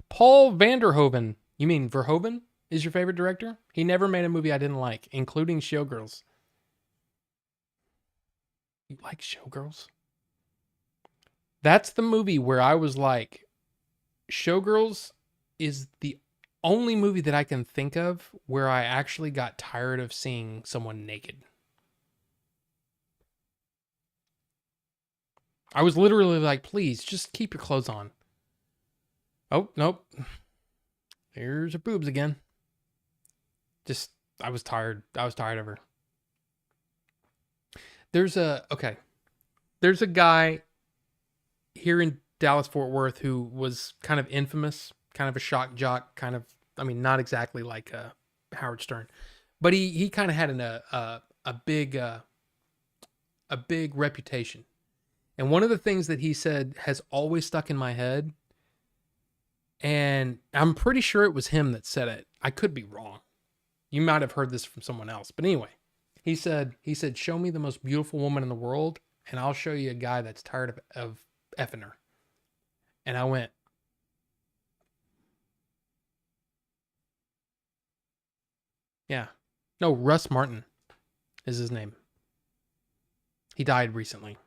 Paul Vanderhoven. You mean Verhoeven is your favorite director? He never made a movie I didn't like, including Showgirls. You like Showgirls? That's the movie where I was like, Showgirls is the only movie that I can think of where I actually got tired of seeing someone naked. I was literally like, please, just keep your clothes on. Oh, nope. There's her boobs again. Just, I was tired. I was tired of her. There's a guy here in Dallas Fort Worth who was kind of infamous, kind of a shock jock, kind of, I mean, not exactly like Howard Stern, but he kind of had a big reputation. And one of the things that he said has always stuck in my head, and I'm pretty sure it was him that said it. I could be wrong. You might have heard this from someone else, but anyway, he said, show me the most beautiful woman in the world, and I'll show you a guy that's tired of effing her. And I went, yeah. No, Russ Martin is his name. He died recently.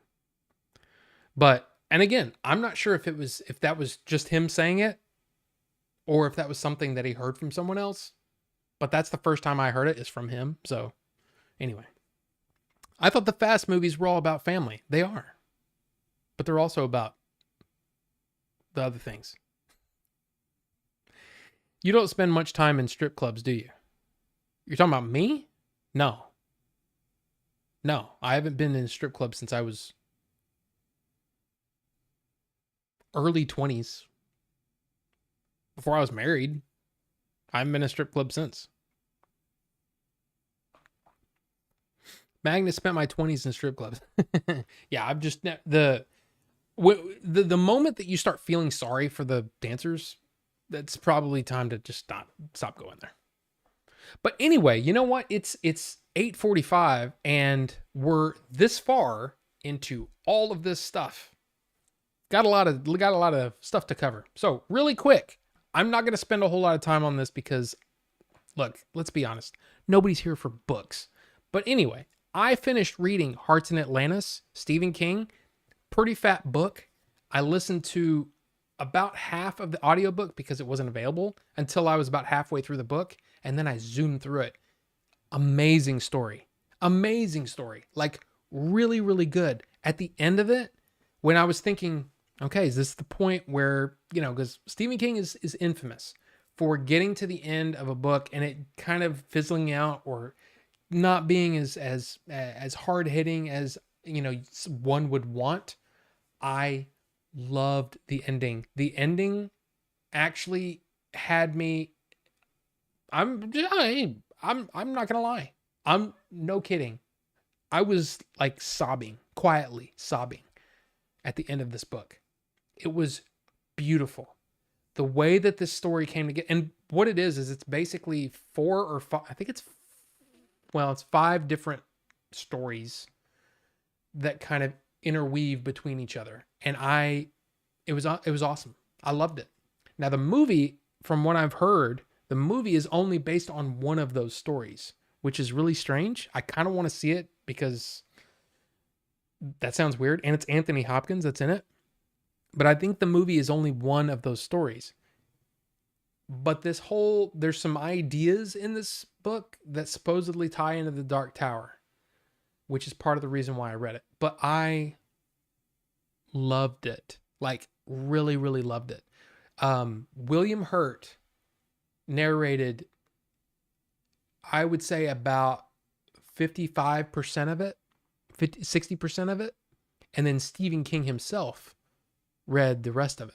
But, and again, I'm not sure if that was just him saying it or if that was something that he heard from someone else. But that's the first time I heard it is from him. So anyway, I thought the Fast movies were all about family. They are. But they're also about the other things. You don't spend much time in strip clubs, do you? You're talking about me? No. No, I haven't been in a strip club since I was early 20s. Before I was married. I haven't been in a strip club since. Magnus spent my 20s in strip clubs. Yeah, I've just the moment that you start feeling sorry for the dancers, that's probably time to just stop going there. But anyway, you know what? It's 8:45 and we're this far into all of this stuff. Got a lot of stuff to cover. So, really quick, I'm not going to spend a whole lot of time on this because look, let's be honest. Nobody's here for books. But anyway, I finished reading Hearts in Atlantis, Stephen King. Pretty fat book. I listened to about half of the audiobook because it wasn't available until I was about halfway through the book. And then I zoomed through it. Amazing story. Amazing story. Like really, really good. At the end of it, when I was thinking, okay, is this the point where, because Stephen King is infamous for getting to the end of a book and it kind of fizzling out or not being as hard hitting as, one would want. I loved the ending. The ending actually had me. I'm not gonna lie. I'm no kidding. I was like quietly sobbing at the end of this book. It was beautiful. The way that this story came together, and what it is it's basically 4 or 5. I think it's 5 different stories that kind of interweave between each other. And it was awesome. I loved it. Now the movie, from what I've heard, the movie is only based on one of those stories, which is really strange. I kind of want to see it because that sounds weird. And it's Anthony Hopkins that's in it. But I think the movie is only one of those stories. But there's some ideas in this book that supposedly tie into the Dark Tower, which is part of the reason why I read it. But I loved it. Like, really, really loved it. William Hurt narrated, I would say about 55% of it, 60% of it. And then Stephen King himself read the rest of it.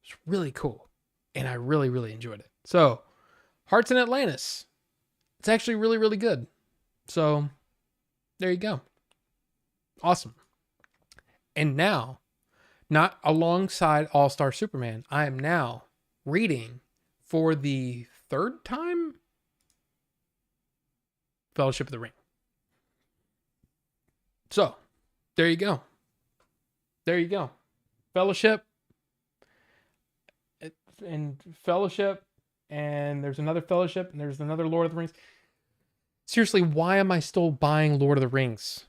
It's really cool. And I really, really enjoyed it. So, Hearts in Atlantis. It's actually really, really good. So, there you go. Awesome. And now, not alongside All-Star Superman, I am now reading for the 3rd time Fellowship of the Ring. So, there you go. There you go. Fellowship and there's another Fellowship and there's another Lord of the Rings. Seriously, why am I still buying Lord of the Rings?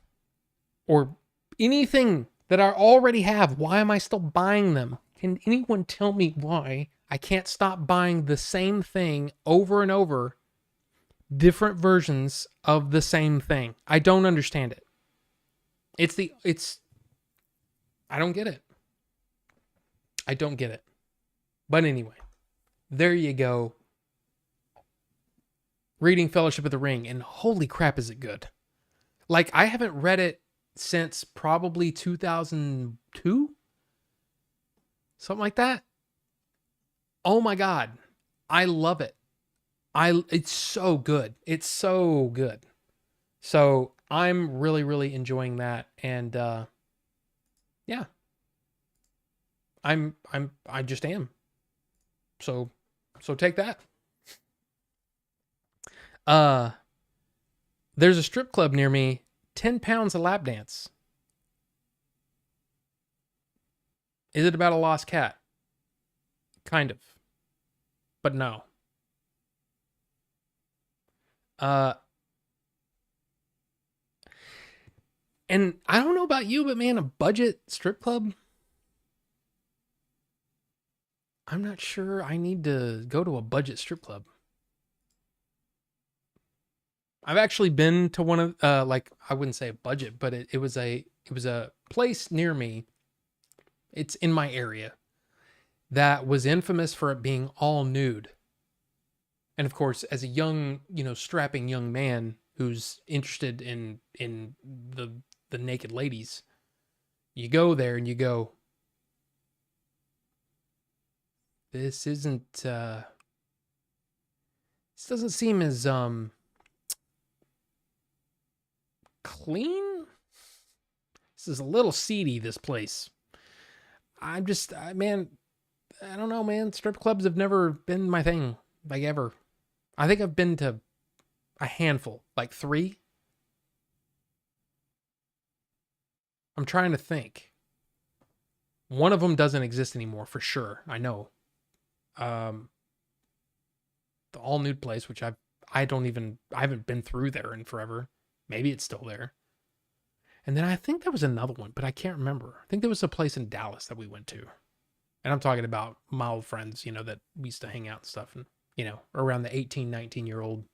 Or anything that I already have, why am I still buying them? Can anyone tell me why I can't stop buying the same thing over and over, different versions of the same thing? I don't understand it. I don't get it. I don't get it. But anyway, there you go. Reading Fellowship of the Ring, and holy crap, is it good. Like, I haven't read it since probably 2002? Something like that. Oh my God. I love it. It's so good. It's so good. So I'm really, really enjoying that. And yeah. I just am. So take that. There's a strip club near me, 10 pounds a lap dance. Is it about a lost cat? Kind of. But no. And I don't know about you, but man, a budget strip club, I'm not sure I need to go to a budget strip club. I've actually been to one of like, I wouldn't say a budget, but it was a place near me. It's in my area that was infamous for it being all nude. And of course, as a young, strapping young man who's interested in the naked ladies, you go there and you go, this doesn't seem as clean. This is a little seedy, this place. Man, I don't know, man. Strip clubs have never been my thing, like, ever. I think I've been to a handful, like 3. I'm trying to think. One of them doesn't exist anymore, for sure. I know. The all nude place, which I haven't been through there in forever. Maybe it's still there. And then I think there was another one, but I can't remember. I think there was a place in Dallas that we went to. And I'm talking about my old friends, that we used to hang out and stuff, and, around the 18, 19-year-old.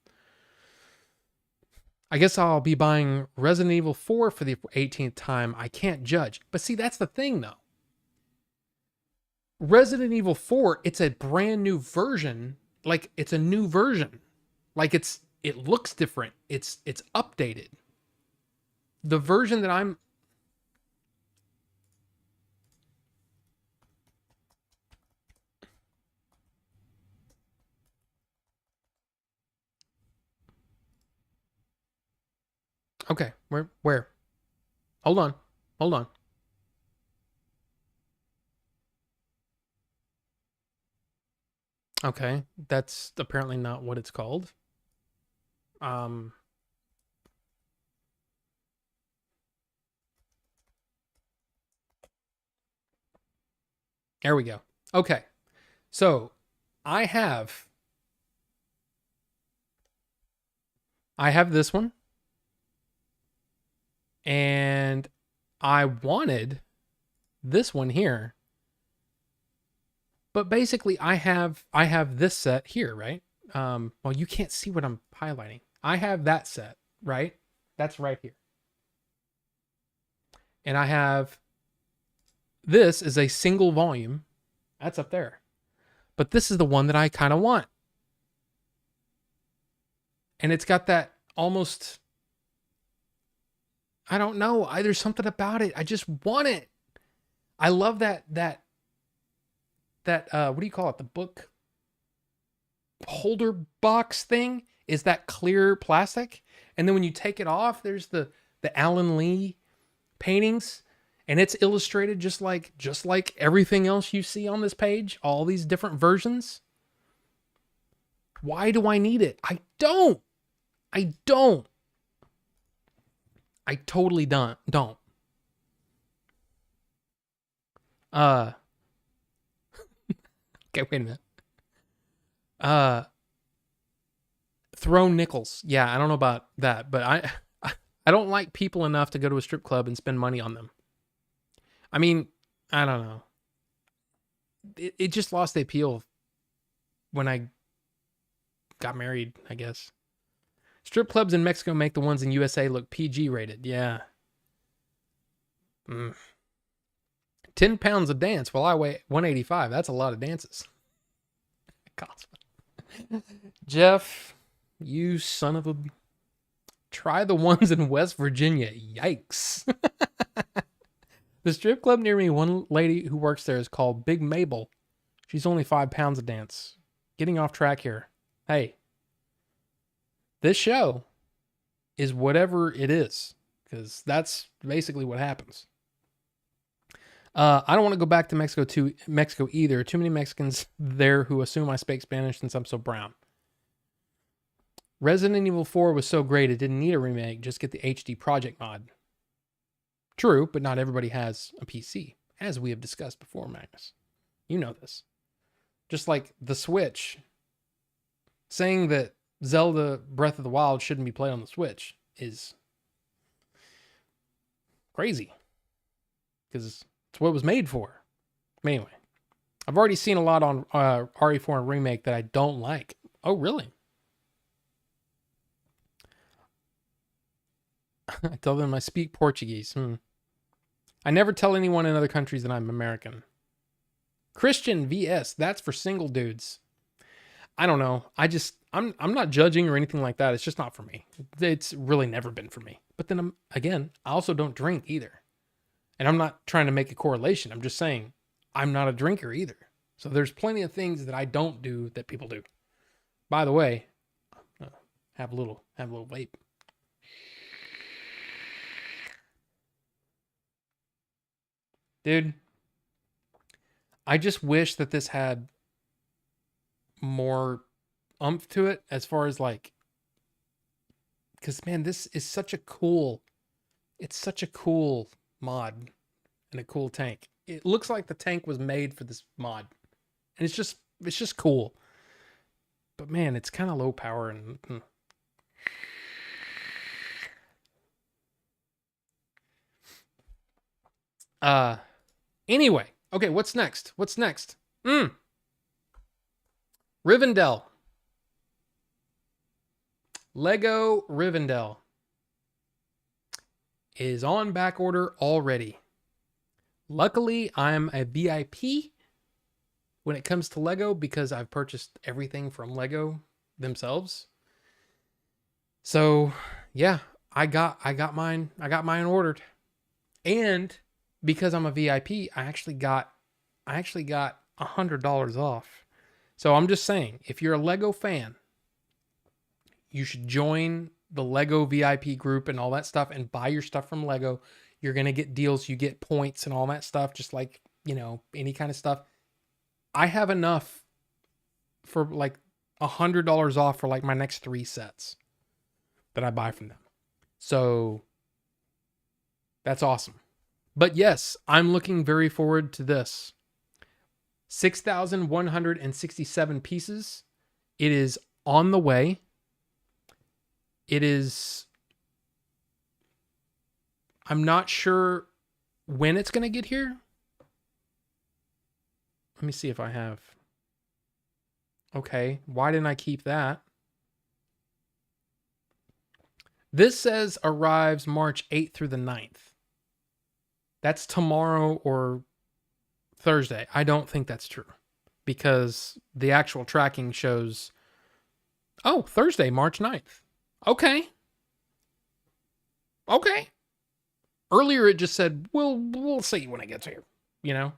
I guess I'll be buying Resident Evil 4 for the 18th time. I can't judge. But see, that's the thing, though. Resident Evil 4, it's a brand new version. Like, it's a new version. Like, it looks different. It's updated. The version that I'm... Okay, where? Hold on. Okay, that's apparently not what it's called. Um, there we go. Okay, so I have this one, and I wanted this one here, but basically I have this set here, right? Well, you can't see what I'm highlighting. I have that set, right? That's right here. And I have this is a single volume. That's up there. But this is the one that I kind of want. And it's got that almost, I don't know, there's something about it. I just want it. I love that what do you call it? The book holder box thing is that clear plastic. And then when you take it off, there's the Alan Lee paintings, and it's illustrated just like everything else you see on this page, all these different versions. Why do I need it? I don't. I totally don't. Okay, wait a minute. Throw nickels. Yeah, I don't know about that, but I don't like people enough to go to a strip club and spend money on them. I mean, I don't know. It just lost the appeal when I got married, I guess. Strip clubs in Mexico make the ones in USA look PG rated. Yeah. 10 pounds of dance while I weigh 185. That's a lot of dances. Jeff, you son of a... Try the ones in West Virginia. Yikes. The strip club near me, one lady who works there is called Big Mabel. She's only 5 pounds of dance. Getting off track here. Hey, this show is whatever it is, because that's basically what happens. I don't want to go back to Mexico either. Too many Mexicans there who assume I speak Spanish since I'm so brown. Resident Evil 4 was so great it didn't need a remake. Just get the HD Project mod. True, but not everybody has a PC, as we have discussed before, Magnus. You know this. Just like the Switch. Saying that Zelda Breath of the Wild shouldn't be played on the Switch is crazy. Because it's what it was made for. Anyway, I've already seen a lot on RE4 and Remake that I don't like. Oh, really? I tell them I speak Portuguese. I never tell anyone in other countries that I'm American. Christian VS, that's for single dudes. I don't know. I'm not judging or anything like that. It's just not for me. It's really never been for me. But then again, I also don't drink either. And I'm not trying to make a correlation. I'm just saying I'm not a drinker either. So there's plenty of things that I don't do that people do. By the way, have a little vape. Dude, I just wish that this had more oomph to it as far as like, because man, this is such a cool mod and a cool tank. It looks like the tank was made for this mod, and it's just cool. But man, it's kind of low power and anyway, okay, what's next? Rivendell. Lego Rivendell is on back order already. Luckily, I'm a VIP when it comes to Lego because I've purchased everything from Lego themselves. So, yeah, I got mine ordered. And because I'm a VIP, I actually got $100 off. So I'm just saying, if you're a Lego fan, you should join the Lego VIP group and all that stuff and buy your stuff from Lego. You're going to get deals. You get points and all that stuff, just like, any kind of stuff. I have enough for like $100 off for like my next 3 sets that I buy from them. So that's awesome. But yes, I'm looking very forward to this. 6,167 pieces. It is on the way. I'm not sure when it's going to get here. Let me see if I have. Okay, why didn't I keep that? This says arrives March 8th through the 9th. That's tomorrow or Thursday. I don't think that's true because the actual tracking shows, Thursday, March 9th. Okay. Earlier it just said, we'll see when it gets here, Let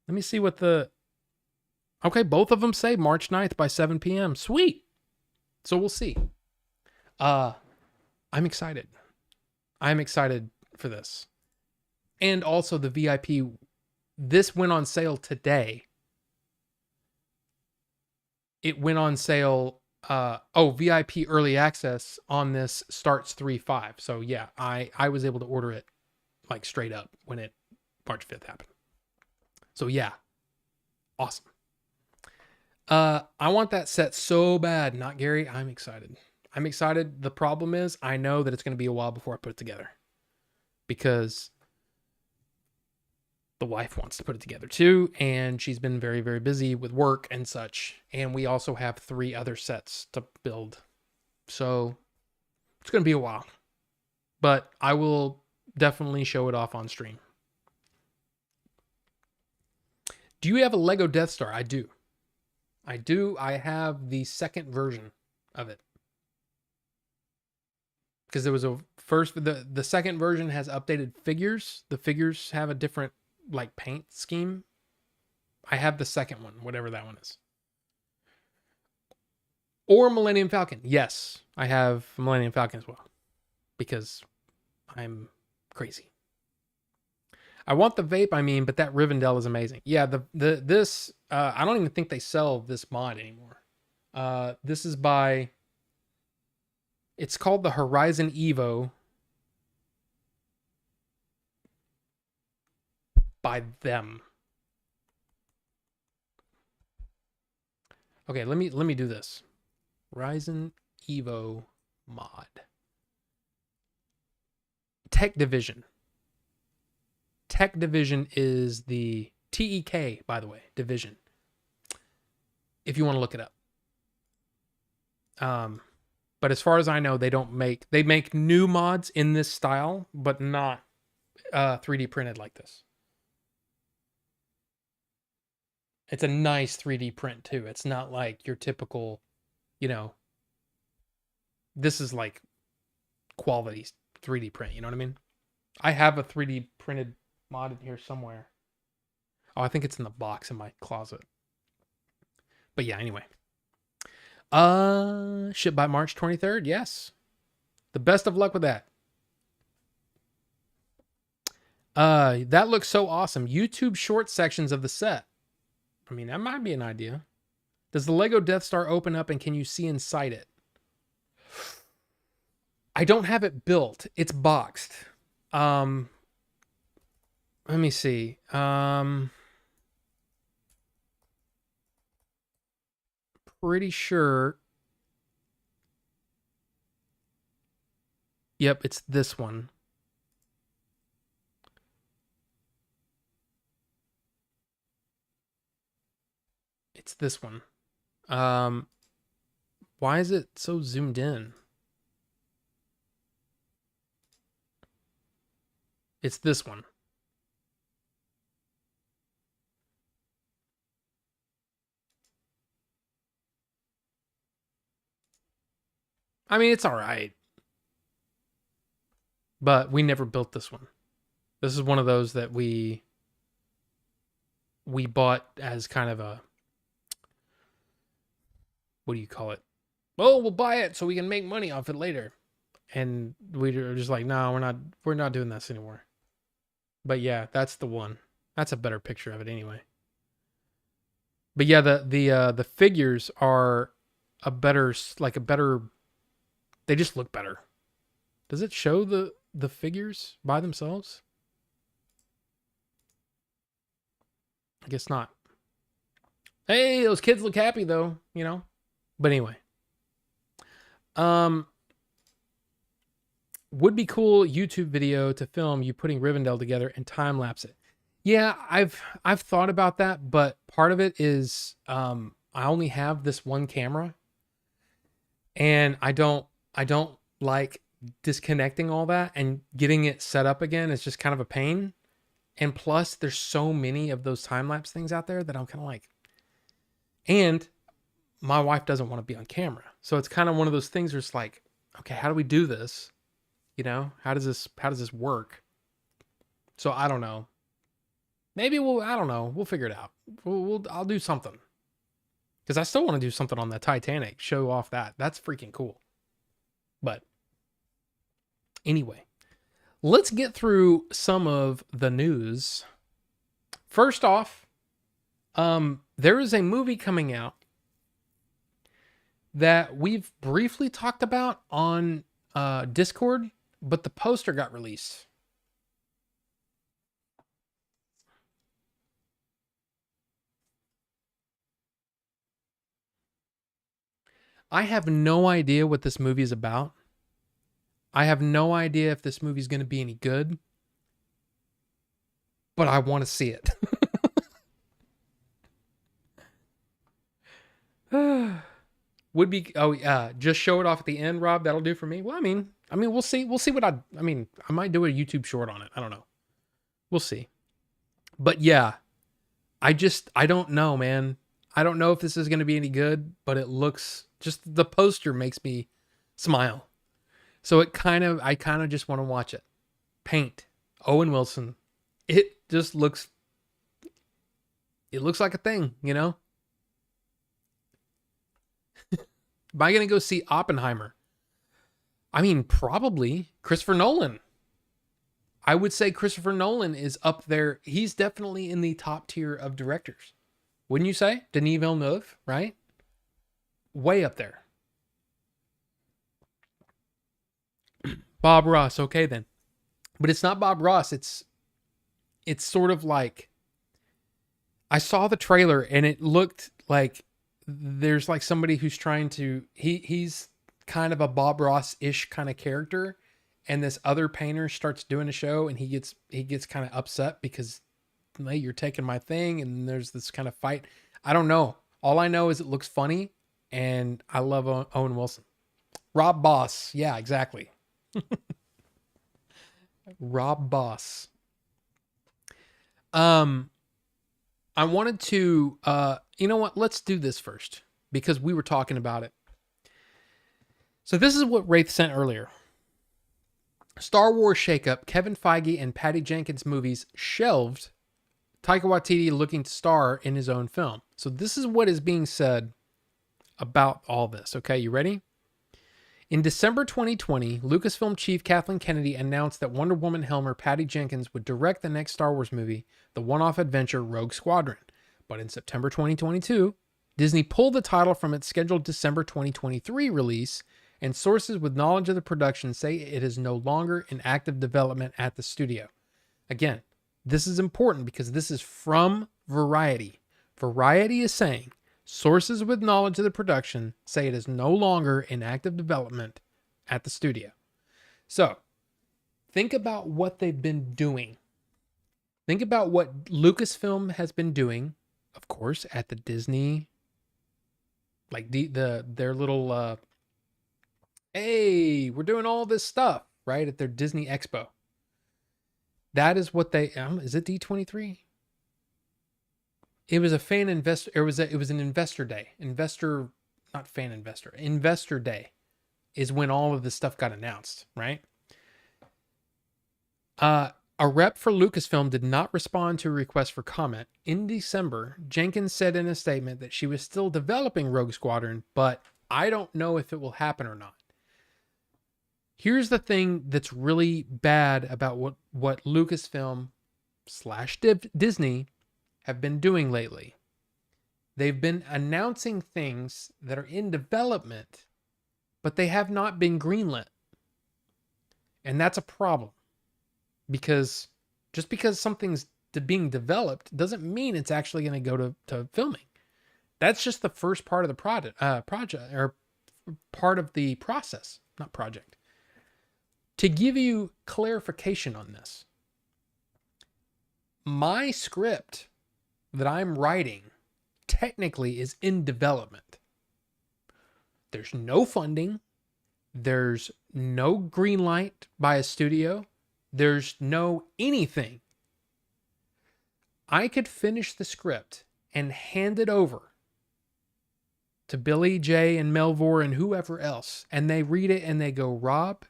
me see what both of them say March 9th by 7 p.m. Sweet. So we'll see. I'm excited. I'm excited for this. And also the VIP, this went on sale today. It went on sale, VIP early access on this starts 3/5. So yeah, I was able to order it like straight up when March 5th happened. So yeah, awesome. I want that set so bad, not Gary. I'm excited. The problem is I know that it's going to be a while before I put it together because the wife wants to put it together too, and she's been very, very busy with work and such. And we also have 3 other sets to build. So it's going to be a while. But I will definitely show it off on stream. Do you have a Lego Death Star? I do. I do. I have the second version of it. Because there was a first, the second version has updated figures. The figures have a different like paint scheme. I have the second one, whatever that one is. Or Millennium Falcon. Yes, I have Millennium Falcon as well. Because I'm crazy. I want the vape, but that Rivendell is amazing. Yeah, this I don't even think they sell this mod anymore. This is by, it's called the Horizon Evo by them. Okay, let me do this. Horizon Evo mod. Tech Division. Tech Division is the TEK, by the way, division. If you want to look it up. But as far as I know, they make new mods in this style, but not 3D printed like this. It's a nice 3D print too. It's not like your typical, this is like quality 3D print, you know what I mean? I have a 3D printed mod in here somewhere. Oh, I think it's in the box in my closet. But yeah, anyway. Ship by March 23rd. Yes. The best of luck with that. That looks so awesome. YouTube short sections of the set. I mean, that might be an idea. Does the Lego Death Star open up and can you see inside it? I don't have it built. It's boxed. Let me see. Pretty sure. Yep, it's this one. It's this one. Why is it so zoomed in? It's this one. I mean, it's all right. But we never built this one. This is one of those that we bought as kind of a, what do you call it? Oh, we'll buy it so we can make money off it later. And we were just like, no, we're not doing this anymore. But yeah, that's the one. That's a better picture of it anyway. But yeah, the figures are a better, they just look better. Does it show the figures by themselves? I guess not. Hey, those kids look happy though, But anyway. Would be cool YouTube video to film you putting Rivendell together and time lapse it. Yeah, I've thought about that, but part of it is I only have this one camera and I don't like disconnecting all that and getting it set up again. It's just kind of a pain. And plus there's so many of those time lapse things out there that I'm kind of like, and my wife doesn't want to be on camera. So it's kind of one of those things where it's like, okay, how do we do this? How does this work? So I don't know. Maybe I don't know. We'll figure it out. I'll do something. Because I still want to do something on the Titanic. Show off that. That's freaking cool. But anyway, let's get through some of the news. First off, there is a movie coming out that we've briefly talked about on Discord, but the poster got released. I have no idea what this movie is about. I have no idea if this movie is going to be any good, but I want to see it. Would be just show it off at the end, Rob. That'll do for me. Well, I mean, we'll see. We'll see what I might do a YouTube short on it. I don't know. We'll see. But yeah, I don't know, man. I don't know if this is going to be any good, but it looks, just the poster makes me smile. So I kind of just want to watch it. Paint, Owen Wilson. It just looks, it looks like a thing, you know? Am I going to go see Oppenheimer? I mean, probably Christopher Nolan. I would say Christopher Nolan is up there. He's definitely in the top tier of directors. Wouldn't you say? Denis Villeneuve, right? Way up there. Bob Ross, okay then. But it's not Bob Ross. It's sort of like, I saw the trailer and it looked like there's like somebody who's trying to, he's kind of a Bob Ross-ish kind of character, and this other painter starts doing a show and he gets kind of upset because, hey, you're taking my thing, and there's this kind of fight. I don't know. All I know is it looks funny, and I love Owen Wilson. Rob Boss. Yeah, exactly. Rob Boss. I wanted to, you know what? Let's do this first because we were talking about it. So this is what Wraith sent earlier. Star Wars shakeup. Kevin Feige and Patty Jenkins movies shelved. Taika Waititi looking to star in his own film. So this is what is being said about all this. Okay, you ready? In December 2020, Lucasfilm chief Kathleen Kennedy announced that Wonder Woman helmer Patty Jenkins would direct the next Star Wars movie, the one-off adventure Rogue Squadron. But in September 2022, Disney pulled the title from its scheduled December 2023 release, and sources with knowledge of the production say it is no longer in active development at the studio. Again, this is important because this is from Variety. Variety is saying sources with knowledge of the production say it is no longer in active development at the studio. So, think about what they've been doing. Think about what Lucasfilm has been doing, of course, at the Disney, like their little, hey, we're doing all this stuff, right? At their Disney Expo. That is what they, is it D23? It was a fan investor, it was an investor day. Investor day is when all of this stuff got announced, right? A rep for Lucasfilm did not respond to a request for comment. In December, Jenkins said in a statement that she was still developing Rogue Squadron, but I don't know if it will happen or not. Here's the thing that's really bad about what Lucasfilm / Disney have been doing lately. They've been announcing things that are in development, but they have not been greenlit. And that's a problem. Because just because something's being developed doesn't mean it's actually going to go to filming. That's just the first part of the project or part of the process, not project. To give you clarification on this, my script that I'm writing technically is in development. There's no funding. There's no green light by a studio. There's no anything. I could finish the script and hand it over to Billy J and Melvor and whoever else, and they read it and they go, Rob,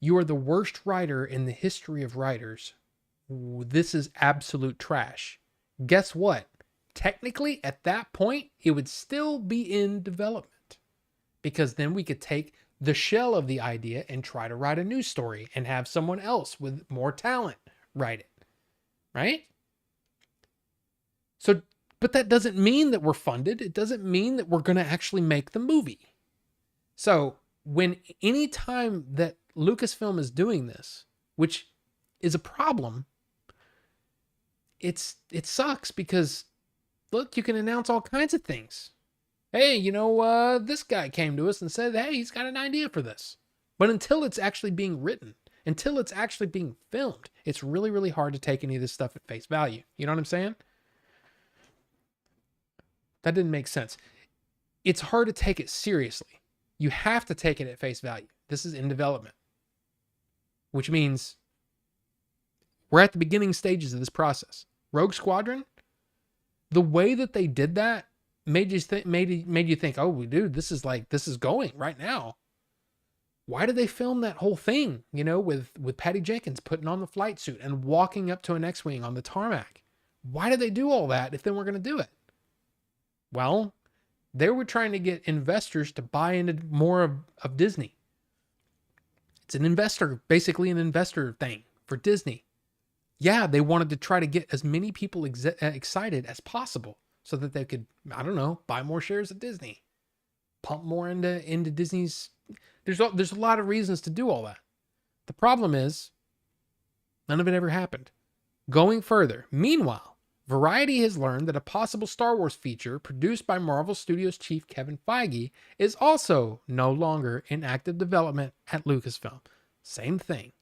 you are the worst writer in the history of writers. This is absolute trash. Guess what? Technically, at that point, it would still be in development, because then we could take the shell of the idea and try to write a new story and have someone else with more talent write it. Right? So, but that doesn't mean that we're funded. It doesn't mean that we're going to actually make the movie. So, any time that Lucasfilm is doing this, which is a problem, it sucks because, look, you can announce all kinds of things. Hey, this guy came to us and said, hey, he's got an idea for this. But until it's actually being written, until it's actually being filmed, it's really, really hard to take any of this stuff at face value. You know what I'm saying? That didn't make sense. It's hard to take it seriously. You have to take it at face value. This is in development, which means we're at the beginning stages of this process. Rogue Squadron, the way that they did that made you think, oh, dude, this is going right now. Why did they film that whole thing, with Patty Jenkins putting on the flight suit and walking up to an X-Wing on the tarmac? Why did they do all that if they weren't going to do it? Well, they were trying to get investors to buy into more of Disney. It's basically an investor thing for Disney. Yeah, they wanted to try to get as many people excited as possible so that they could, I don't know, buy more shares of Disney, pump more into Disney's. There's a lot of reasons to do all that. The problem is, none of it ever happened. Going further, meanwhile, Variety has learned that a possible Star Wars feature produced by Marvel Studios chief Kevin Feige is also no longer in active development at Lucasfilm. Same thing.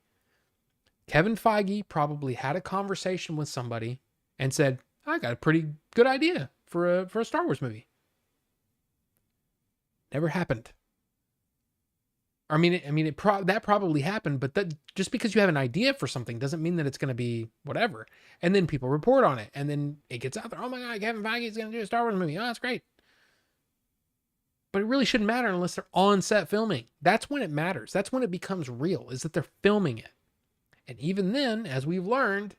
Kevin Feige probably had a conversation with somebody and said, I got a pretty good idea for a Star Wars movie. Never happened. That probably happened, but that just because you have an idea for something doesn't mean that it's going to be whatever. And then people report on it, and then it gets out there. Oh my God, Kevin Feige is going to do a Star Wars movie. Oh, that's great. But it really shouldn't matter unless they're on set filming. That's when it matters. That's when it becomes real, is that they're filming it. And even then, as we've learned,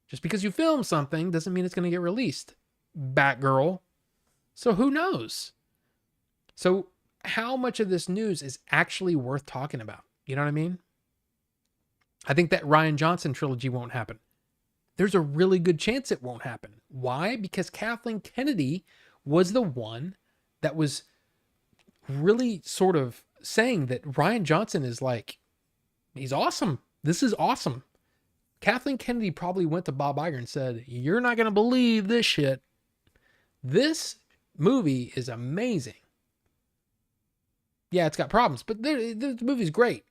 just because you film something doesn't mean it's going to get released. Batgirl. So who knows? So how much of this news is actually worth talking about? You know what I mean? I think that Rian Johnson trilogy won't happen. There's a really good chance it won't happen. Why? Because Kathleen Kennedy was the one that was really sort of saying that Rian Johnson is he's awesome. This is awesome. Kathleen Kennedy probably went to Bob Iger and said, you're not going to believe this shit. This movie is amazing. Yeah, it's got problems, but the movie's great.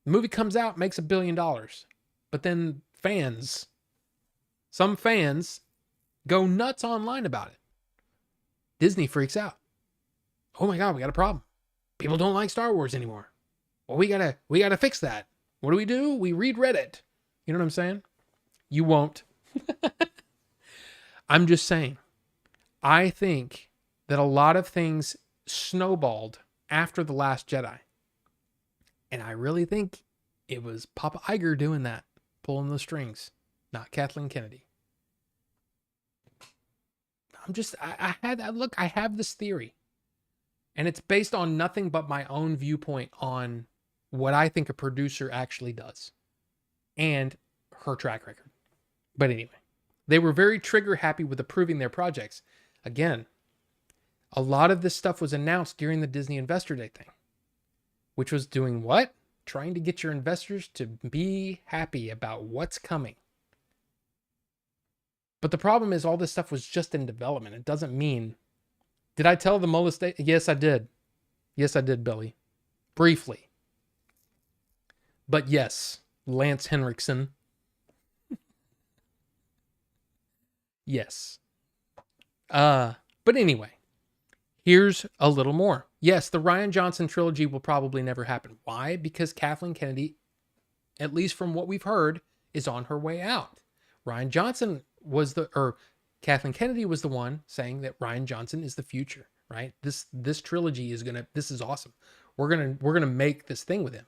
The movie comes out, makes $1 billion. But then some fans go nuts online about it. Disney freaks out. Oh my God, we got a problem. People don't like Star Wars anymore. Well, we gotta fix that. What do? We read Reddit. You know what I'm saying? You won't. I'm just saying. I think that a lot of things snowballed after The Last Jedi. And I really think it was Papa Iger doing that, pulling the strings, not Kathleen Kennedy. I have this theory. And it's based on nothing but my own viewpoint on what I think a producer actually does and her track record. But anyway, they were very trigger happy with approving their projects. Again, a lot of this stuff was announced during the Disney Investor Day thing, which was doing what? Trying to get your investors to be happy about what's coming. But the problem is all this stuff was just in development. It doesn't mean... Did I tell the molestation? Yes, I did. Yes, I did, Billy. Briefly. But yes, Lance Henriksen. Yes. But anyway, here's a little more. Yes, the Rian Johnson trilogy will probably never happen. Why? Because Kathleen Kennedy, at least from what we've heard, is on her way out. Kathleen Kennedy was the one saying that Rian Johnson is the future, right? This trilogy this is awesome. We're gonna make this thing with him.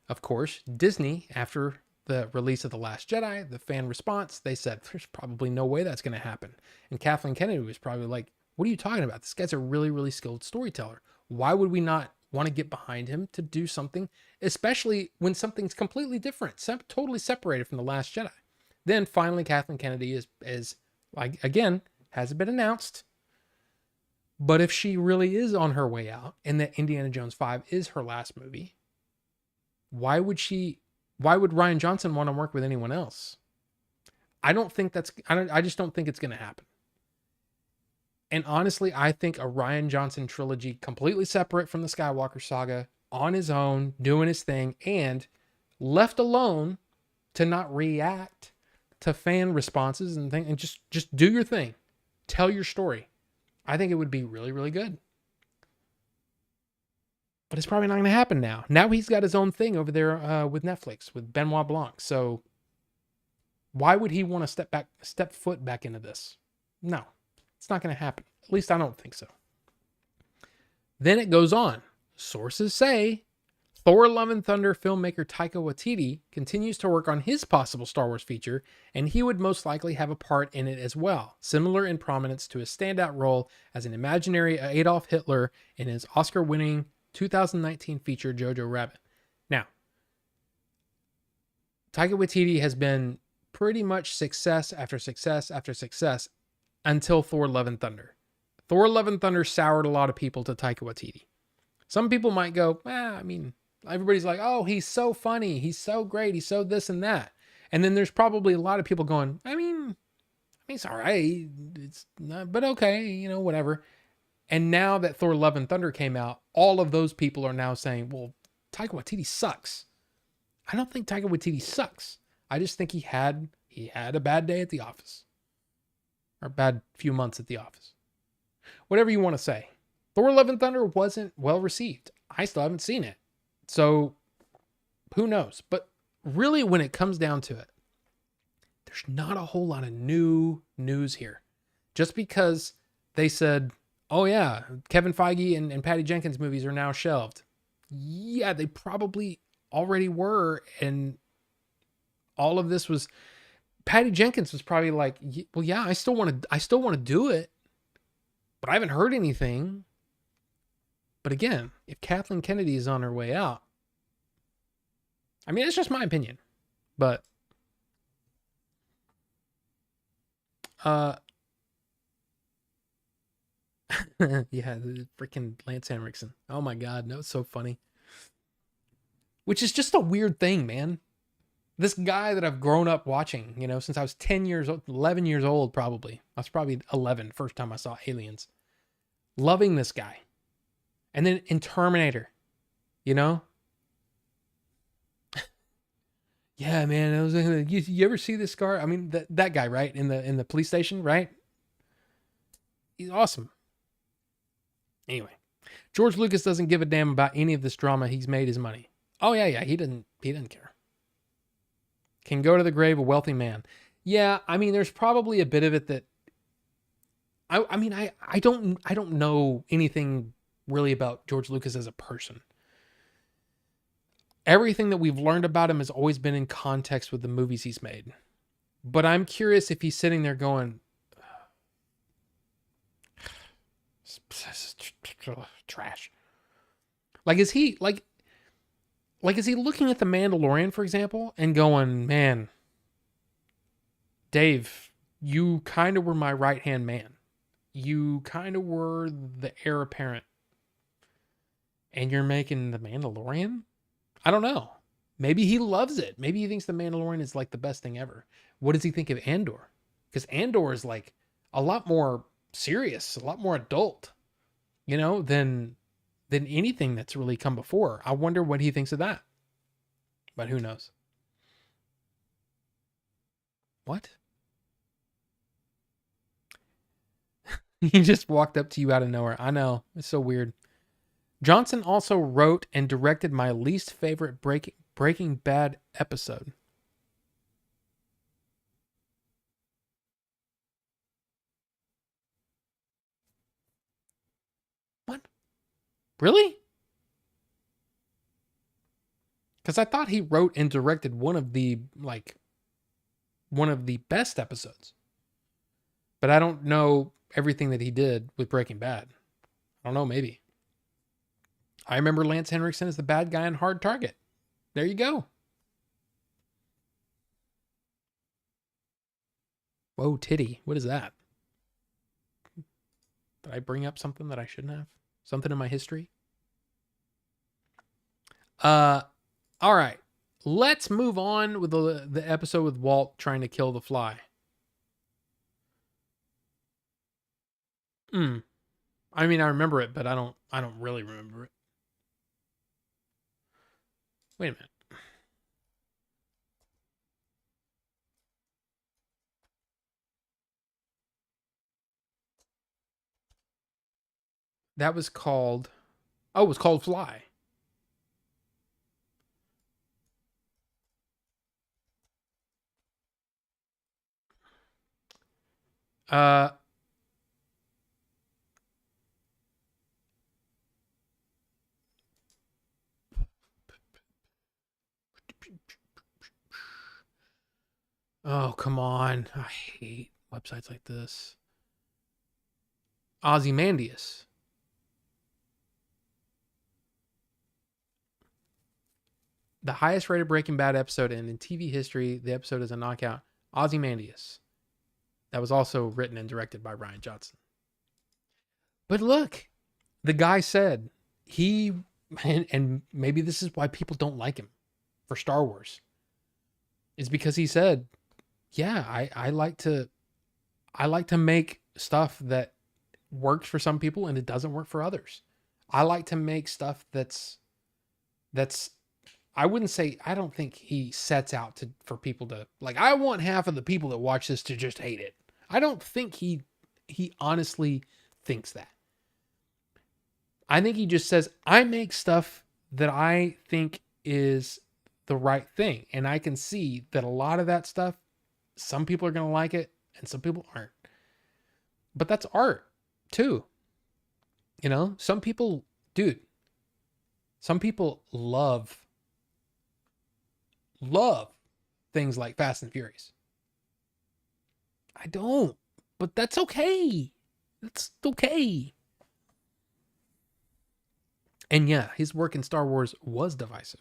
Of course, Disney, after the release of The Last Jedi, the fan response, they said there's probably no way that's gonna happen. And Kathleen Kennedy was probably like, what are you talking about? This guy's a really, really skilled storyteller. Why would we not want to get behind him to do something, especially when something's completely different, totally separated from The Last Jedi? Then finally, Kathleen Kennedy is like, again, hasn't been announced. But if she really is on her way out and that Indiana Jones 5 is her last movie, why would Rian Johnson want to work with anyone else? I just don't think it's going to happen. And honestly, I think a Rian Johnson trilogy completely separate from the Skywalker saga, on his own, doing his thing, and left alone to not react to fan responses and things, and just do your thing. Tell your story. I think it would be really, really good. But it's probably not going to happen now. Now he's got his own thing over there with Netflix, with Benoit Blanc. So why would he want to step foot back into this? No. It's not going to happen. At least I don't think so. Then it goes on. Sources say Thor Love and Thunder filmmaker Taika Waititi continues to work on his possible Star Wars feature, and he would most likely have a part in it as well, similar in prominence to his standout role as an imaginary Adolf Hitler in his Oscar-winning 2019 feature Jojo Rabbit. Now, Taika Waititi has been pretty much success after success after success until Thor Love and Thunder. Thor Love and Thunder soured a lot of people to Taika Waititi. Some people might go, everybody's like, oh, he's so funny. He's so great. He's so this and that. And then there's probably a lot of people going, it's all right. It's not, but okay, whatever. And now that Thor Love and Thunder came out, all of those people are now saying, well, Taika Waititi sucks. I don't think Taika Waititi sucks. I just think he had a bad day at the office. Or a bad few months at the office. Whatever you want to say. Thor Love and Thunder wasn't well received. I still haven't seen it. So, who knows? But really, when it comes down to it, there's not a whole lot of new news here. Just because they said, oh yeah, Kevin Feige and Patty Jenkins movies are now shelved. Yeah, they probably already were. And all of this was... Patty Jenkins was probably like, well, yeah, I still want to do it. But I haven't heard anything. But again, if Kathleen Kennedy is on her way out, it's just my opinion. But yeah, the freaking Lance Henriksen. Oh my God, no, it's so funny. Which is just a weird thing, man. This guy that I've grown up watching, since I was 10 years old, 11 years old, probably. I was probably 11 first time I saw Aliens. Loving this guy. And then in Terminator, Yeah, man. You ever see this car? That guy, right? In the police station, right? He's awesome. Anyway, George Lucas doesn't give a damn about any of this drama. He's made his money. Oh yeah. He doesn't care. Can go to the grave a wealthy man. Yeah, there's probably a bit of it that I don't know anything really about George Lucas as a person. Everything that we've learned about him has always been in context with the movies he's made. But I'm curious if he's sitting there going, trash. Like, is he looking at The Mandalorian, for example, and going, man, Dave, you kind of were my right-hand man. You kind of were the heir apparent. And you're making The Mandalorian? I don't know. Maybe he loves it. Maybe he thinks The Mandalorian is like the best thing ever. What does he think of Andor? Because Andor is like a lot more serious, a lot more adult, than anything that's really come before. I wonder what he thinks of that. But who knows? What? He just walked up to you out of nowhere. I know. It's so weird. Johnson also wrote and directed my least favorite Breaking Bad episode. What? Really? Because I thought he wrote and directed one of the best episodes. But I don't know everything that he did with Breaking Bad. I don't know, maybe. I remember Lance Henriksen as the bad guy in Hard Target. There you go. Whoa, titty. What is that? Did I bring up something that I shouldn't have? Something in my history? All right. Let's move on with the episode with Walt trying to kill the fly. I remember it, but I don't really remember it. Wait a minute. That was called... Oh, it was called Fly. Oh, come on. I hate websites like this. Ozymandias. The highest rated Breaking Bad episode in TV history. The episode is a knockout. Ozymandias. That was also written and directed by Rian Johnson. But look, the guy said he, and maybe this is why people don't like him for Star Wars, is because he said, yeah, I like to make stuff that works for some people and it doesn't work for others. I like to make stuff that's I wouldn't say, I don't think he sets out for people to like, I want half of the people that watch this to just hate it. I don't think he honestly thinks that. I think he just says, I make stuff that I think is the right thing. And I can see that a lot of that stuff, some people are going to like it and some people aren't. But that's art too. You know, some people, dude, some people love things like Fast and Furious. I don't, but that's okay. That's okay. And yeah, his work in Star Wars was divisive.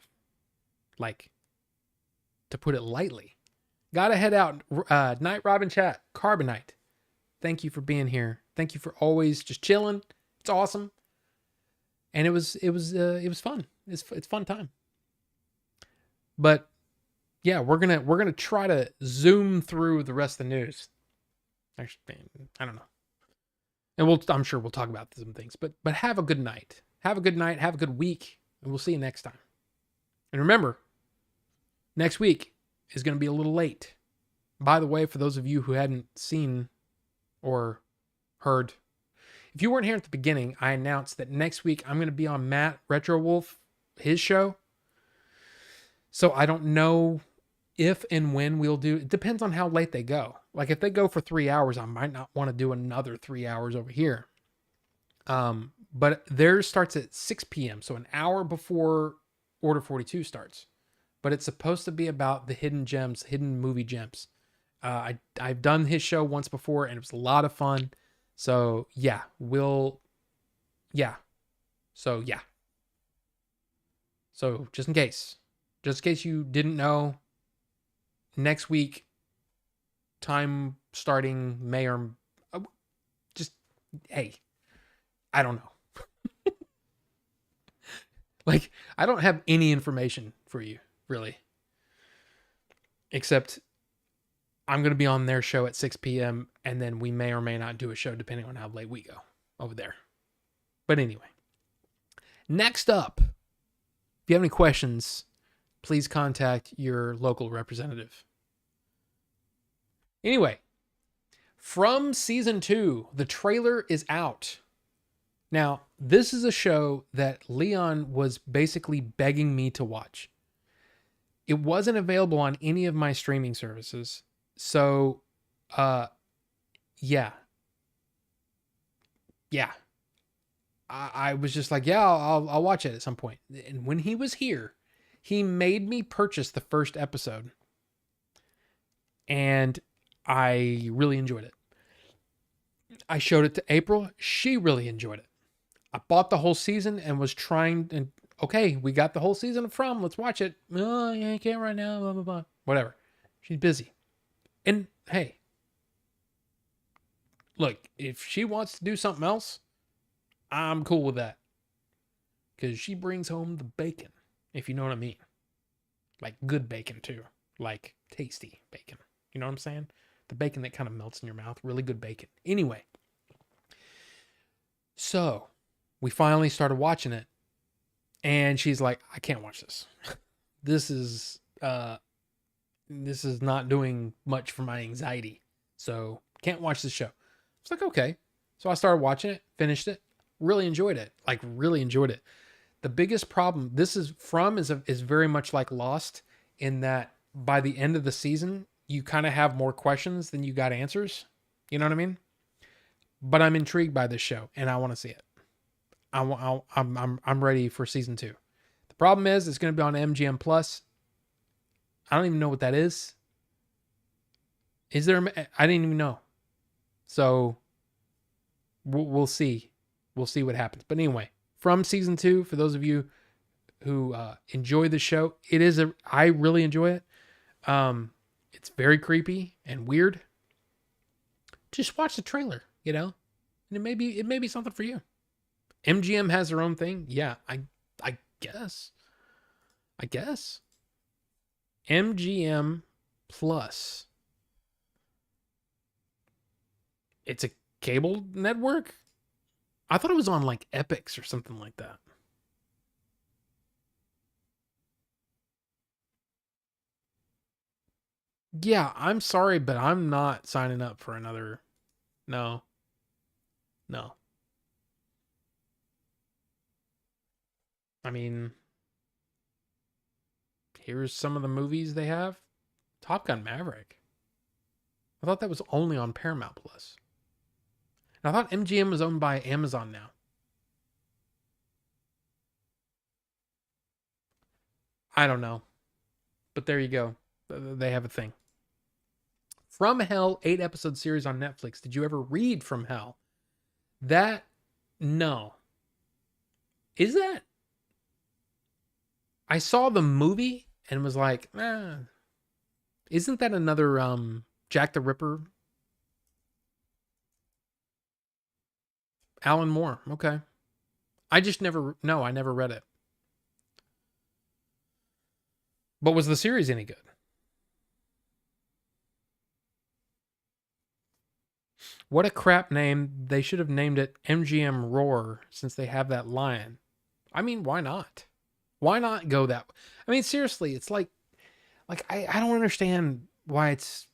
Like, to put it lightly. Gotta head out. Night Robin chat. Carbonite. Thank you for being here. Thank you for always just chilling. It's awesome. And it was fun. It's fun time. But yeah, we're gonna try to zoom through the rest of the news. Actually, I don't know. And I'm sure we'll talk about some things. But have a good night. Have a good night. Have a good week. And we'll see you next time. And remember, next week is going to be a little late. By the way, for those of you who hadn't seen or heard, if you weren't here at the beginning, I announced that next week I'm going to be on Matt Retro Wolf, his show. So I don't know if and when we'll do. It depends on how late they go. Like if they go for 3 hours, I might not want to do another 3 hours over here. But theirs starts at 6 p.m. So an hour before Order 42 starts. But it's supposed to be about the hidden gems, hidden movie gems. I've done his show once before and it was a lot of fun. So yeah, So just in case you didn't know, next week, time starting May or just, hey, I don't know. Like, I don't have any information for you, really. Except I'm going to be on their show at 6 p.m. and then we may or may not do a show depending on how late we go over there. But anyway, next up, if you have any questions, please contact your local representative. Anyway, from season 2, the trailer is out. Now, this is a show that Leon was basically begging me to watch. It wasn't available on any of my streaming services. So, yeah. I was just like, yeah, I'll watch it at some point. And when he was here, he made me purchase the first episode. And I really enjoyed it. I showed it to April. She really enjoyed it. I bought the whole season and was trying, and okay, we got the whole season from, let's watch it. Oh, yeah, I can't right now, blah, blah, blah. Whatever. She's busy. And hey, look, if she wants to do something else, I'm cool with that. Because she brings home the bacon, if you know what I mean. Like good bacon too. Like tasty bacon. You know what I'm saying? The bacon that kind of melts in your mouth. Really good bacon. Anyway. So, we finally started watching it. And she's like, I can't watch this. This is not doing much for my anxiety. So, can't watch this show. It's like, okay. So I started watching it, finished it, really enjoyed it. Like, really enjoyed it. The biggest problem, this is very much like Lost in that by the end of the season, you kind of have more questions than you got answers. You know what I mean? But I'm intrigued by this show and I want to see it. I'm ready for season 2. The problem is it's going to be on MGM Plus. I don't even know what that is. Is there? I didn't even know. So we'll see. We'll see what happens. But anyway, from season 2, for those of you who enjoy the show, I really enjoy it. It's very creepy and weird. Just watch the trailer, and it may be something for you. MGM has their own thing. Yeah, I guess. MGM Plus. It's a cable network? I thought it was on like Epix or something like that. Yeah, I'm sorry, but I'm not signing up for another. No, no. I mean, here's some of the movies they have. Top Gun Maverick. I thought that was only on Paramount Plus. And I thought MGM was owned by Amazon now. I don't know. But there you go. They have a thing. From Hell, 8-episode series on Netflix. Did you ever read From Hell? That, no. Is that? I saw the movie and was like, isn't that another Jack the Ripper? Alan Moore. Okay. I never read it. But was the series any good? What a crap name. They should have named it MGM Roar since they have that lion. I mean, why not? Why not go that way? I mean, seriously, it's like I don't understand why it's.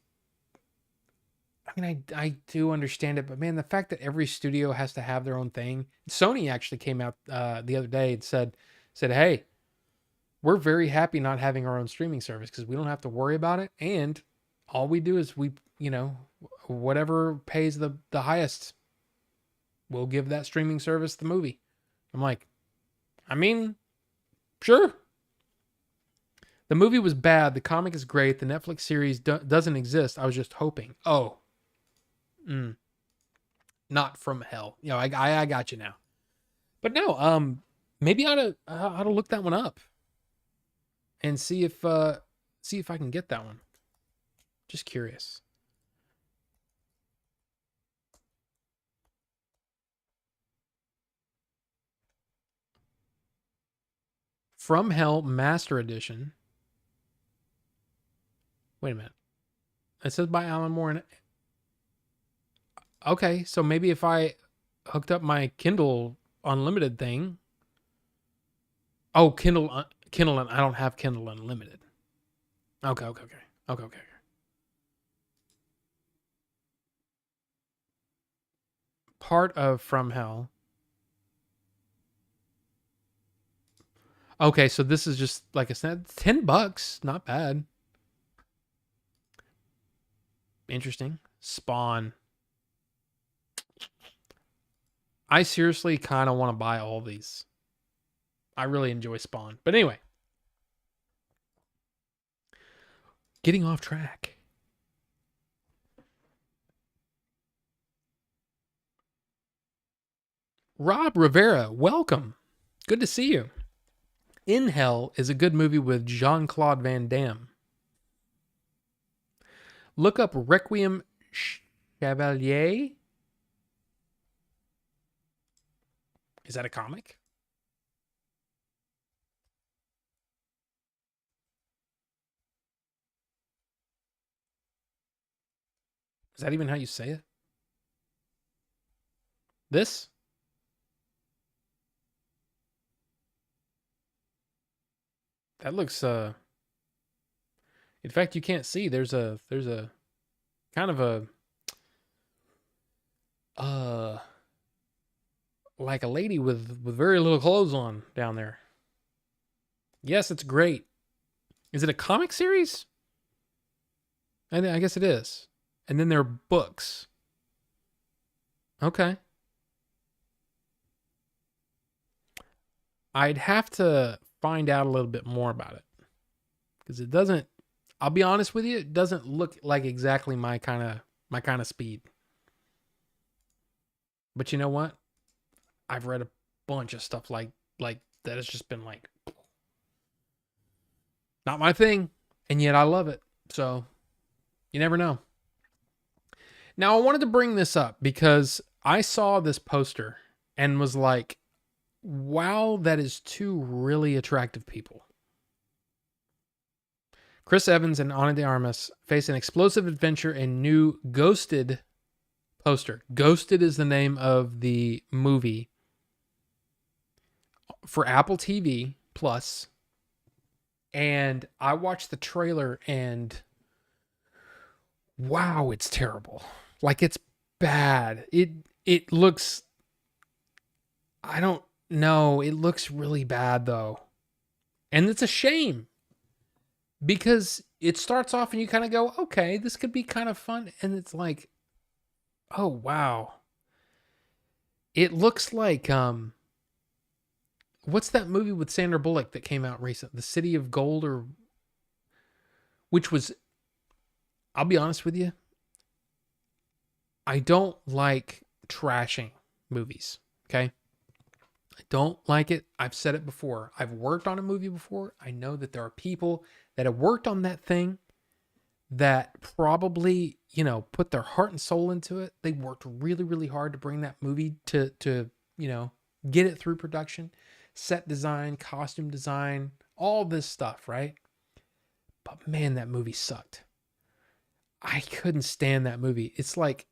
I mean, I do understand it, but man, the fact that every studio has to have their own thing. Sony actually came out the other day and said, hey, we're very happy not having our own streaming service because we don't have to worry about it, and all we do is whatever pays the highest, we'll give that streaming service the movie. I'm like, I mean, sure. The movie was bad. The comic is great. The Netflix series doesn't exist. I was just hoping. Oh, not From Hell. I got you now. But no, maybe I ought to look that one up and see if I can get that one. Just curious. From Hell Master Edition. Wait a minute. It says by Alan Moore. Okay, so maybe if I hooked up my Kindle Unlimited thing. Oh, Kindle. I don't have Kindle Unlimited. Okay. Part of From Hell. Okay, so this is just like I said, $10, not bad. Interesting. Spawn. I seriously kind of want to buy all these. I really enjoy Spawn. But anyway, getting off track. Rob Rivera, welcome. Good to see you. In Hell is a good movie with Jean-Claude Van Damme. Look up Requiem Chevalier. Is that a comic? Is that even how you say it? This? That looks in fact you can't see. There's a kind of a like a lady with very little clothes on down there. Yes, it's great. Is it a comic series? I guess it is. And then there are books. Okay. I'd have to find out a little bit more about it because it doesn't. I'll be honest with you, it doesn't look like exactly my kind of speed. But you know what? I've read a bunch of stuff like that has just been like not my thing, and yet I love it. So you never know. Now I wanted to bring this up because I saw this poster and was like, wow, that is two really attractive people. Chris Evans and Ana de Armas face an explosive adventure in new Ghosted poster. Ghosted is the name of the movie for Apple TV Plus. And I watched the trailer and wow, it's terrible. Like, it's bad. It looks, I don't know. It looks really bad though. And it's a shame because it starts off and you kind of go, okay, this could be kind of fun. And it's like, oh, wow. It looks like, what's that movie with Sandra Bullock that came out recent? The City of Gold, or which was, I'll be honest with you, I don't like trashing movies, okay? I don't like it. I've said it before. I've worked on a movie before. I know that there are people that have worked on that thing that probably, put their heart and soul into it. They worked really, really hard to bring that movie to get it through production, set design, costume design, all this stuff, right? But man, that movie sucked. I couldn't stand that movie. It's like,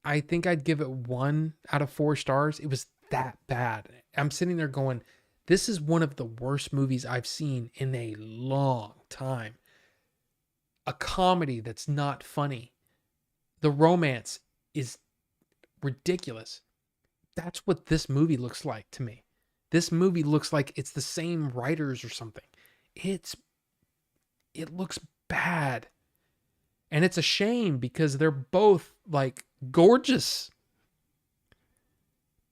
I think I'd give it 1 out of 4 stars. It was that bad. I'm sitting there going, this is one of the worst movies I've seen in a long time. A comedy that's not funny. The romance is ridiculous. That's what this movie looks like to me. This movie looks like it's the same writers or something. It looks bad. And it's a shame because they're both like gorgeous.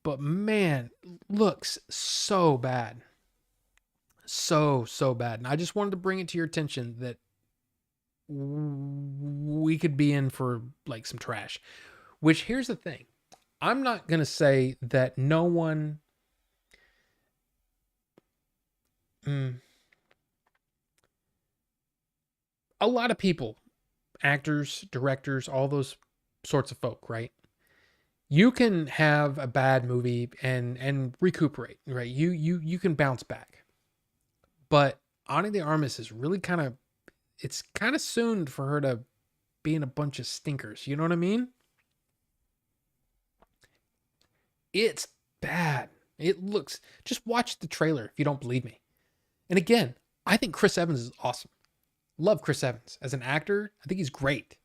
But man, looks so bad. So bad. And I just wanted to bring it to your attention that we could be in for like some trash. Which, here's the thing. I'm not going to say that no one... A lot of people, actors, directors, all those sorts of folk, right? You can have a bad movie and recuperate, right? You can bounce back. But Ana de Armas is really it's kind of soon for her to be in a bunch of stinkers. You know what I mean? It's bad. It looks, just watch the trailer if you don't believe me. And again, I think Chris Evans is awesome. Love Chris Evans as an actor. I think he's great.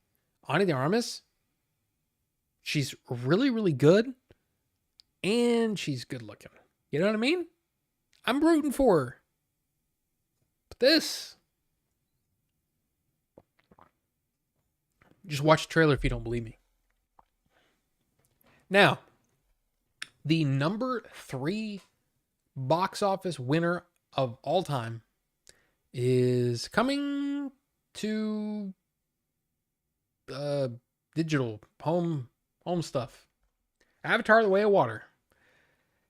Ana de Armas, she's really, really good. And she's good looking. You know what I mean? I'm rooting for her. But this, just watch the trailer if you don't believe me. Now, the number 3 box office winner of all time is coming to digital home stuff. Avatar: The Way of Water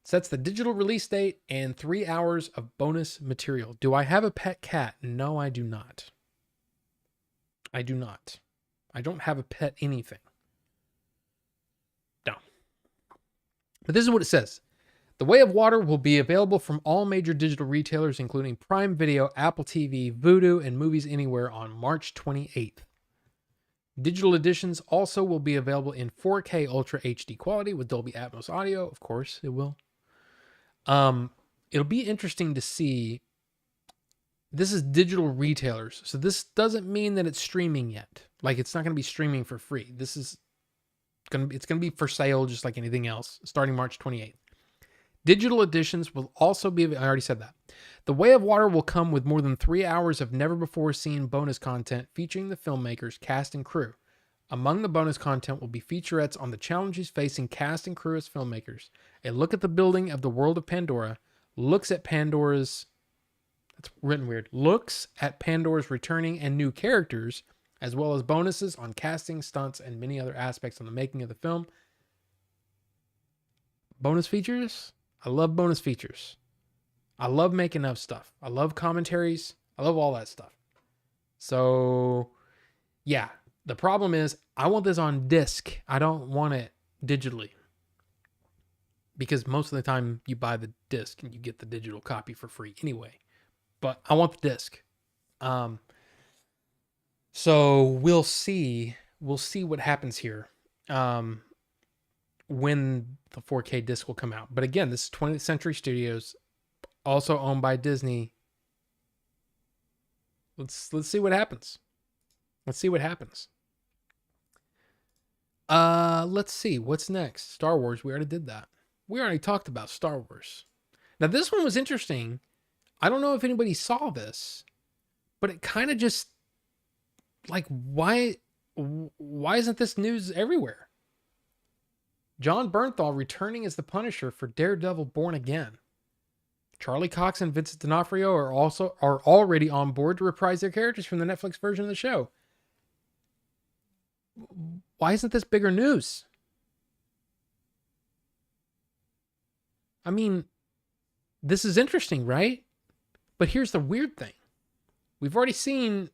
sets the digital release date and 3 hours of bonus material. Do I have a pet cat? No, I do not. I do not. I don't have a pet anything. No. But this is what it says. The Way of Water will be available from all major digital retailers, including Prime Video, Apple TV, Vudu, and Movies Anywhere on March 28th. Digital editions also will be available in 4K Ultra HD quality with Dolby Atmos audio. Of course, it will. It'll be interesting to see. This is digital retailers, so this doesn't mean that it's streaming yet. Like, it's not going to be streaming for free. It's going to be for sale just like anything else, starting March 28th. Digital editions will also be, I already said that. The Way of Water will come with more than 3 hours of never-before-seen bonus content featuring the filmmakers, cast, and crew. Among the bonus content will be featurettes on the challenges facing cast and crew as filmmakers, a look at the building of the world of Pandora, looks at Pandora's That's written weird. Looks at Pandora's returning and new characters, as well as bonuses on casting, stunts, and many other aspects on the making of the film. Bonus features? I love bonus features. I love making of stuff. I love commentaries. I love all that stuff. So, yeah. The problem is, I want this on disc. I don't want it digitally. Because most of the time, you buy the disc and you get the digital copy for free anyway. But I want the disc. So we'll see. We'll see what happens here. When the 4K disc will come out. But again, this is 20th Century Studios, also owned by Disney. Let's see what happens. Let's see what happens. Let's see what's next. Star Wars. We already did that. We already talked about Star Wars. Now this one was interesting. I don't know if anybody saw this, but it kind of just like why isn't this news everywhere? John Bernthal returning as the Punisher for Daredevil Born Again. Charlie Cox and Vincent D'Onofrio are already on board to reprise their characters from the Netflix version of the show. Why isn't this bigger news? I mean, this is interesting, right? But here's the weird thing. We've already seen,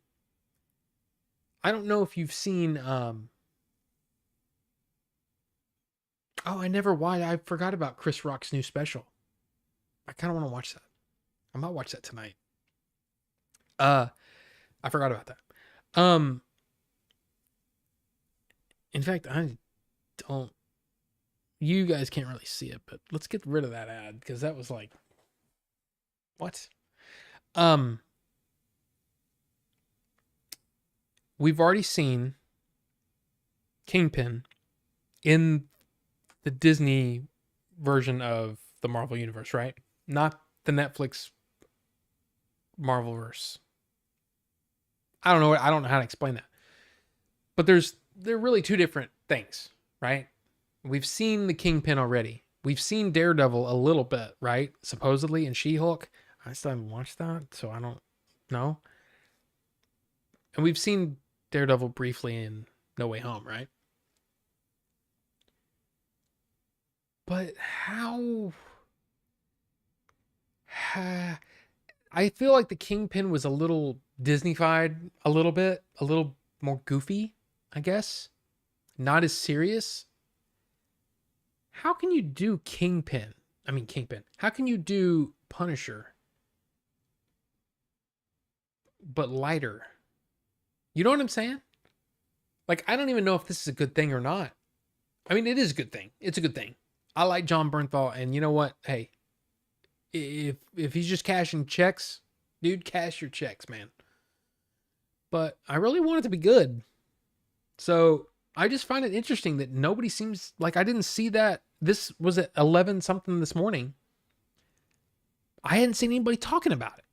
I don't know if you've seen, I forgot about Chris Rock's new special. I kind of want to watch that. I might watch that tonight. I forgot about that. In fact, I don't, you guys can't really see it, but let's get rid of that ad because that was like, what? We've already seen Kingpin in the Disney version of the Marvel Universe, right? Not the Netflix Marvelverse. I don't know how to explain that. But they're really two different things, right? We've seen the Kingpin already. We've seen Daredevil a little bit, right? Supposedly in She-Hulk. I still haven't watched that, so I don't know. And we've seen Daredevil briefly in No Way Home, right? But how... I feel like the Kingpin was a little Disney-fied a little bit. A little more goofy, I guess. Not as serious. How can you do Kingpin? How can you do Punisher, but lighter? You know what I'm saying? Like, I don't even know if this is a good thing or not. I mean, it is a good thing. It's a good thing. I like John Bernthal, and you know what? Hey, if he's just cashing checks, dude, cash your checks, man. But I really want it to be good. So I just find it interesting that nobody seems like, I didn't see that. This was at 11 something this morning. I hadn't seen anybody talking about it.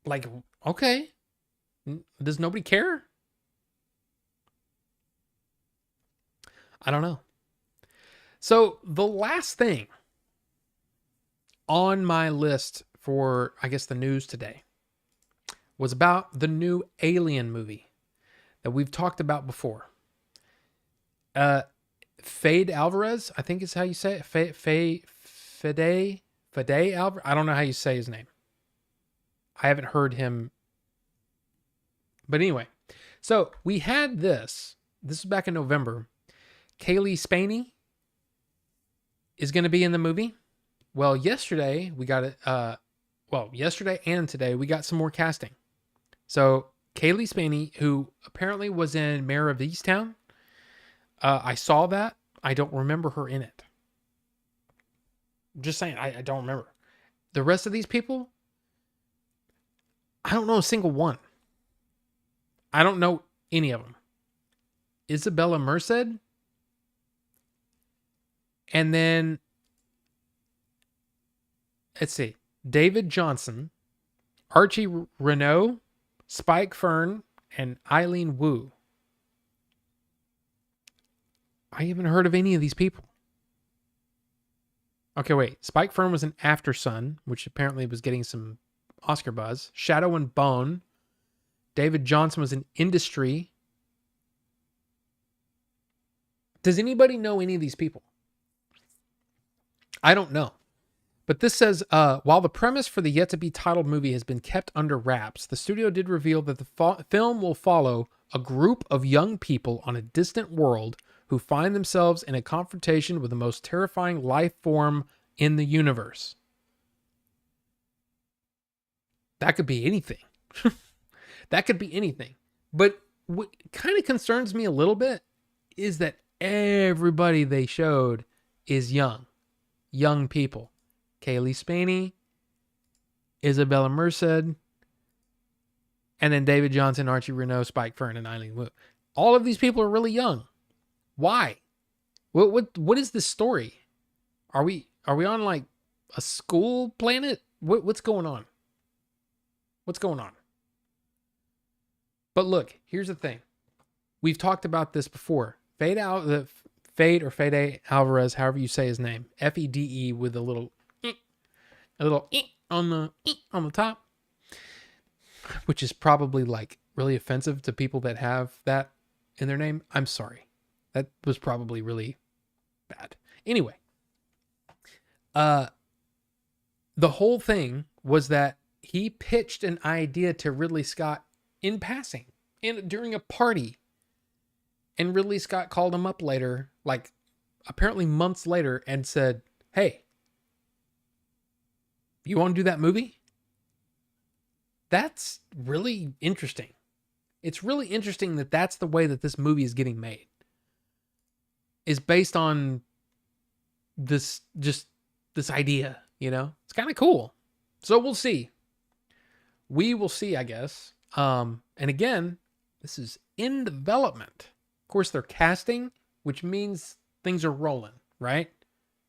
Like, okay. Does nobody care? I don't know. So the last thing on my list for, I guess, the news today was about the new Alien movie that we've talked about before. Fede Alvarez, I think is how you say it. Fede Alvarez. I don't know how you say his name. I haven't heard him. But anyway, so we had this. This is back in November. Kaylee Spaney is going to be in the movie. Well, yesterday we got it. Yesterday and today we got some more casting. So Kaylee Spaney, who apparently was in Mayor of Easttown, I saw that. I don't remember her in it. Just saying, I don't remember. The rest of these people, I don't know a single one. I don't know any of them. Isabella Merced. And then, let's see. David Johnson, Archie Renault, Spike Fern, and Eileen Wu. I haven't heard of any of these people. Okay, wait. Spike Fern was an After Sun, which apparently was getting some Oscar buzz. Shadow and Bone. David Johnson was in Industry. Does anybody know any of these people? I don't know. But this says, while the premise for the yet-to-be titled movie has been kept under wraps, the studio did reveal that the film will follow a group of young people on a distant world who find themselves in a confrontation with the most terrifying life form in the universe. That could be anything. That could be anything. But what kind of concerns me a little bit is that everybody they showed is young people. Kaylee Spaney, Isabella Merced, and then David Johnson, Archie Renault, Spike Fern, and Eileen Wu. All of these people are really young. Why? What is this story? Are we on like a school planet? What's going on? What's going on? But look, here's the thing. We've talked about this before. Fede Alvarez, however you say his name, Fede with a little on the top, which is probably like really offensive to people that have that in their name. I'm sorry. That was probably really bad. Anyway, the whole thing was that he pitched an idea to Ridley Scott in passing during a party. And Ridley Scott called him up later, like apparently months later, and said, "Hey, you want to do that movie?" That's really interesting. It's really interesting that that's the way that this movie is getting made. Is based on this idea, you know? It's kind of cool. So we'll see. We will see, I guess. And again, this is in development. Of course, they're casting, which means things are rolling, right?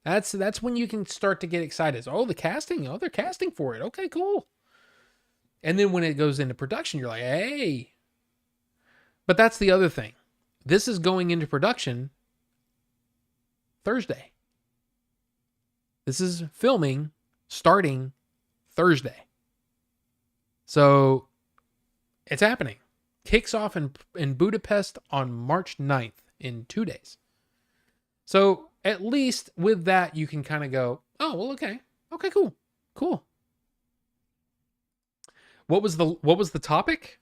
That's when you can start to get excited. Oh, the casting. Oh, they're casting for it. Okay, cool. And then when it goes into production, you're like, hey. But that's the other thing. This is going into production Thursday. This is filming starting Thursday. So it's happening. Kicks off in Budapest on March 9th in 2 days. So at least with that, you can kind of go, oh, well, okay. Okay, cool. What was the topic?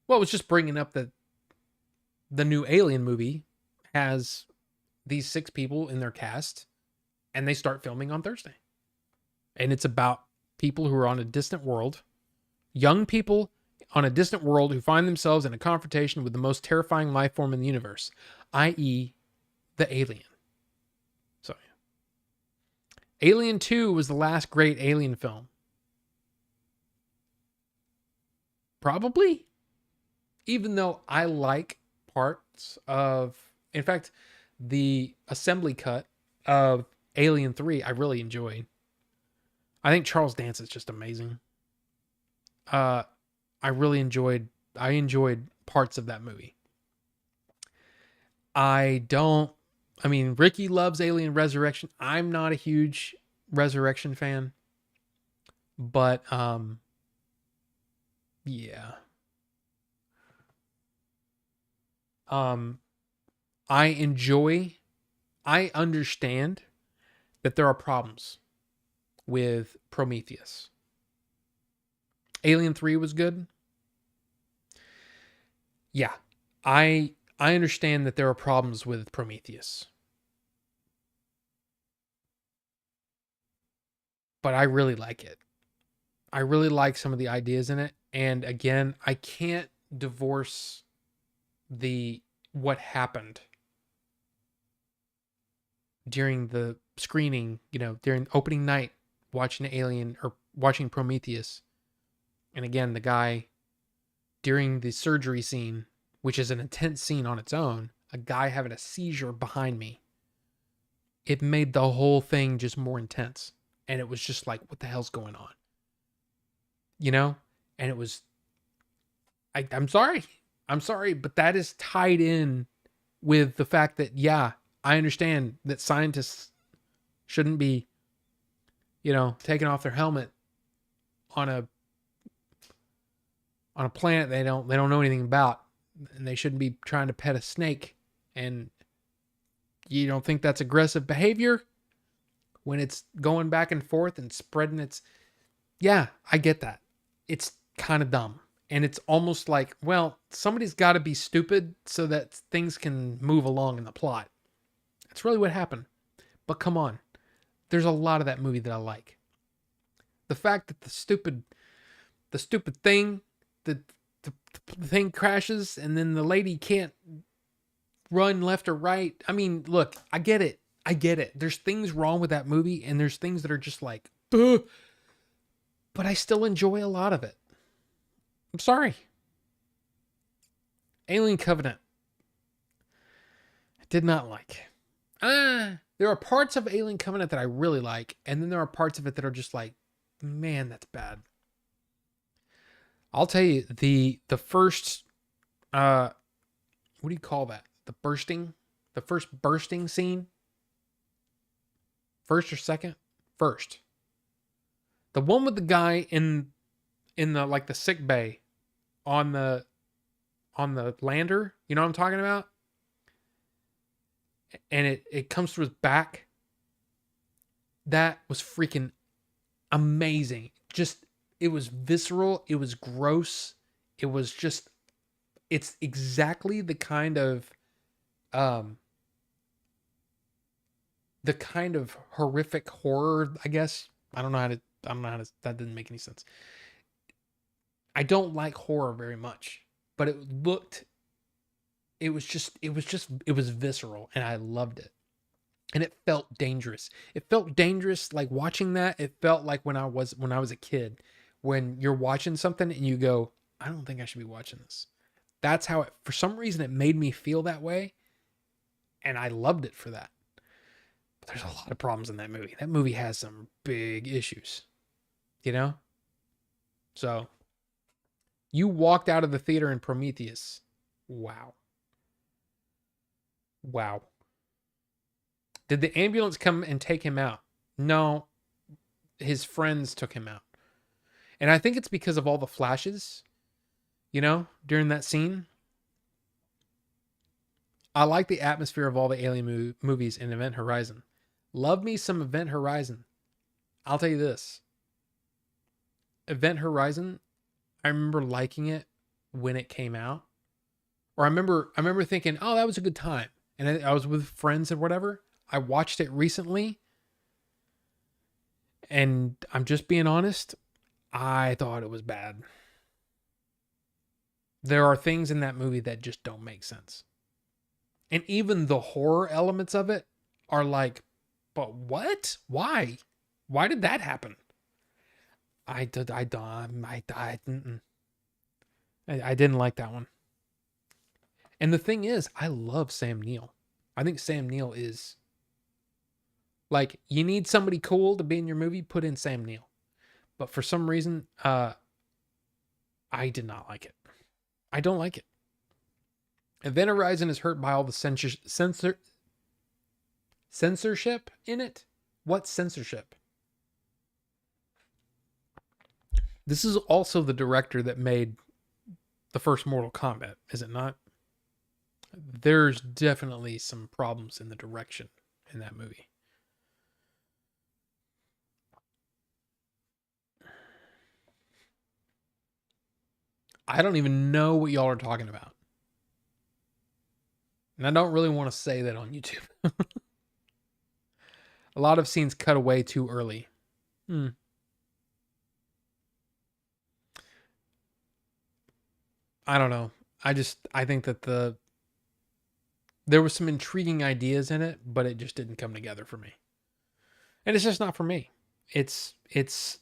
Well, it was just bringing up that the new Alien movie has these 6 people in their cast, and they start filming on Thursday. And it's about people who are on a distant world, young people on a distant world who find themselves in a confrontation with the most terrifying life form in the universe, i.e. the alien. So, Alien 2 was the last great alien film. Probably. Even though I like parts of, in fact, the assembly cut of Alien 3, I really enjoyed. I think Charles Dance is just amazing. I enjoyed parts of that movie. Ricky loves Alien Resurrection. I'm not a huge Resurrection fan. But, yeah. I understand that there are problems with Prometheus. Alien 3 was good. Yeah, I understand that there are problems with Prometheus. But I really like it. I really like some of the ideas in it. And again, I can't divorce what happened during the screening, during opening night, watching Alien or watching Prometheus. And again, the guy during the surgery scene, which is an intense scene on its own, a guy having a seizure behind me. It made the whole thing just more intense. And it was just like, what the hell's going on? And it was, I'm sorry, but that is tied in with the fact that, yeah, I understand that scientists shouldn't be, taking off their helmet on a planet they don't know anything about, and they shouldn't be trying to pet a snake. And you don't think that's aggressive behavior when it's going back and forth and spreading its... Yeah, I get that. It's kind of dumb. And it's almost like, well, somebody's got to be stupid so that things can move along in the plot. That's really what happened. But come on. There's a lot of that movie that I like. The fact that the stupid thing, the thing crashes and then the lady can't run left or right. I mean, look, I get it. There's things wrong with that movie, and there's things that are just like, ugh. But I still enjoy a lot of it. I'm sorry. Alien Covenant. I did not like. There are parts of Alien Covenant that I really like, and then there are parts of it that are just like, man, that's bad. I'll tell you, the first, what do you call that? The first bursting scene? First or second? First. The one with the guy in the like the sick bay on the lander, you know what I'm talking about? And it comes through his back. That was freaking amazing. Just, it was visceral, it was gross. It was just, it's exactly the kind of horrific horror, I guess. I don't know how to, that didn't make any sense. I don't like horror very much, but it was visceral, and I loved it. And it felt dangerous. It felt dangerous, like watching that. It felt like when I was a kid, when you're watching something and you go, I don't think I should be watching this. That's how for some reason it made me feel that way. And I loved it for that. But there's a lot of problems in that movie. That movie has some big issues, So you walked out of the theater in Prometheus. Wow. Did the ambulance come and take him out? No. His friends took him out. And I think it's because of all the flashes, during that scene. I like the atmosphere of all the Alien movies in Event Horizon. Love me some Event Horizon. I'll tell you this. Event Horizon, I remember liking it when it came out. Or I remember thinking, oh, that was a good time. And I was with friends or whatever. I watched it recently. And I'm just being honest. I thought it was bad. There are things in that movie that just don't make sense. And even the horror elements of it are like, but what? Why? Why did that happen? I didn't like that one. And the thing is, I love Sam Neill. I think Sam Neill is like, you need somebody cool to be in your movie, put in Sam Neill. But for some reason, I did not like it. I don't like it. Event Horizon is hurt by all the censorship in it. What censorship? This is also the director that made the first Mortal Kombat, is it not? There's definitely some problems in the direction in that movie. I don't even know what y'all are talking about. And I don't really want to say that on YouTube. A lot of scenes cut away too early. I don't know. I think that there was some intriguing ideas in it, but it just didn't come together for me. And it's just not for me. It just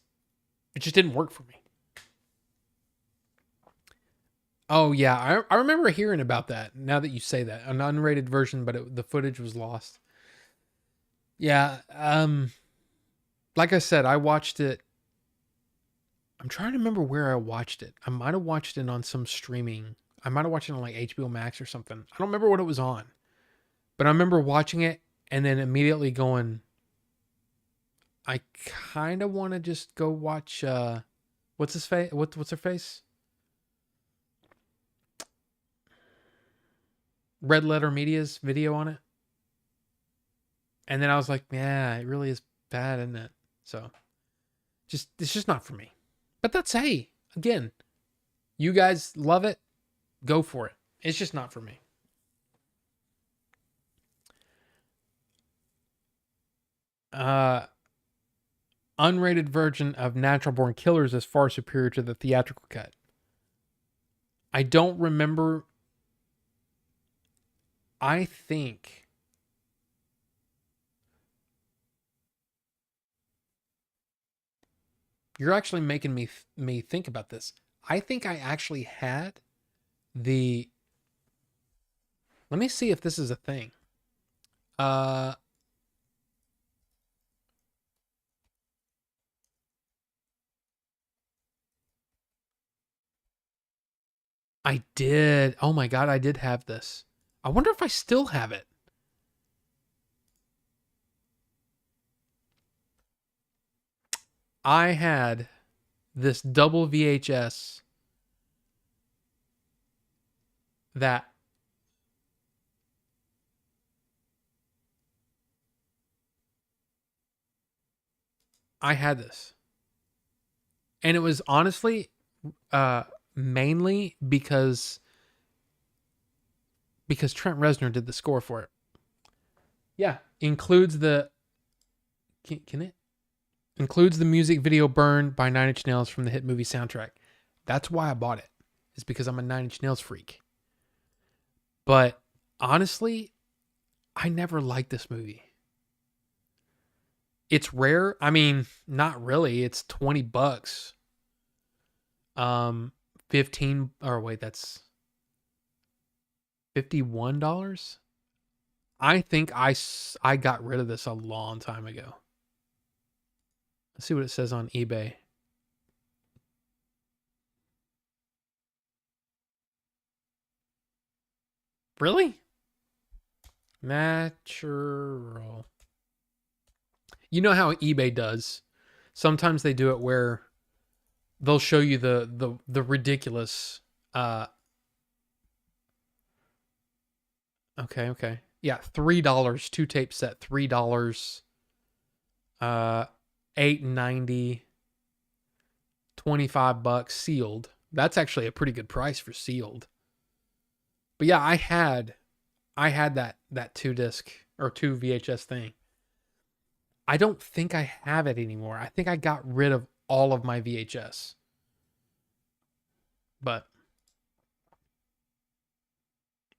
didn't work for me. Oh yeah, I remember hearing about that. Now that you say that, an unrated version, but the footage was lost. Yeah, like I said, I watched it. I'm trying to remember where I watched it. I might have watched it on some streaming. I might have watched it on like HBO Max or something. I don't remember what it was on, but I remember watching it and then immediately going, I kind of want to just go watch what's his face? What's her face? Red Letter Media's video on it. And then I was like, yeah, it really is bad, isn't it? So it's just not for me. But that's, hey, again, you guys love it, go for it. It's just not for me. Unrated version of Natural Born Killers is far superior to the theatrical cut. I don't remember. I think you're actually making me think about this. I think I actually had the. Let me see if this is a thing. I did. Oh my God, I did have this. I wonder if I still have it. I had this double VHS that I had this. And it was honestly mainly because Trent Reznor did the score for it. Yeah, includes the can it includes the music video "Burn" by Nine Inch Nails from the hit movie soundtrack. That's why I bought it. Is because I'm a Nine Inch Nails freak. But honestly, I never liked this movie. It's rare. I mean, not really. It's $20. 15 or wait, that's $51. I think I got rid of this a long time ago. Let's see what it says on eBay. Really? Natural. You know how eBay does. Sometimes they do it where they'll show you the ridiculous okay. Yeah, $3, 2-tape set, $3. $8.90, $25 sealed. That's actually a pretty good price for sealed. But yeah, I had that 2-disc or 2 VHS thing. I don't think I have it anymore. I think I got rid of all of my VHS. But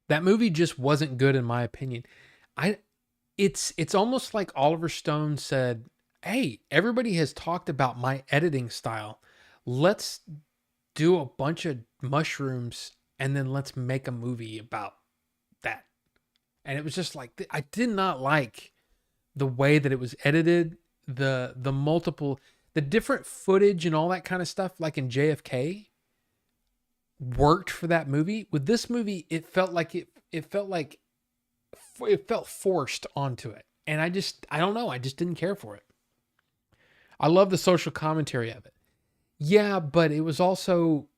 that movie just wasn't good in my opinion. It's almost like Oliver Stone said, "Hey, everybody has talked about my editing style. Let's do a bunch of mushrooms and then let's make a movie about that." And it was just like I did not like the way that it was edited, the different footage and all that kind of stuff like in JFK worked for that movie. With this movie, it felt forced onto it. And I don't know, I just didn't care for it. I love the social commentary of it. Yeah, but it was also,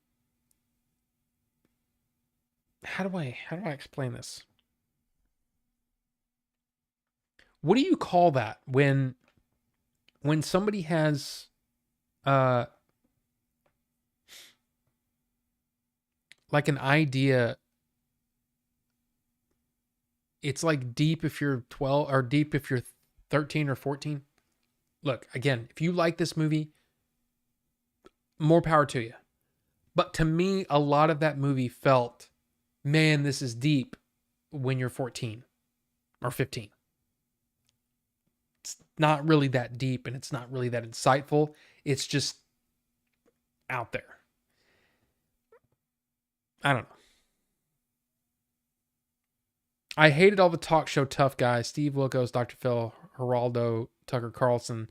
how do I explain this? What do you call that when somebody has like an idea? It's like deep if you're 12 or deep if you're 13 or 14. Look, again, if you like this movie, more power to you. But to me, a lot of that movie felt, man, this is deep when you're 14 or 15. It's not really that deep and it's not really that insightful. It's just out there. I don't know. I hated all the talk show tough guys. Steve Wilkos, Dr. Phil, Geraldo, Tucker Carlson.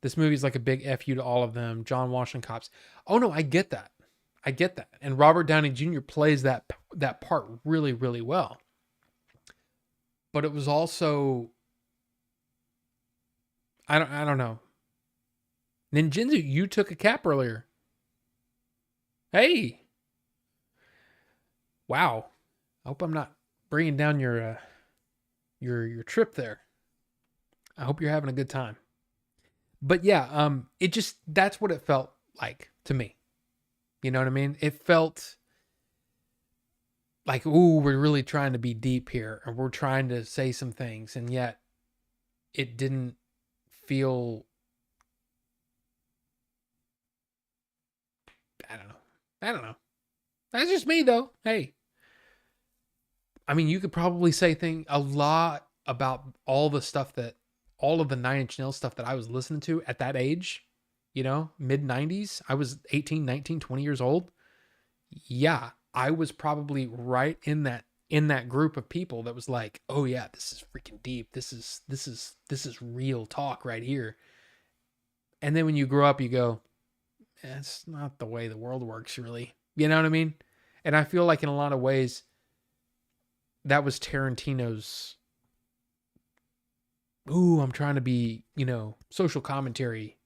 This movie's like a big F you to all of them. John Washington Cops. Oh no, I get that. And Robert Downey Jr. plays that part really, really well. But it was also, I don't know. Ninjinzu, you took a cap earlier. Hey. Wow. I hope I'm not bringing down your trip there. I hope you're having a good time. But yeah, it just, that's what it felt like to me. You know what I mean? It felt like, ooh, we're really trying to be deep here and we're trying to say some things, and yet it didn't feel, I don't know. I don't know. That's just me though. Hey. I mean, you could probably say a lot about all of the Nine Inch Nails stuff that I was listening to at that age, mid 90s. I was 18, 19, 20 years old. Yeah, I was probably right in that group of people that was like, "Oh yeah, this is freaking deep. This is real talk right here." And then when you grow up, you go, "It's not the way the world works, really." You know what I mean? And I feel like in a lot of ways that was Tarantino's, ooh, I'm trying to be, social commentary.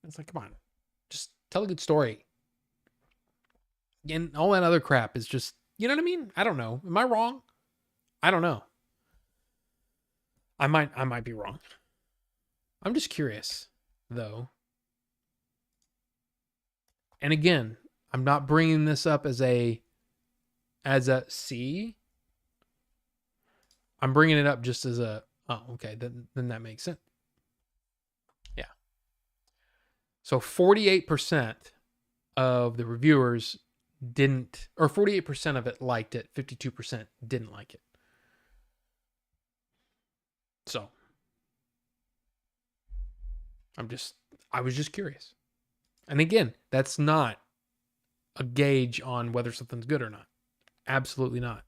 It's like, come on, just tell a good story. And all that other crap is just, you know what I mean? I don't know. Am I wrong? I don't know. I might be wrong. I'm just curious, though. And again, I'm not bringing this up as a C. I'm bringing it up just as a, oh, okay, then that makes sense. Yeah. So 48% of the reviewers didn't, or 48% of it liked it, 52% didn't like it. So I was just curious. And again, that's not a gauge on whether something's good or not. Absolutely not.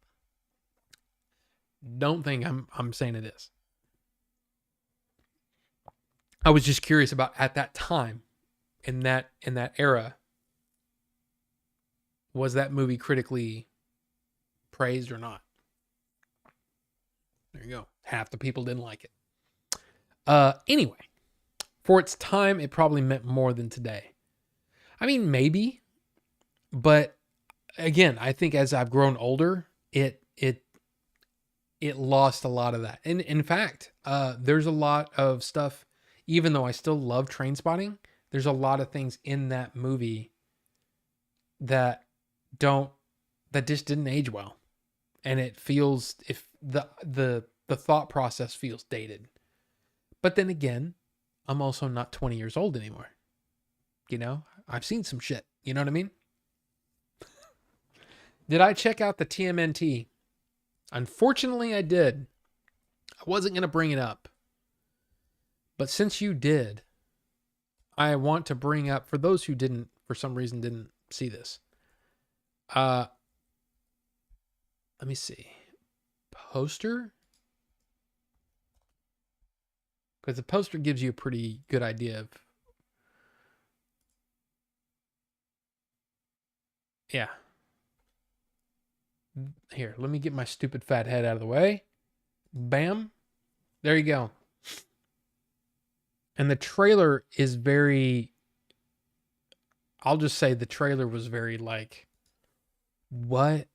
Don't think I'm saying it is. I was just curious about, at that time, in that era, was that movie critically praised or not? There you go. Half the people didn't like it. Anyway, for its time, it probably meant more than today. I mean, maybe, but again, I think as I've grown older, it lost a lot of that. And in fact, there's a lot of stuff, even though I still love Trainspotting, there's a lot of things in that movie that just didn't age well. And it feels, if the thought process feels dated. But then again, I'm also not 20 years old anymore. I've seen some shit. You know what I mean? Did I check out the TMNT? Unfortunately, I did. I wasn't going to bring it up. But since you did, I want to bring up, for those who for some reason didn't see this. Let me see. Poster? Because the poster gives you a pretty good idea of, yeah. Here, let me get my stupid fat head out of the way. Bam. There you go. And the trailer is very, I'll just say the trailer was very like, what?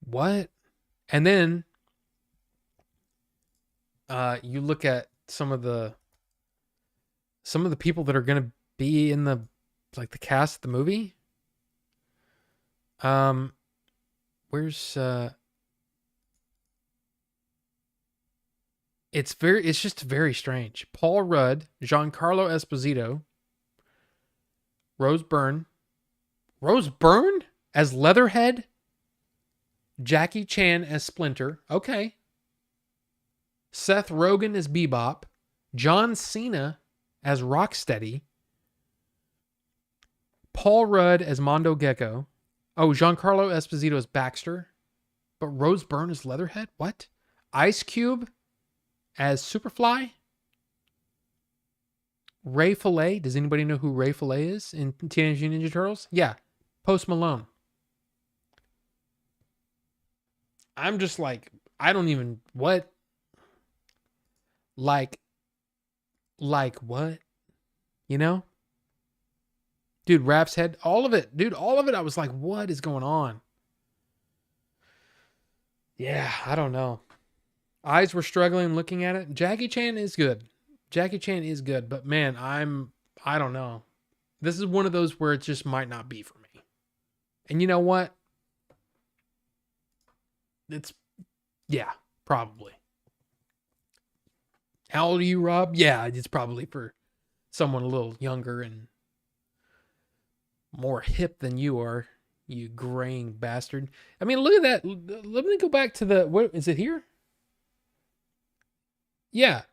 What? And then you look at some of the people that are going to be in the cast of the movie. Where's it's just very strange. Paul Rudd, Giancarlo Esposito, Rose Byrne as Leatherhead, Jackie Chan as Splinter. Okay. Seth Rogen as Bebop, John Cena as Rocksteady, Paul Rudd as Mondo Gecko. Oh, Giancarlo Esposito as Baxter, but Rose Byrne as Leatherhead? What? Ice Cube as Superfly? Ray Fillet. Does anybody know who Ray Fillet is in Teenage Mutant Ninja Turtles? Yeah. Post Malone. I'm just like, I don't even, what? Like, Like what? You know? Dude, Raph's head, all of it. Dude, all of it. I was like, what is going on? Yeah, I don't know. Eyes were struggling looking at it. Jackie Chan is good. Jackie Chan is good, but man, I don't know. This is one of those where it just might not be for me. And you know what? It's, yeah, probably. How old are you, Rob? Yeah, it's probably for someone a little younger and more hip than you are, you graying bastard. I mean, look at that. Let me go back to the, what is it here? Yeah.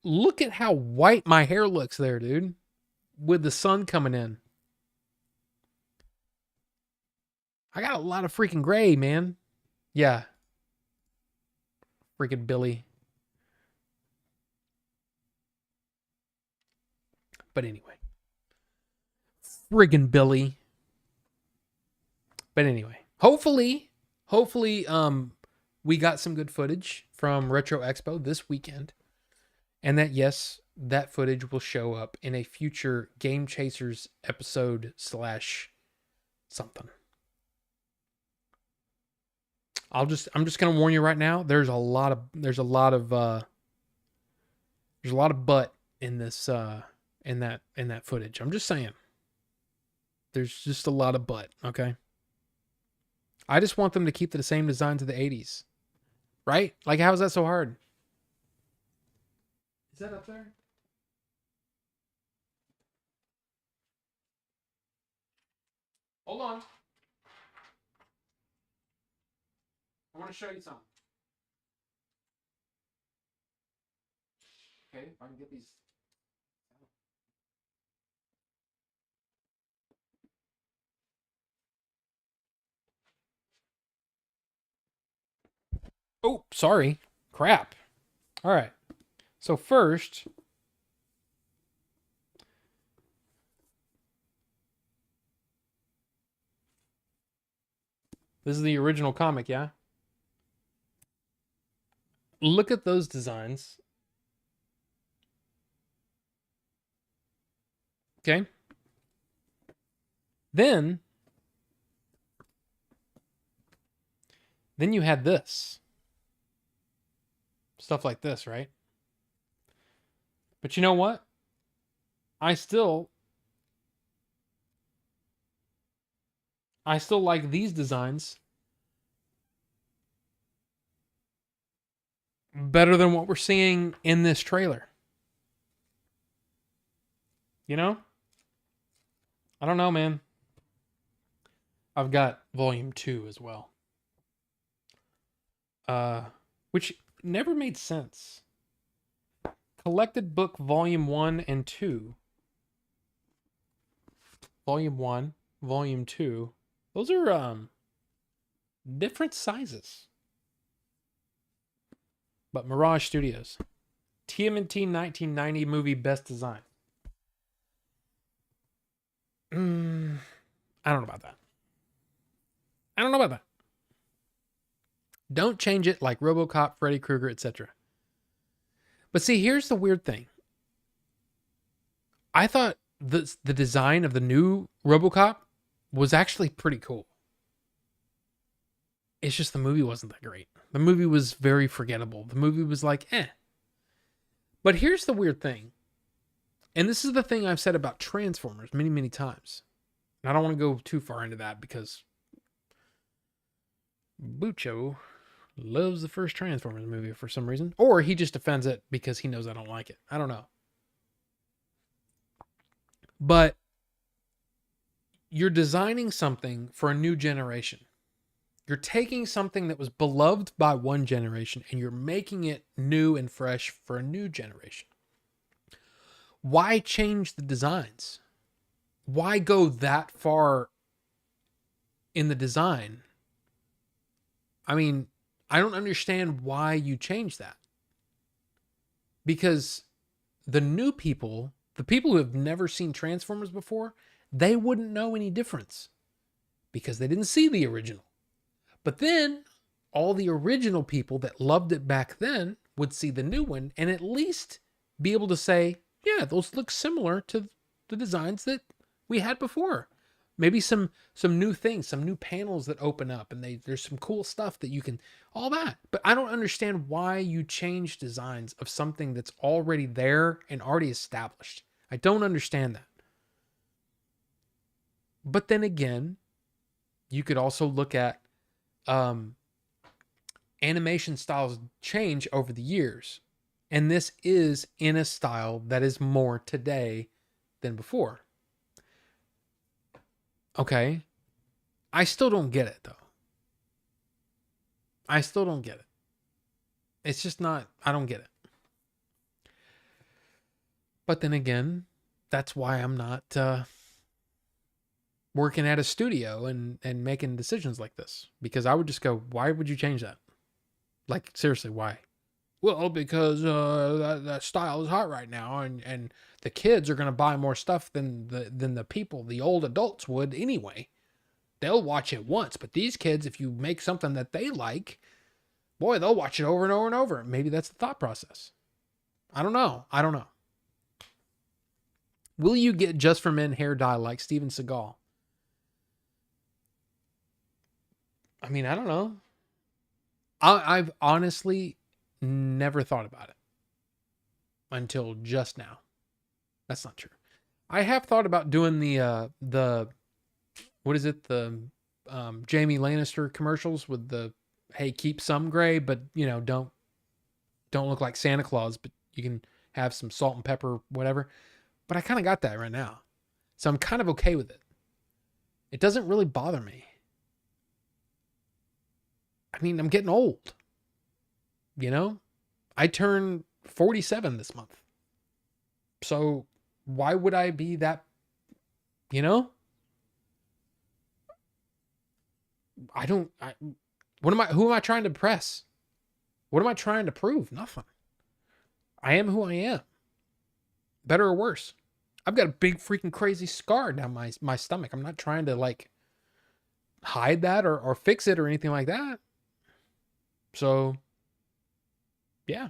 Look at how white my hair looks there, dude. With the sun coming in. I got a lot of freaking gray, man. Yeah. Freaking Billy. But anyway. Friggin' Billy. But anyway. Hopefully, we got some good footage from RetroExpo this weekend. And that, yes, that footage will show up in a future Game Chasers episode / something. I'm just gonna warn you right now. There's a lot of butt in this in that footage. I'm just saying. There's just a lot of butt. Okay. I just want them to keep the same designs of the 80s, right? Like, how is that so hard? Is that up there? Hold on. I want to show you something. Okay, if I can get these. Oh, sorry. Crap. All right. So first, this is the original comic, yeah? Look at those designs. Okay. Then you had this. Stuff like this, right? But you know what? I still like these designs better than what we're seeing in this trailer. You know? I don't know, man. I've got volume 2 as well. Which never made sense. Collected book volume 1 and 2. Volume 1, volume 2. Those are different sizes. But Mirage Studios. TMNT 1990 movie best design. I don't know about that. Don't change it like RoboCop, Freddy Krueger, etc. But see, here's the weird thing. I thought the design of the new RoboCop was actually pretty cool. It's just the movie wasn't that great. The movie was very forgettable. The movie was like, eh. But here's the weird thing. And this is the thing I've said about Transformers many, many times. And I don't want to go too far into that because Bucho loves the first Transformers movie for some reason. Or he just defends it because he knows I don't like it. I don't know. But you're designing something for a new generation. You're taking something that was beloved by one generation and you're making it new and fresh for a new generation. Why change the designs? Why go that far in the design? I mean, I don't understand why you change that. Because the new people, the people who have never seen Transformers before, they wouldn't know any difference because they didn't see the original. But then all the original people that loved it back then would see the new one and at least be able to say, yeah, those look similar to the designs that we had before. Maybe some new things, some new panels that open up, and there's some cool stuff that you can, all that. But I don't understand why you change designs of something that's already there and already established. I don't understand that. But then again, you could also look at animation styles change over the years. And this is in a style that is more today than before. Okay. I still don't get it, though. I still don't get it. It's just not, I don't get it. But then again, that's why I'm not working at a studio and making decisions like this. Because I would just go, why would you change that? Like, seriously, why? Well, because that style is hot right now, and the kids are going to buy more stuff than the people, the old adults would anyway. They'll watch it once, but these kids, if you make something that they like, boy, they'll watch it over and over and over. Maybe that's the thought process. I don't know. Will you get Just for Men hair dye like Steven Seagal? I mean, I don't know. I've honestly never thought about it until just now. That's not true. I have thought about doing the what is it? The Jamie Lannister commercials with the, hey, keep some gray, but don't look like Santa Claus, but you can have some salt and pepper, whatever. But I kind of got that right now. So I'm kind of okay with it. It doesn't really bother me. I mean, I'm getting old. I turn 47 this month. So why would I be that, who am I trying to impress? What am I trying to prove? Nothing. I am who I am. Better or worse. I've got a big freaking crazy scar down my stomach. I'm not trying to like hide that or fix it or anything like that. So, yeah.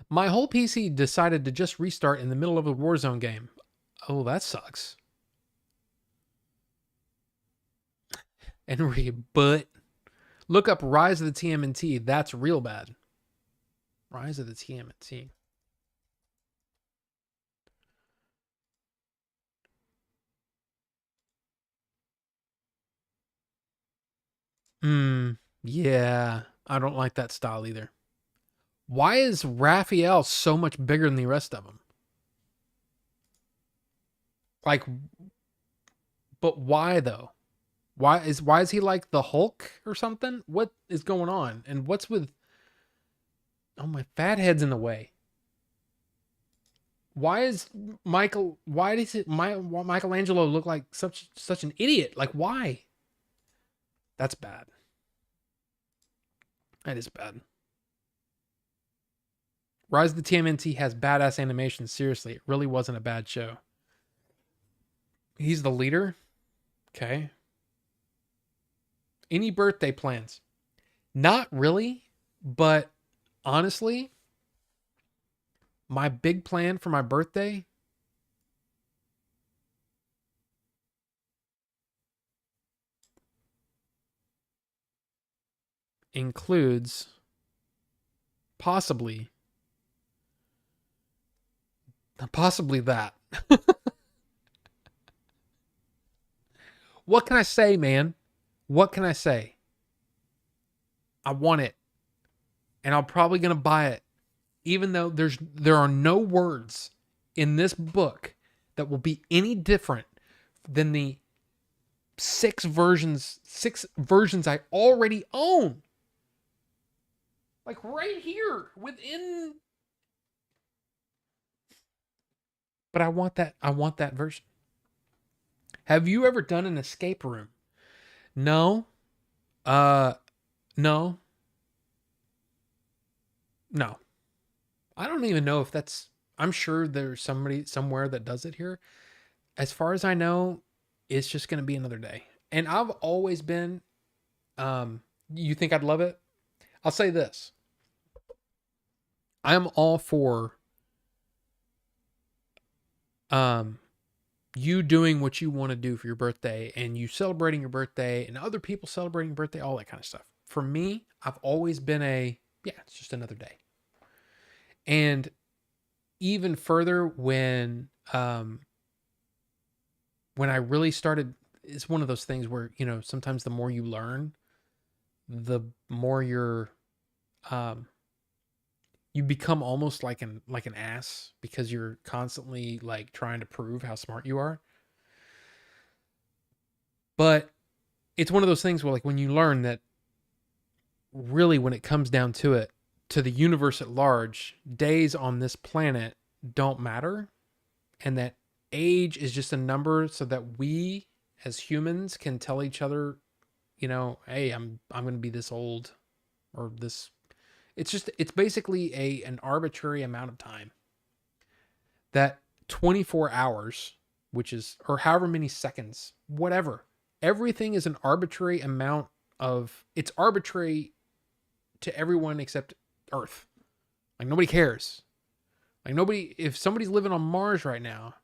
My whole PC decided to just restart in the middle of a Warzone game. Oh, that sucks. Enrique, but look up Rise of the TMNT. That's real bad. Rise of the TMNT. Yeah. I don't like that style either. Why is Raphael so much bigger than the rest of them? Like, but why though? Why is he like the Hulk or something? What is going on? And what's with? Oh, my fat head's in the way. Why is Michael? Why does Michelangelo look like such an idiot? Like, why? That's bad. That is bad. Rise of the TMNT has badass animation. Seriously, it really wasn't a bad show. He's the leader. Okay. Any birthday plans? Not really, but honestly, my big plan for my birthday includes possibly that. What can I say, man? What can I say? I want it. And I'm probably going to buy it. Even though there are no words in this book that will be any different than the six versions I already own. Like right here within. But I want that version. Have you ever done an escape room? No. No. No. I don't even know if that's, I'm sure there's somebody somewhere that does it here. As far as I know, it's just going to be another day. And I've always been, you think I'd love it? I'll say this. I'm all for you doing what you want to do for your birthday and you celebrating your birthday and other people celebrating your birthday, all that kind of stuff. For me, I've always been it's just another day. And even further when I really started, it's one of those things where, sometimes the more you learn, the more you become almost like an ass because you're constantly like trying to prove how smart you are. But it's one of those things where, like, when you learn that really when it comes down to it, to the universe at large, days on this planet don't matter, and that age is just a number so that we as humans can tell each other, hey, I'm going to be this old or this. It's basically an arbitrary amount of time. That 24 hours, which is, or however many seconds, whatever. Everything is an arbitrary amount it's arbitrary to everyone except Earth. Like, nobody cares. Like, if somebody's living on Mars right now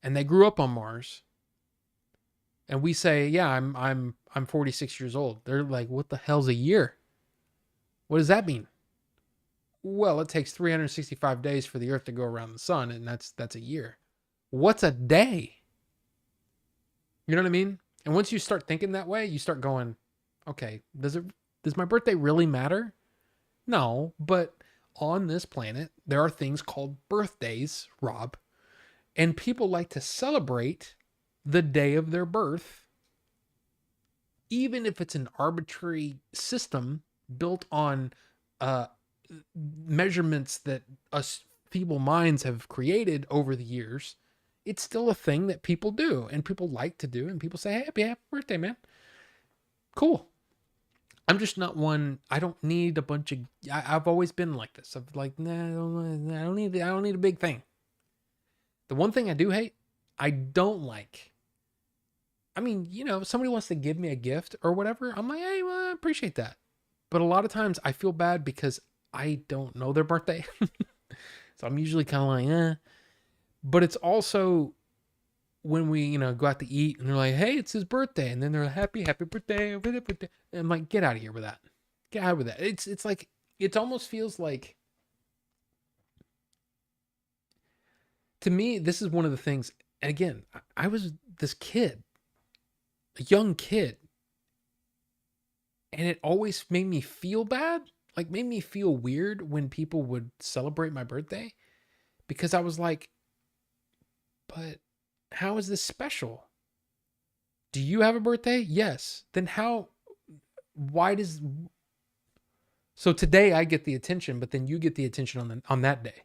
and they grew up on Mars and we say, yeah, I'm 46 years old. They're like, what the hell's a year? What does that mean? Well, it takes 365 days for the Earth to go around the sun, and that's a year. What's a day? You know what I mean? And once you start thinking that way, you start going, okay, does my birthday really matter? No, but on this planet, there are things called birthdays, Rob, and people like to celebrate the day of their birth, even if it's an arbitrary system built on measurements that us feeble minds have created over the years. It's still a thing that people do and people like to do, and people say, hey, happy birthday, man. Cool. I'm just not one. I don't need a bunch of. I've always been like this. I'm like, nah, I don't need a big thing. The one thing I do hate, I don't like. I mean, if somebody wants to give me a gift or whatever, I'm like, hey, well, I appreciate that. But a lot of times I feel bad because I don't know their birthday. So I'm usually kind of like, eh. But it's also when we, go out to eat and they're like, hey, it's his birthday. And then they're like, happy birthday. And I'm like, get out of here with that. Get out with that. It's like, it almost feels like, to me, this is one of the things. And again, I was this kid, a young kid. And it always made me feel bad, like made me feel weird when people would celebrate my birthday, because I was like, but how is this special? Do you have a birthday? Yes. Then so today I get the attention, but then you get the attention on that day.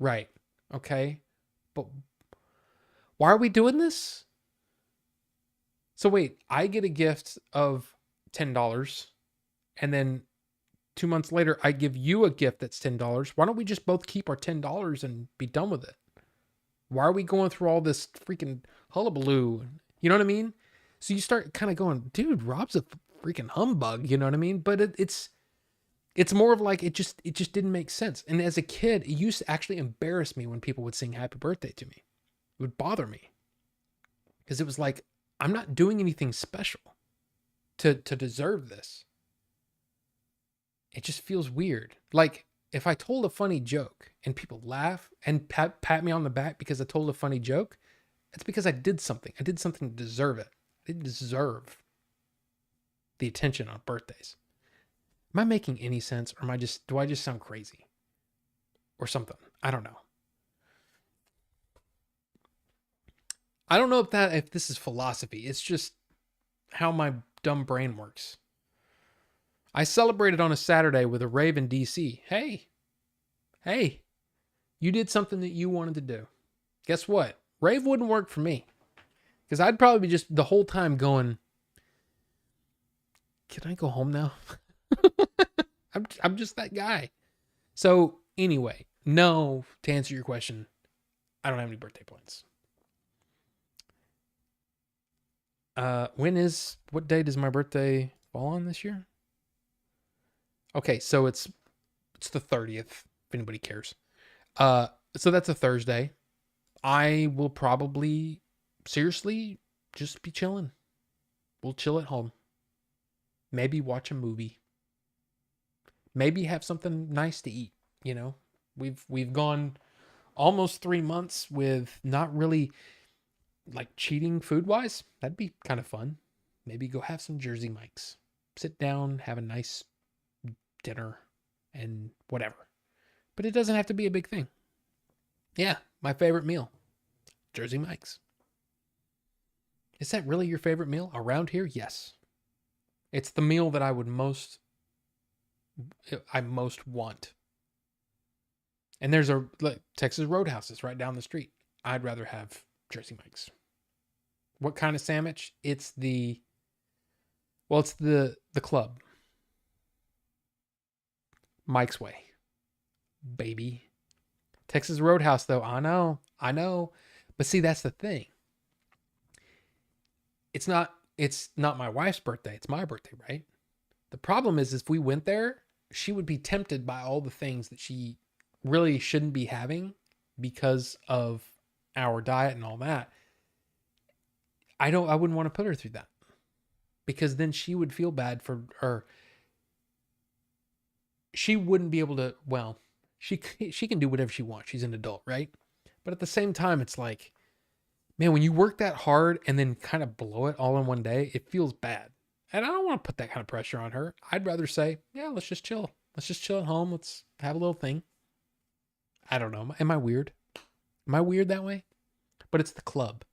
Right. Okay. But why are we doing this? So wait, I get a gift of $10, and then 2 months later, I give you a gift that's $10. Why don't we just both keep our $10 and be done with it? Why are we going through all this freaking hullabaloo? You know what I mean? So you start kind of going, dude, Rob's a freaking humbug. You know what I mean? But it's more of like, it just didn't make sense. And as a kid, it used to actually embarrass me when people would sing happy birthday to me. It would bother me because it was like, I'm not doing anything special to deserve this. It just feels weird. Like, if I told a funny joke and people laugh and pat me on the back because I told a funny joke, it's because I did something. I did something to deserve it. I didn't deserve the attention on birthdays. Am I making any sense, or do I just sound crazy or something? I don't know. I don't know if this is philosophy. It's just how my dumb brain works. I celebrated on a Saturday with a rave in DC. Hey, you did something that you wanted to do. Guess what? Rave wouldn't work for me, because I'd probably be just the whole time going, can I go home now? I'm just that guy. So anyway, no, to answer your question, I don't have any birthday plans. What day does my birthday fall on this year? Okay, so it's the 30th. if anybody cares. So that's a Thursday. I will probably seriously just be chilling. We'll chill at home. Maybe watch a movie. Maybe have something nice to eat. You know, we've gone almost 3 months with not really like cheating food wise. That'd be kind of fun. Maybe go have some Jersey Mike's. Sit down, have a nice dinner, and whatever. But it doesn't have to be a big thing. Yeah, my favorite meal, Jersey Mike's. Is that really your favorite meal around here? Yes. It's the meal that I most want. And there's a like, Texas Roadhouse is right down the street. I'd rather have Jersey Mike's. What kind of sandwich? It's the club. Mike's Way. Baby. Texas Roadhouse though, I know. But see, that's the thing. It's not my wife's birthday, it's my birthday, right? The problem is if we went there, she would be tempted by all the things that she really shouldn't be having because of our diet and all that. I wouldn't want to put her through that. Because then she would feel bad for her. She wouldn't be able to, well, she can do whatever she wants. She's an adult, right? But at the same time, it's like, man, when you work that hard and then kind of blow it all in one day, it feels bad. And I don't want to put that kind of pressure on her. I'd rather say, yeah, let's just chill. Let's just chill at home. Let's have a little thing. I don't know. Am I weird? Am I weird that way? But it's the club.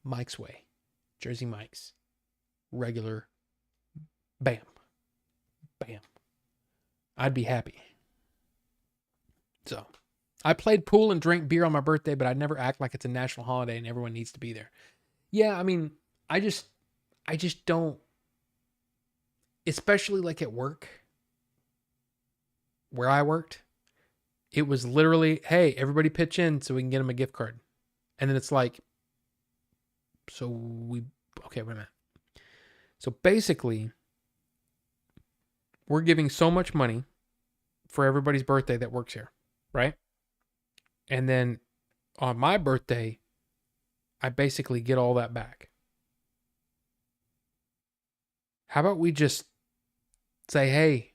Mike's Way. Jersey Mike's. Regular. Bam. Bam. I'd be happy. So, I played pool and drank beer on my birthday, but I'd never act like it's a national holiday and everyone needs to be there. Yeah, I mean, I just don't, especially like at work, where I worked, it was literally, hey, everybody pitch in so we can get them a gift card. And then it's like, okay, wait a minute. So basically, we're giving so much money for everybody's birthday that works here, right? And then on my birthday, I basically get all that back. How about we just say, hey,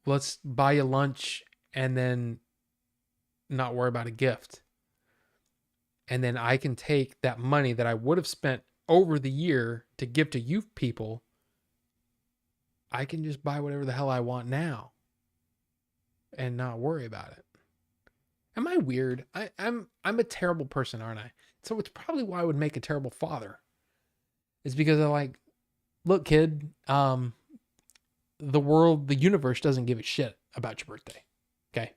let's buy you lunch and then not worry about a gift. And then I can take that money that I would have spent over the year to give to you people. I can just buy whatever the hell I want now and not worry about it. Am I weird? I'm a terrible person, aren't I? So it's probably why I would make a terrible father. It's because I'm like, look, kid, the universe doesn't give a shit about your birthday. Okay.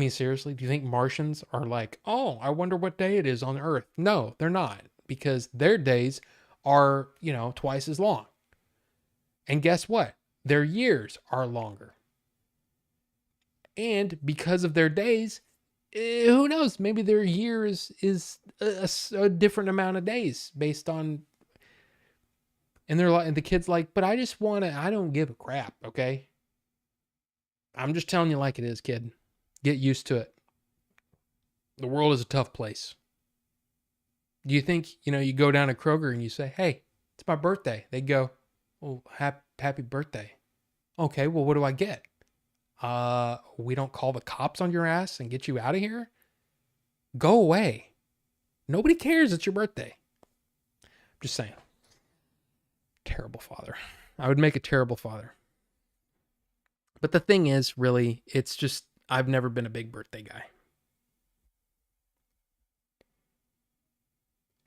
Seriously, do you think Martians are like, oh, I wonder what day it is on Earth? No, they're not, because their days are, twice as long. And guess what? Their years are longer. And because of their days, who knows? Maybe their year is a different amount of days based on. And the kid's like, but I don't give a crap, okay? I'm just telling you like it is, kid. Get used to it. The world is a tough place. Do you think, you go down to Kroger and you say, hey, it's my birthday. They go, oh, happy birthday. Okay, well, what do I get? We don't call the cops on your ass and get you out of here? Go away. Nobody cares it's your birthday. I'm just saying. Terrible father. I would make a terrible father. But the thing is, really, it's just, I've never been a big birthday guy.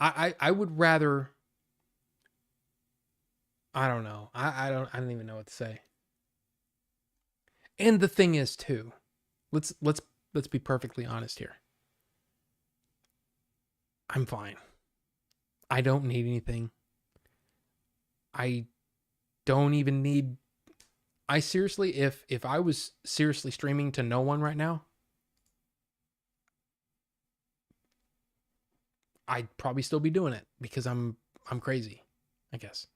I would rather, I don't know. I don't even know what to say. And the thing is too, let's be perfectly honest here. I'm fine. I don't need anything. I don't even need. I seriously, if I was seriously streaming to no one right now, I'd probably still be doing it because I'm crazy, I guess.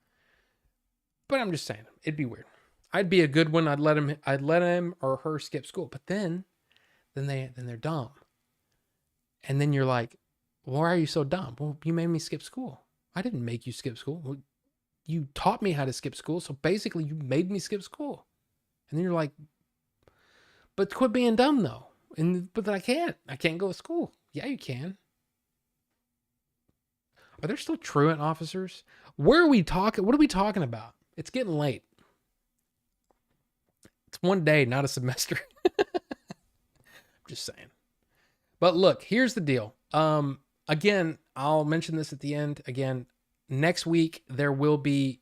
But I'm just saying, it'd be weird. I'd be a good one. I'd let him or her skip school. But then they're dumb. And then you're like, why are you so dumb? Well, you made me skip school. I didn't make you skip school. Well, you taught me how to skip school. So basically you made me skip school. And then you're like, but quit being dumb though. But then I can't go to school. Yeah, you can. Are there still truant officers? What are we talking about? It's getting late. It's one day, not a semester. I'm just saying. But look, here's the deal. Again, I'll mention this at the end. Again, next week there will be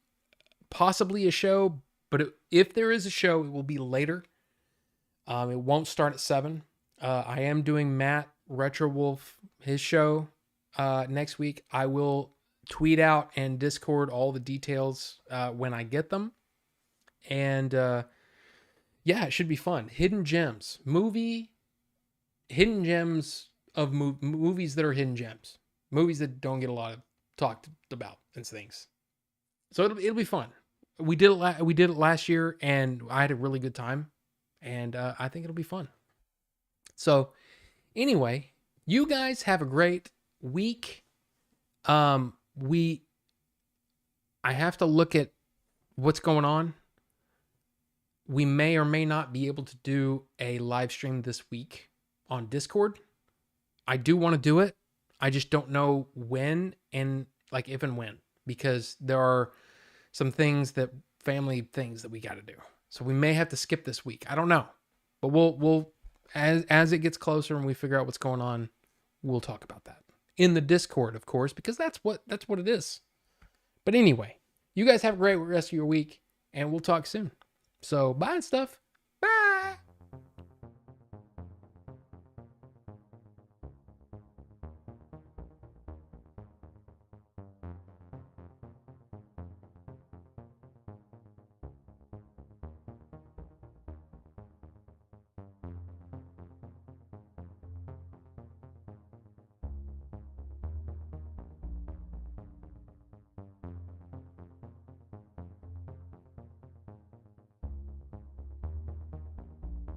possibly a show, but if there is a show, it will be later. It won't start at 7. I am doing Matt Retro Wolf, his show next week. I will tweet out and Discord all the details when I get them. And yeah, it should be fun. Hidden gems. Hidden gems of movies that are hidden gems. Movies that don't get a lot of talked about and things. So it'll be fun. We did it last year, and I had a really good time. And I think it'll be fun. So anyway, you guys have a great week. I have to look at what's going on. We may or may not be able to do a live stream this week on Discord. I do want to do it. I just don't know when and like if and when, because there are some family things that we got to do. So we may have to skip this week. I don't know, but we'll as it gets closer and we figure out what's going on, we'll talk about that in the Discord, of course, because that's what it is. But anyway, you guys have a great rest of your week, and we'll talk soon. So bye and stuff.